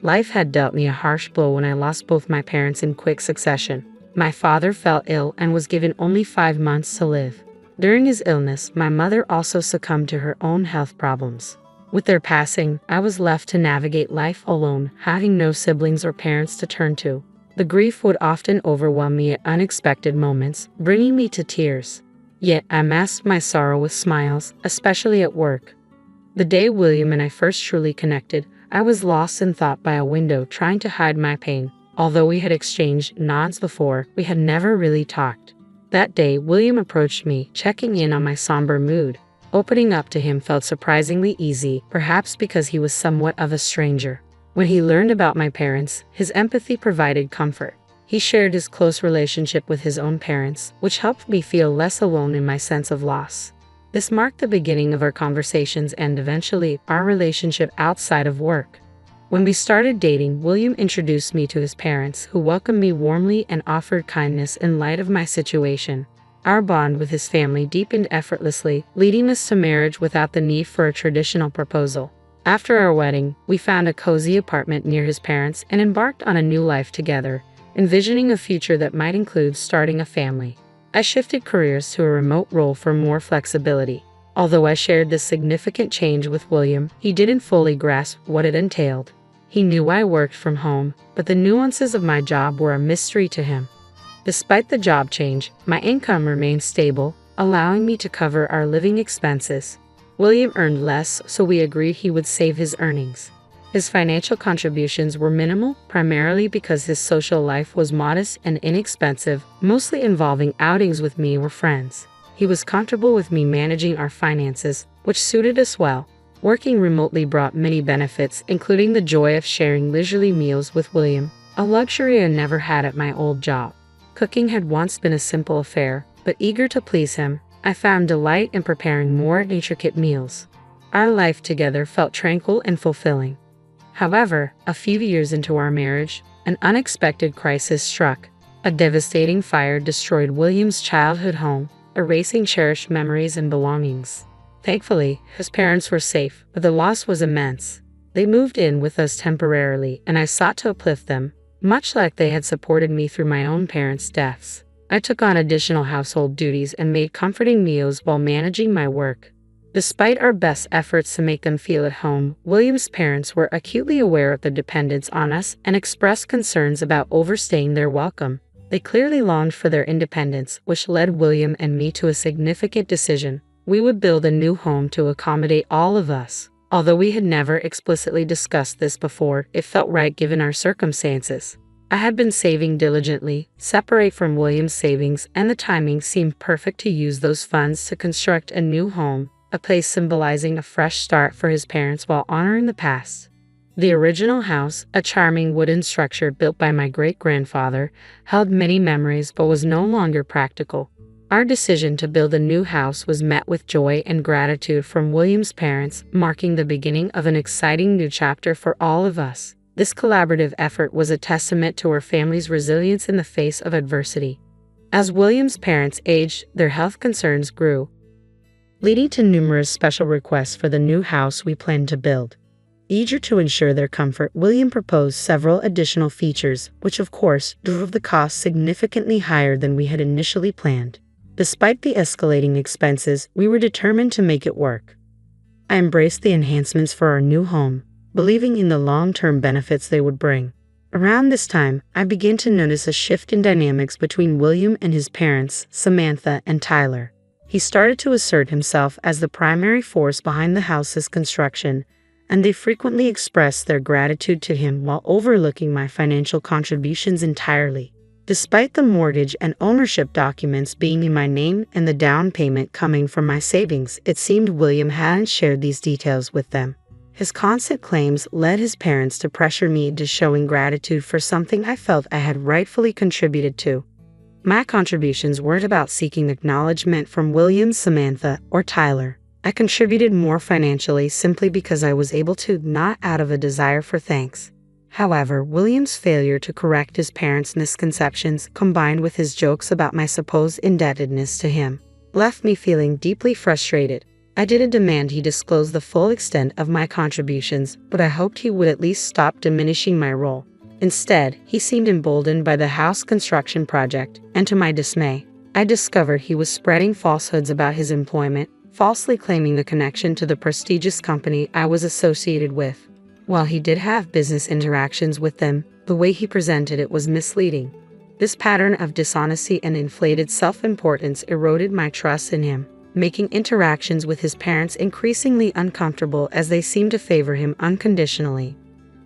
Life had dealt me a harsh blow when I lost both my parents in quick succession. My father fell ill and was given only 5 months to live. During his illness, my mother also succumbed to her own health problems. With their passing, I was left to navigate life alone, having no siblings or parents to turn to. The grief would often overwhelm me at unexpected moments, bringing me to tears. Yet I masked my sorrow with smiles, especially at work. The day William and I first truly connected, I was lost in thought by a window trying to hide my pain. Although we had exchanged nods before, we had never really talked. That day, William approached me, checking in on my somber mood. Opening up to him felt surprisingly easy, perhaps because he was somewhat of a stranger. When he learned about my parents, his empathy provided comfort. He shared his close relationship with his own parents, which helped me feel less alone in my sense of loss. This marked the beginning of our conversations and eventually our relationship outside of work. When we started dating, William introduced me to his parents, who welcomed me warmly and offered kindness in light of my situation. Our bond with his family deepened effortlessly, leading us to marriage without the need for a traditional proposal. After our wedding, we found a cozy apartment near his parents and embarked on a new life together, envisioning a future that might include starting a family. I shifted careers to a remote role for more flexibility. Although I shared this significant change with William, he didn't fully grasp what it entailed. He knew I worked from home, but the nuances of my job were a mystery to him. Despite the job change, my income remained stable, allowing me to cover our living expenses. William earned less, so we agreed he would save his earnings. His financial contributions were minimal, primarily because his social life was modest and inexpensive, mostly involving outings with me or friends. He was comfortable with me managing our finances, which suited us well. Working remotely brought many benefits, including the joy of sharing leisurely meals with William, a luxury I never had at my old job. Cooking had once been a simple affair, but eager to please him, I found delight in preparing more intricate meals. Our life together felt tranquil and fulfilling. However, a few years into our marriage, an unexpected crisis struck. A devastating fire destroyed William's childhood home, erasing cherished memories and belongings. Thankfully, his parents were safe, but the loss was immense. They moved in with us temporarily, and I sought to uplift them, much like they had supported me through my own parents' deaths. I took on additional household duties and made comforting meals while managing my work. Despite our best efforts to make them feel at home, William's parents were acutely aware of the dependence on us and expressed concerns about overstaying their welcome. They clearly longed for their independence, which led William and me to a significant decision. We would build a new home to accommodate all of us. Although we had never explicitly discussed this before, it felt right given our circumstances. I had been saving diligently, separate from William's savings, and the timing seemed perfect to use those funds to construct a new home, a place symbolizing a fresh start for his parents while honoring the past. The original house, a charming wooden structure built by my great-grandfather, held many memories but was no longer practical. Our decision to build a new house was met with joy and gratitude from William's parents, marking the beginning of an exciting new chapter for all of us. This collaborative effort was a testament to our family's resilience in the face of adversity. As William's parents aged, their health concerns grew, leading to numerous special requests for the new house we planned to build. Eager to ensure their comfort, William proposed several additional features, which of course drove the cost significantly higher than we had initially planned. Despite the escalating expenses, we were determined to make it work. I embraced the enhancements for our new home, believing in the long-term benefits they would bring. Around this time, I began to notice a shift in dynamics between William and his parents, Samantha and Tyler. He started to assert himself as the primary force behind the house's construction, and they frequently expressed their gratitude to him while overlooking my financial contributions entirely. Despite the mortgage and ownership documents being in my name and the down payment coming from my savings, it seemed William hadn't shared these details with them. His constant claims led his parents to pressure me into showing gratitude for something I felt I had rightfully contributed to. My contributions weren't about seeking acknowledgement from William, Samantha, or Tyler. I contributed more financially simply because I was able to, not out of a desire for thanks. However, William's failure to correct his parents' misconceptions, combined with his jokes about my supposed indebtedness to him, left me feeling deeply frustrated. I didn't demand he disclose the full extent of my contributions, but I hoped he would at least stop diminishing my role. Instead, he seemed emboldened by the house construction project, and to my dismay, I discovered he was spreading falsehoods about his employment, falsely claiming the connection to the prestigious company I was associated with. While he did have business interactions with them, the way he presented it was misleading. This pattern of dishonesty and inflated self-importance eroded my trust in him, making interactions with his parents increasingly uncomfortable as they seemed to favor him unconditionally.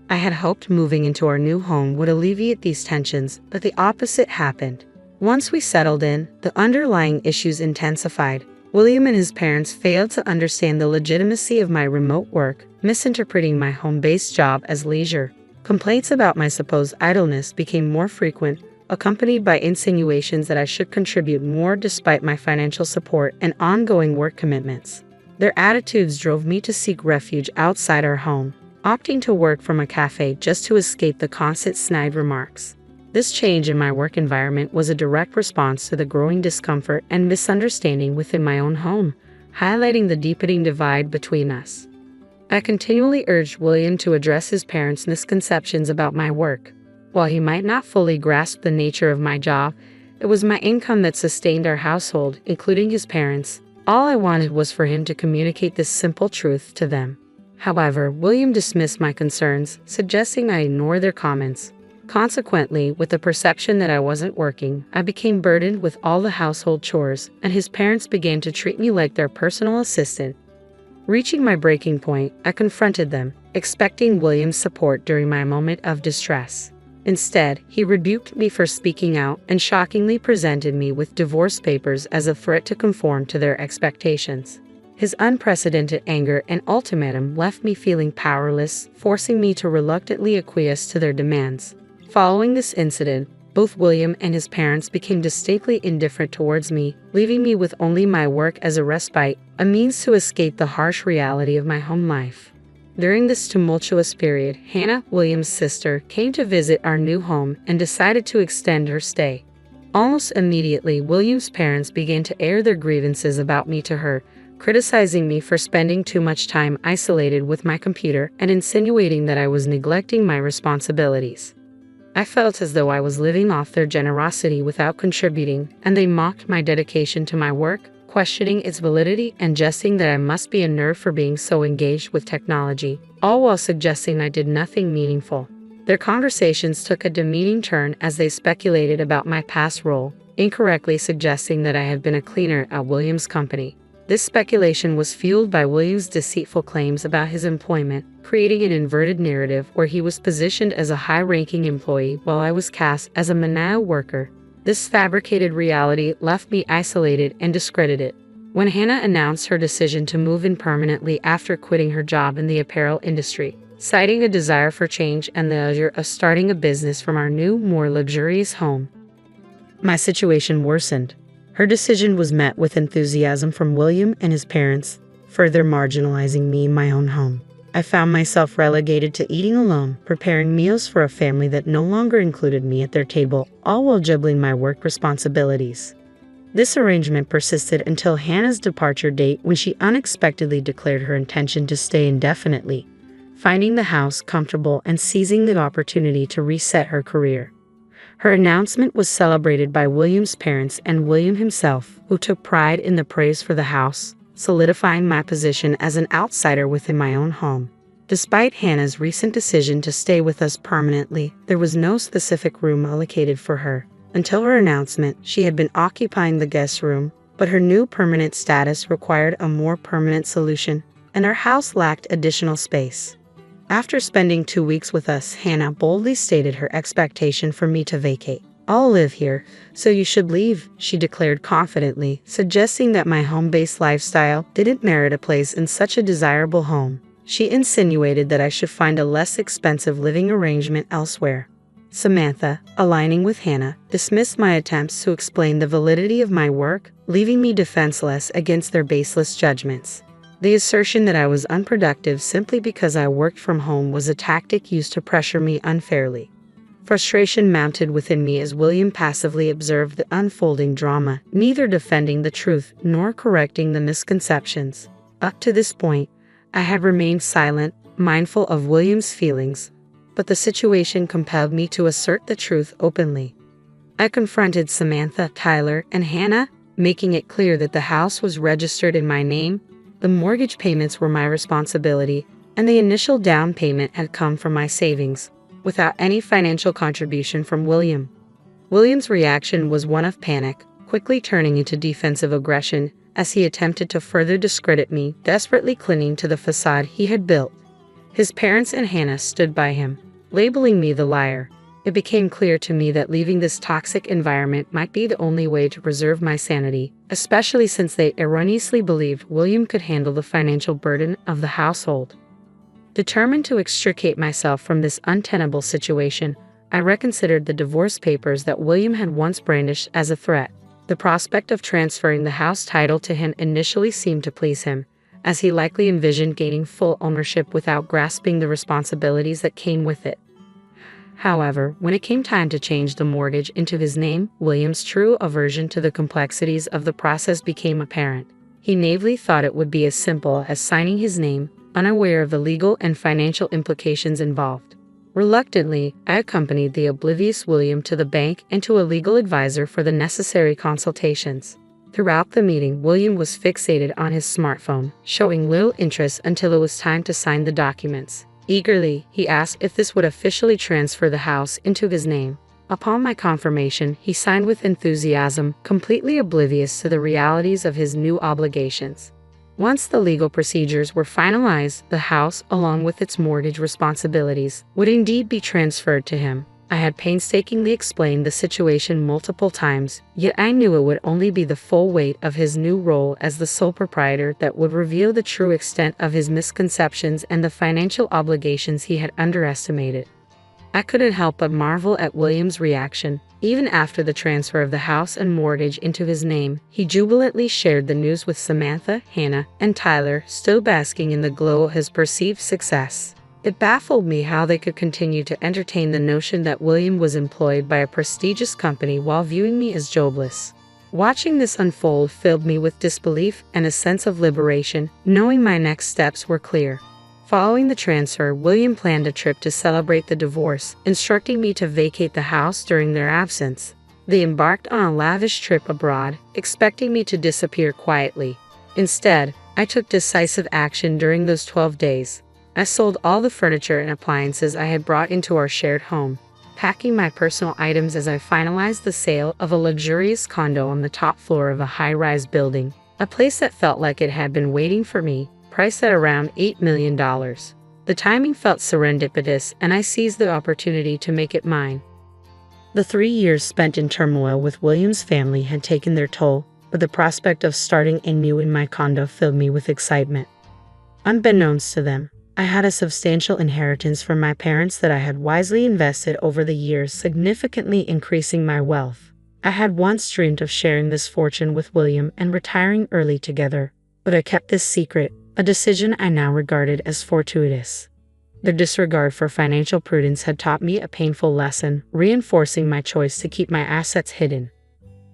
I had hoped moving into our new home would alleviate these tensions, but the opposite happened. Once we settled in, the underlying issues intensified. William and his parents failed to understand the legitimacy of my remote work, misinterpreting my home-based job as leisure. Complaints about my supposed idleness became more frequent, accompanied by insinuations that I should contribute more despite my financial support and ongoing work commitments. Their attitudes drove me to seek refuge outside our home, opting to work from a cafe just to escape the constant snide remarks. This change in my work environment was a direct response to the growing discomfort and misunderstanding within my own home, highlighting the deepening divide between us. I continually urged William to address his parents' misconceptions about my work. While he might not fully grasp the nature of my job, it was my income that sustained our household, including his parents. All I wanted was for him to communicate this simple truth to them. However, William dismissed my concerns, suggesting I ignore their comments. Consequently, with the perception that I wasn't working, I became burdened with all the household chores, and his parents began to treat me like their personal assistant. Reaching my breaking point, I confronted them, expecting William's support during my moment of distress. Instead, he rebuked me for speaking out and shockingly presented me with divorce papers as a threat to conform to their expectations. His unprecedented anger and ultimatum left me feeling powerless, forcing me to reluctantly acquiesce to their demands. Following this incident, both William and his parents became distinctly indifferent towards me, leaving me with only my work as a respite, a means to escape the harsh reality of my home life. During this tumultuous period, Hannah, William's sister, came to visit our new home and decided to extend her stay. Almost immediately, William's parents began to air their grievances about me to her, criticizing me for spending too much time isolated with my computer and insinuating that I was neglecting my responsibilities. I felt as though I was living off their generosity without contributing, and they mocked my dedication to my work, questioning its validity and jesting that I must be a nerd for being so engaged with technology, all while suggesting I did nothing meaningful. Their conversations took a demeaning turn as they speculated about my past role, incorrectly suggesting that I had been a cleaner at William's company. This speculation was fueled by William's deceitful claims about his employment, creating an inverted narrative where he was positioned as a high-ranking employee while I was cast as a menial worker. This fabricated reality left me isolated and discredited. When Hannah announced her decision to move in permanently after quitting her job in the apparel industry, citing a desire for change and the allure of starting a business from our new, more luxurious home, my situation worsened. Her decision was met with enthusiasm from William and his parents, further marginalizing me in my own home. I found myself relegated to eating alone, preparing meals for a family that no longer included me at their table, all while juggling my work responsibilities. This arrangement persisted until Hannah's departure date, when she unexpectedly declared her intention to stay indefinitely, finding the house comfortable and seizing the opportunity to reset her career. Her announcement was celebrated by William's parents and William himself, who took pride in the praise for the house, solidifying my position as an outsider within my own home. Despite Hannah's recent decision to stay with us permanently, there was no specific room allocated for her. Until her announcement, she had been occupying the guest room, but her new permanent status required a more permanent solution, and our house lacked additional space. After spending 2 weeks with us, Hannah boldly stated her expectation for me to vacate. "I'll live here, so you should leave," she declared confidently, suggesting that my home-based lifestyle didn't merit a place in such a desirable home. She insinuated that I should find a less expensive living arrangement elsewhere. Samantha, aligning with Hannah, dismissed my attempts to explain the validity of my work, leaving me defenseless against their baseless judgments. The assertion that I was unproductive simply because I worked from home was a tactic used to pressure me unfairly. Frustration mounted within me as William passively observed the unfolding drama, neither defending the truth nor correcting the misconceptions. Up to this point, I had remained silent, mindful of William's feelings, but the situation compelled me to assert the truth openly. I confronted Samantha, Tyler, and Hannah, making it clear that the house was registered in my name, the mortgage payments were my responsibility, and the initial down payment had come from my savings, without any financial contribution from William. William's reaction was one of panic, quickly turning into defensive aggression as he attempted to further discredit me, desperately clinging to the facade he had built. His parents and Hannah stood by him, labeling me the liar. It became clear to me that leaving this toxic environment might be the only way to preserve my sanity, especially since they erroneously believed William could handle the financial burden of the household. Determined to extricate myself from this untenable situation, I reconsidered the divorce papers that William had once brandished as a threat. The prospect of transferring the house title to him initially seemed to please him, as he likely envisioned gaining full ownership without grasping the responsibilities that came with it. However, when it came time to change the mortgage into his name, William's true aversion to the complexities of the process became apparent. He naively thought it would be as simple as signing his name, unaware of the legal and financial implications involved. Reluctantly, I accompanied the oblivious William to the bank and to a legal advisor for the necessary consultations. Throughout the meeting, William was fixated on his smartphone, showing little interest until it was time to sign the documents. Eagerly, he asked if this would officially transfer the house into his name. Upon my confirmation, he signed with enthusiasm, completely oblivious to the realities of his new obligations. Once the legal procedures were finalized, the house, along with its mortgage responsibilities, would indeed be transferred to him. I had painstakingly explained the situation multiple times, yet I knew it would only be the full weight of his new role as the sole proprietor that would reveal the true extent of his misconceptions and the financial obligations he had underestimated. I couldn't help but marvel at William's reaction. Even after the transfer of the house and mortgage into his name, he jubilantly shared the news with Samantha, Hannah, and Tyler, still basking in the glow of his perceived success. It baffled me how they could continue to entertain the notion that William was employed by a prestigious company while viewing me as jobless. Watching this unfold filled me with disbelief and a sense of liberation, knowing my next steps were clear. Following the transfer, William planned a trip to celebrate the divorce, instructing me to vacate the house during their absence. They embarked on a lavish trip abroad, expecting me to disappear quietly. Instead, I took decisive action during those 12 days. I sold all the furniture and appliances I had brought into our shared home, packing my personal items as I finalized the sale of a luxurious condo on the top floor of a high-rise building, a place that felt like it had been waiting for me, priced at around $8 million. The timing felt serendipitous, and I seized the opportunity to make it mine. The 3 years spent in turmoil with William's family had taken their toll, but the prospect of starting anew in my condo filled me with excitement. Unbeknownst to them, I had a substantial inheritance from my parents that I had wisely invested over the years, significantly increasing my wealth. I had once dreamed of sharing this fortune with William and retiring early together, but I kept this secret, a decision I now regarded as fortuitous. Their disregard for financial prudence had taught me a painful lesson, reinforcing my choice to keep my assets hidden.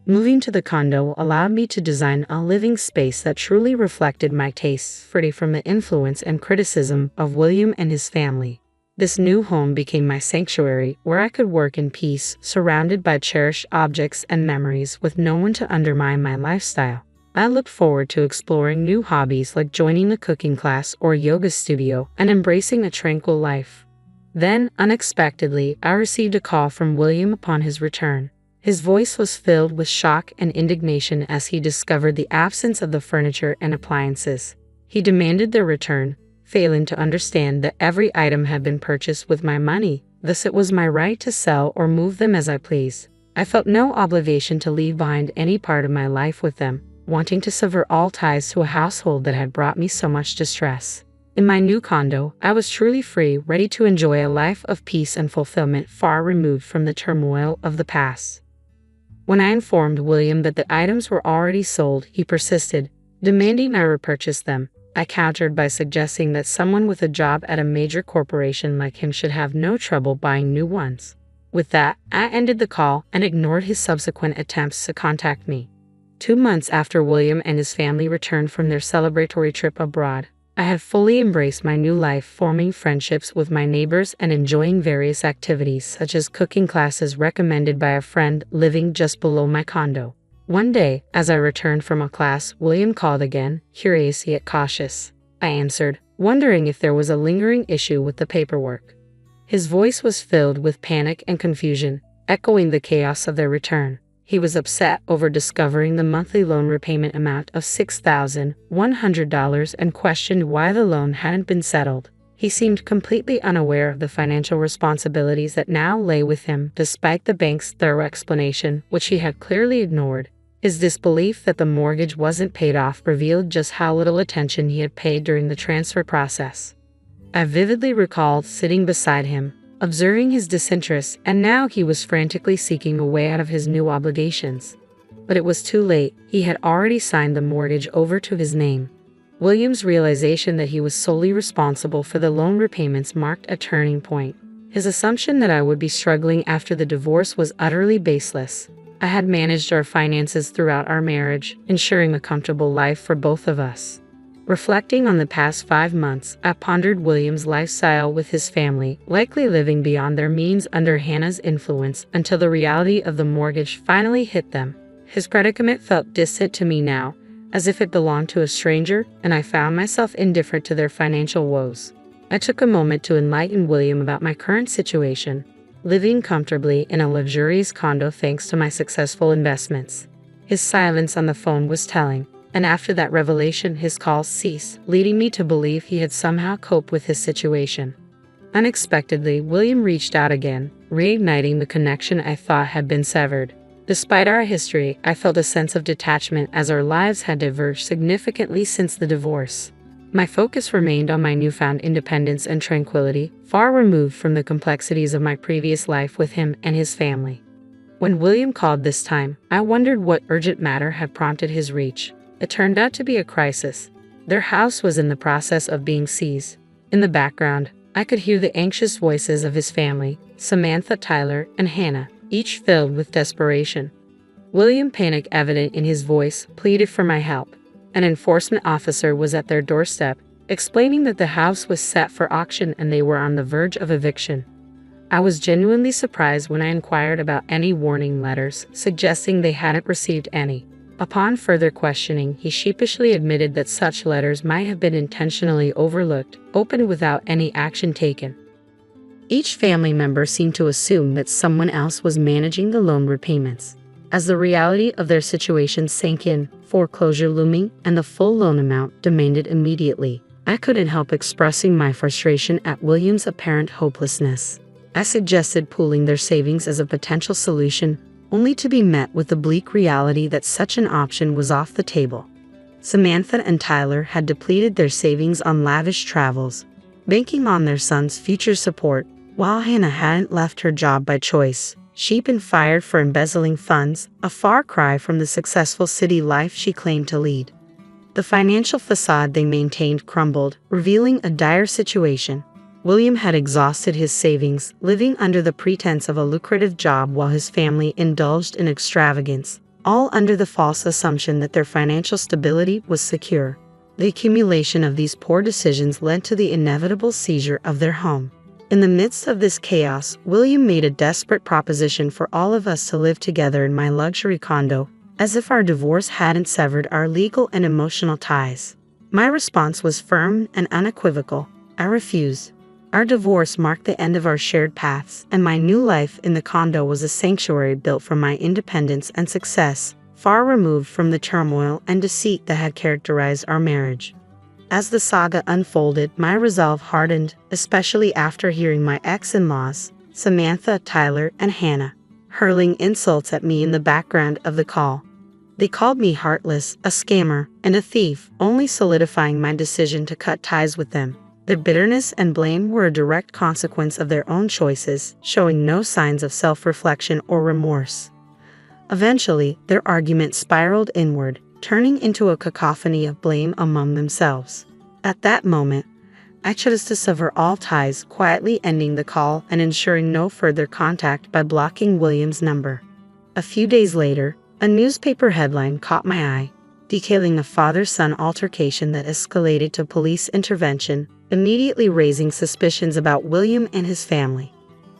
Moving to the condo allowed me to design a living space that truly reflected my tastes, free from the influence and criticism of William and his family. This new home became my sanctuary, where I could work in peace, surrounded by cherished objects and memories with no one to undermine my lifestyle. I looked forward to exploring new hobbies like joining a cooking class or yoga studio and embracing a tranquil life. Then, unexpectedly, I received a call from William upon his return. His voice was filled with shock and indignation as he discovered the absence of the furniture and appliances. He demanded their return, failing to understand that every item had been purchased with my money, thus it was my right to sell or move them as I pleased. I felt no obligation to leave behind any part of my life with them, wanting to sever all ties to a household that had brought me so much distress. In my new condo, I was truly free, ready to enjoy a life of peace and fulfillment far removed from the turmoil of the past. When I informed William that the items were already sold, he persisted, demanding I repurchase them. I countered by suggesting that someone with a job at a major corporation like him should have no trouble buying new ones. With that, I ended the call and ignored his subsequent attempts to contact me. 2 months after William and his family returned from their celebratory trip abroad, I had fully embraced my new life, forming friendships with my neighbors and enjoying various activities such as cooking classes recommended by a friend living just below my condo. One day, as I returned from a class, William called again, curious yet cautious. I answered, wondering if there was a lingering issue with the paperwork. His voice was filled with panic and confusion, echoing the chaos of their return. He was upset over discovering the monthly loan repayment amount of $6,100 and questioned why the loan hadn't been settled. He seemed completely unaware of the financial responsibilities that now lay with him, despite the bank's thorough explanation, which he had clearly ignored. His disbelief that the mortgage wasn't paid off revealed just how little attention he had paid during the transfer process. I vividly recalled sitting beside him, observing his disinterest, and now he was frantically seeking a way out of his new obligations. But it was too late. He had already signed the mortgage over to his name. William's realization that he was solely responsible for the loan repayments marked a turning point. His assumption that I would be struggling after the divorce was utterly baseless. I had managed our finances throughout our marriage, ensuring a comfortable life for both of us. Reflecting on the past 5 months, I pondered William's lifestyle with his family, likely living beyond their means under Hannah's influence until the reality of the mortgage finally hit them. His predicament felt distant to me now, as if it belonged to a stranger, and I found myself indifferent to their financial woes. I took a moment to enlighten William about my current situation, living comfortably in a luxurious condo thanks to my successful investments. His silence on the phone was telling. And after that revelation, his calls ceased, leading me to believe he had somehow coped with his situation. Unexpectedly, William reached out again, reigniting the connection I thought had been severed. Despite our history, I felt a sense of detachment as our lives had diverged significantly since the divorce. My focus remained on my newfound independence and tranquility, far removed from the complexities of my previous life with him and his family. When William called this time, I wondered what urgent matter had prompted his reach. It turned out to be a crisis. Their house was in the process of being seized. In the background, I could hear the anxious voices of his family, Samantha, Tyler, and Hannah, each filled with desperation. William, panic evident in his voice, pleaded for my help. An enforcement officer was at their doorstep, explaining that the house was set for auction and they were on the verge of eviction. I was genuinely surprised when I inquired about any warning letters, suggesting they hadn't received any. Upon further questioning, he sheepishly admitted that such letters might have been intentionally overlooked, opened without any action taken. Each family member seemed to assume that someone else was managing the loan repayments. As the reality of their situation sank in, foreclosure looming, and the full loan amount demanded immediately, I couldn't help expressing my frustration at William's apparent hopelessness. I suggested pooling their savings as a potential solution, only to be met with the bleak reality that such an option was off the table. Samantha and Tyler had depleted their savings on lavish travels, banking on their son's future support, while Hannah hadn't left her job by choice. she'd been fired for embezzling funds, a far cry from the successful city life she claimed to lead. The financial facade they maintained crumbled, revealing a dire situation. William had exhausted his savings, living under the pretense of a lucrative job while his family indulged in extravagance, all under the false assumption that their financial stability was secure. The accumulation of these poor decisions led to the inevitable seizure of their home. In the midst of this chaos, William made a desperate proposition for all of us to live together in my luxury condo, as if our divorce hadn't severed our legal and emotional ties. My response was firm and unequivocal. I refused. Our divorce marked the end of our shared paths, and my new life in the condo was a sanctuary built for my independence and success, far removed from the turmoil and deceit that had characterized our marriage. As the saga unfolded, my resolve hardened, especially after hearing my ex-in-laws, Samantha, Tyler, and Hannah, hurling insults at me in the background of the call. They called me heartless, a scammer, and a thief, only solidifying my decision to cut ties with them. Their bitterness and blame were a direct consequence of their own choices, showing no signs of self-reflection or remorse. Eventually, their argument spiraled inward, turning into a cacophony of blame among themselves. At that moment, I chose to sever all ties, quietly ending the call and ensuring no further contact by blocking William's number. A few days later, a newspaper headline caught my eye, detailing a father-son altercation that escalated to police intervention, immediately raising suspicions about William and his family.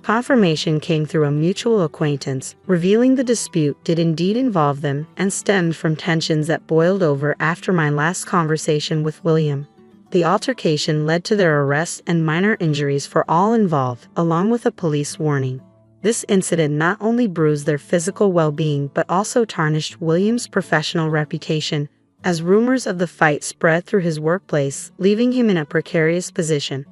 Confirmation came through a mutual acquaintance, revealing the dispute did indeed involve them and stemmed from tensions that boiled over after my last conversation with William. The altercation led to their arrest and minor injuries for all involved, along with a police warning. This incident not only bruised their physical well-being but also tarnished William's professional reputation, as rumors of the fight spread through his workplace, leaving him in a precarious position.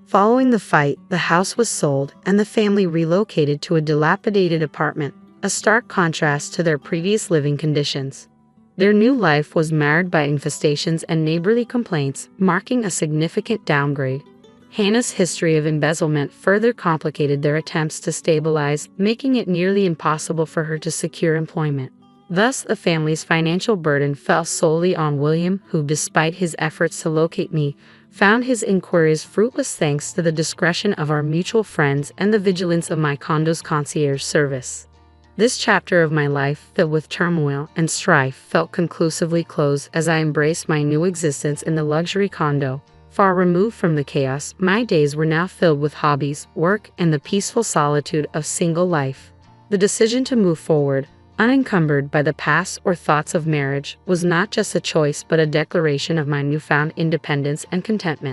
Following the fight, the house was sold and the family relocated to a dilapidated apartment, a stark contrast to their previous living conditions. Their new life was marred by infestations and neighborly complaints, marking a significant downgrade. Hannah's history of embezzlement further complicated their attempts to stabilize, making it nearly impossible for her to secure employment. Thus, the family's financial burden fell solely on William, who, despite his efforts to locate me, found his inquiries fruitless thanks to the discretion of our mutual friends and the vigilance of my condo's concierge service. This chapter of my life, filled with turmoil and strife, felt conclusively closed as I embraced my new existence in the luxury condo. Far removed from the chaos, my days were now filled with hobbies, work, and the peaceful solitude of single life. The decision to move forward, unencumbered by the past or thoughts of marriage, was not just a choice but a declaration of my newfound independence and contentment.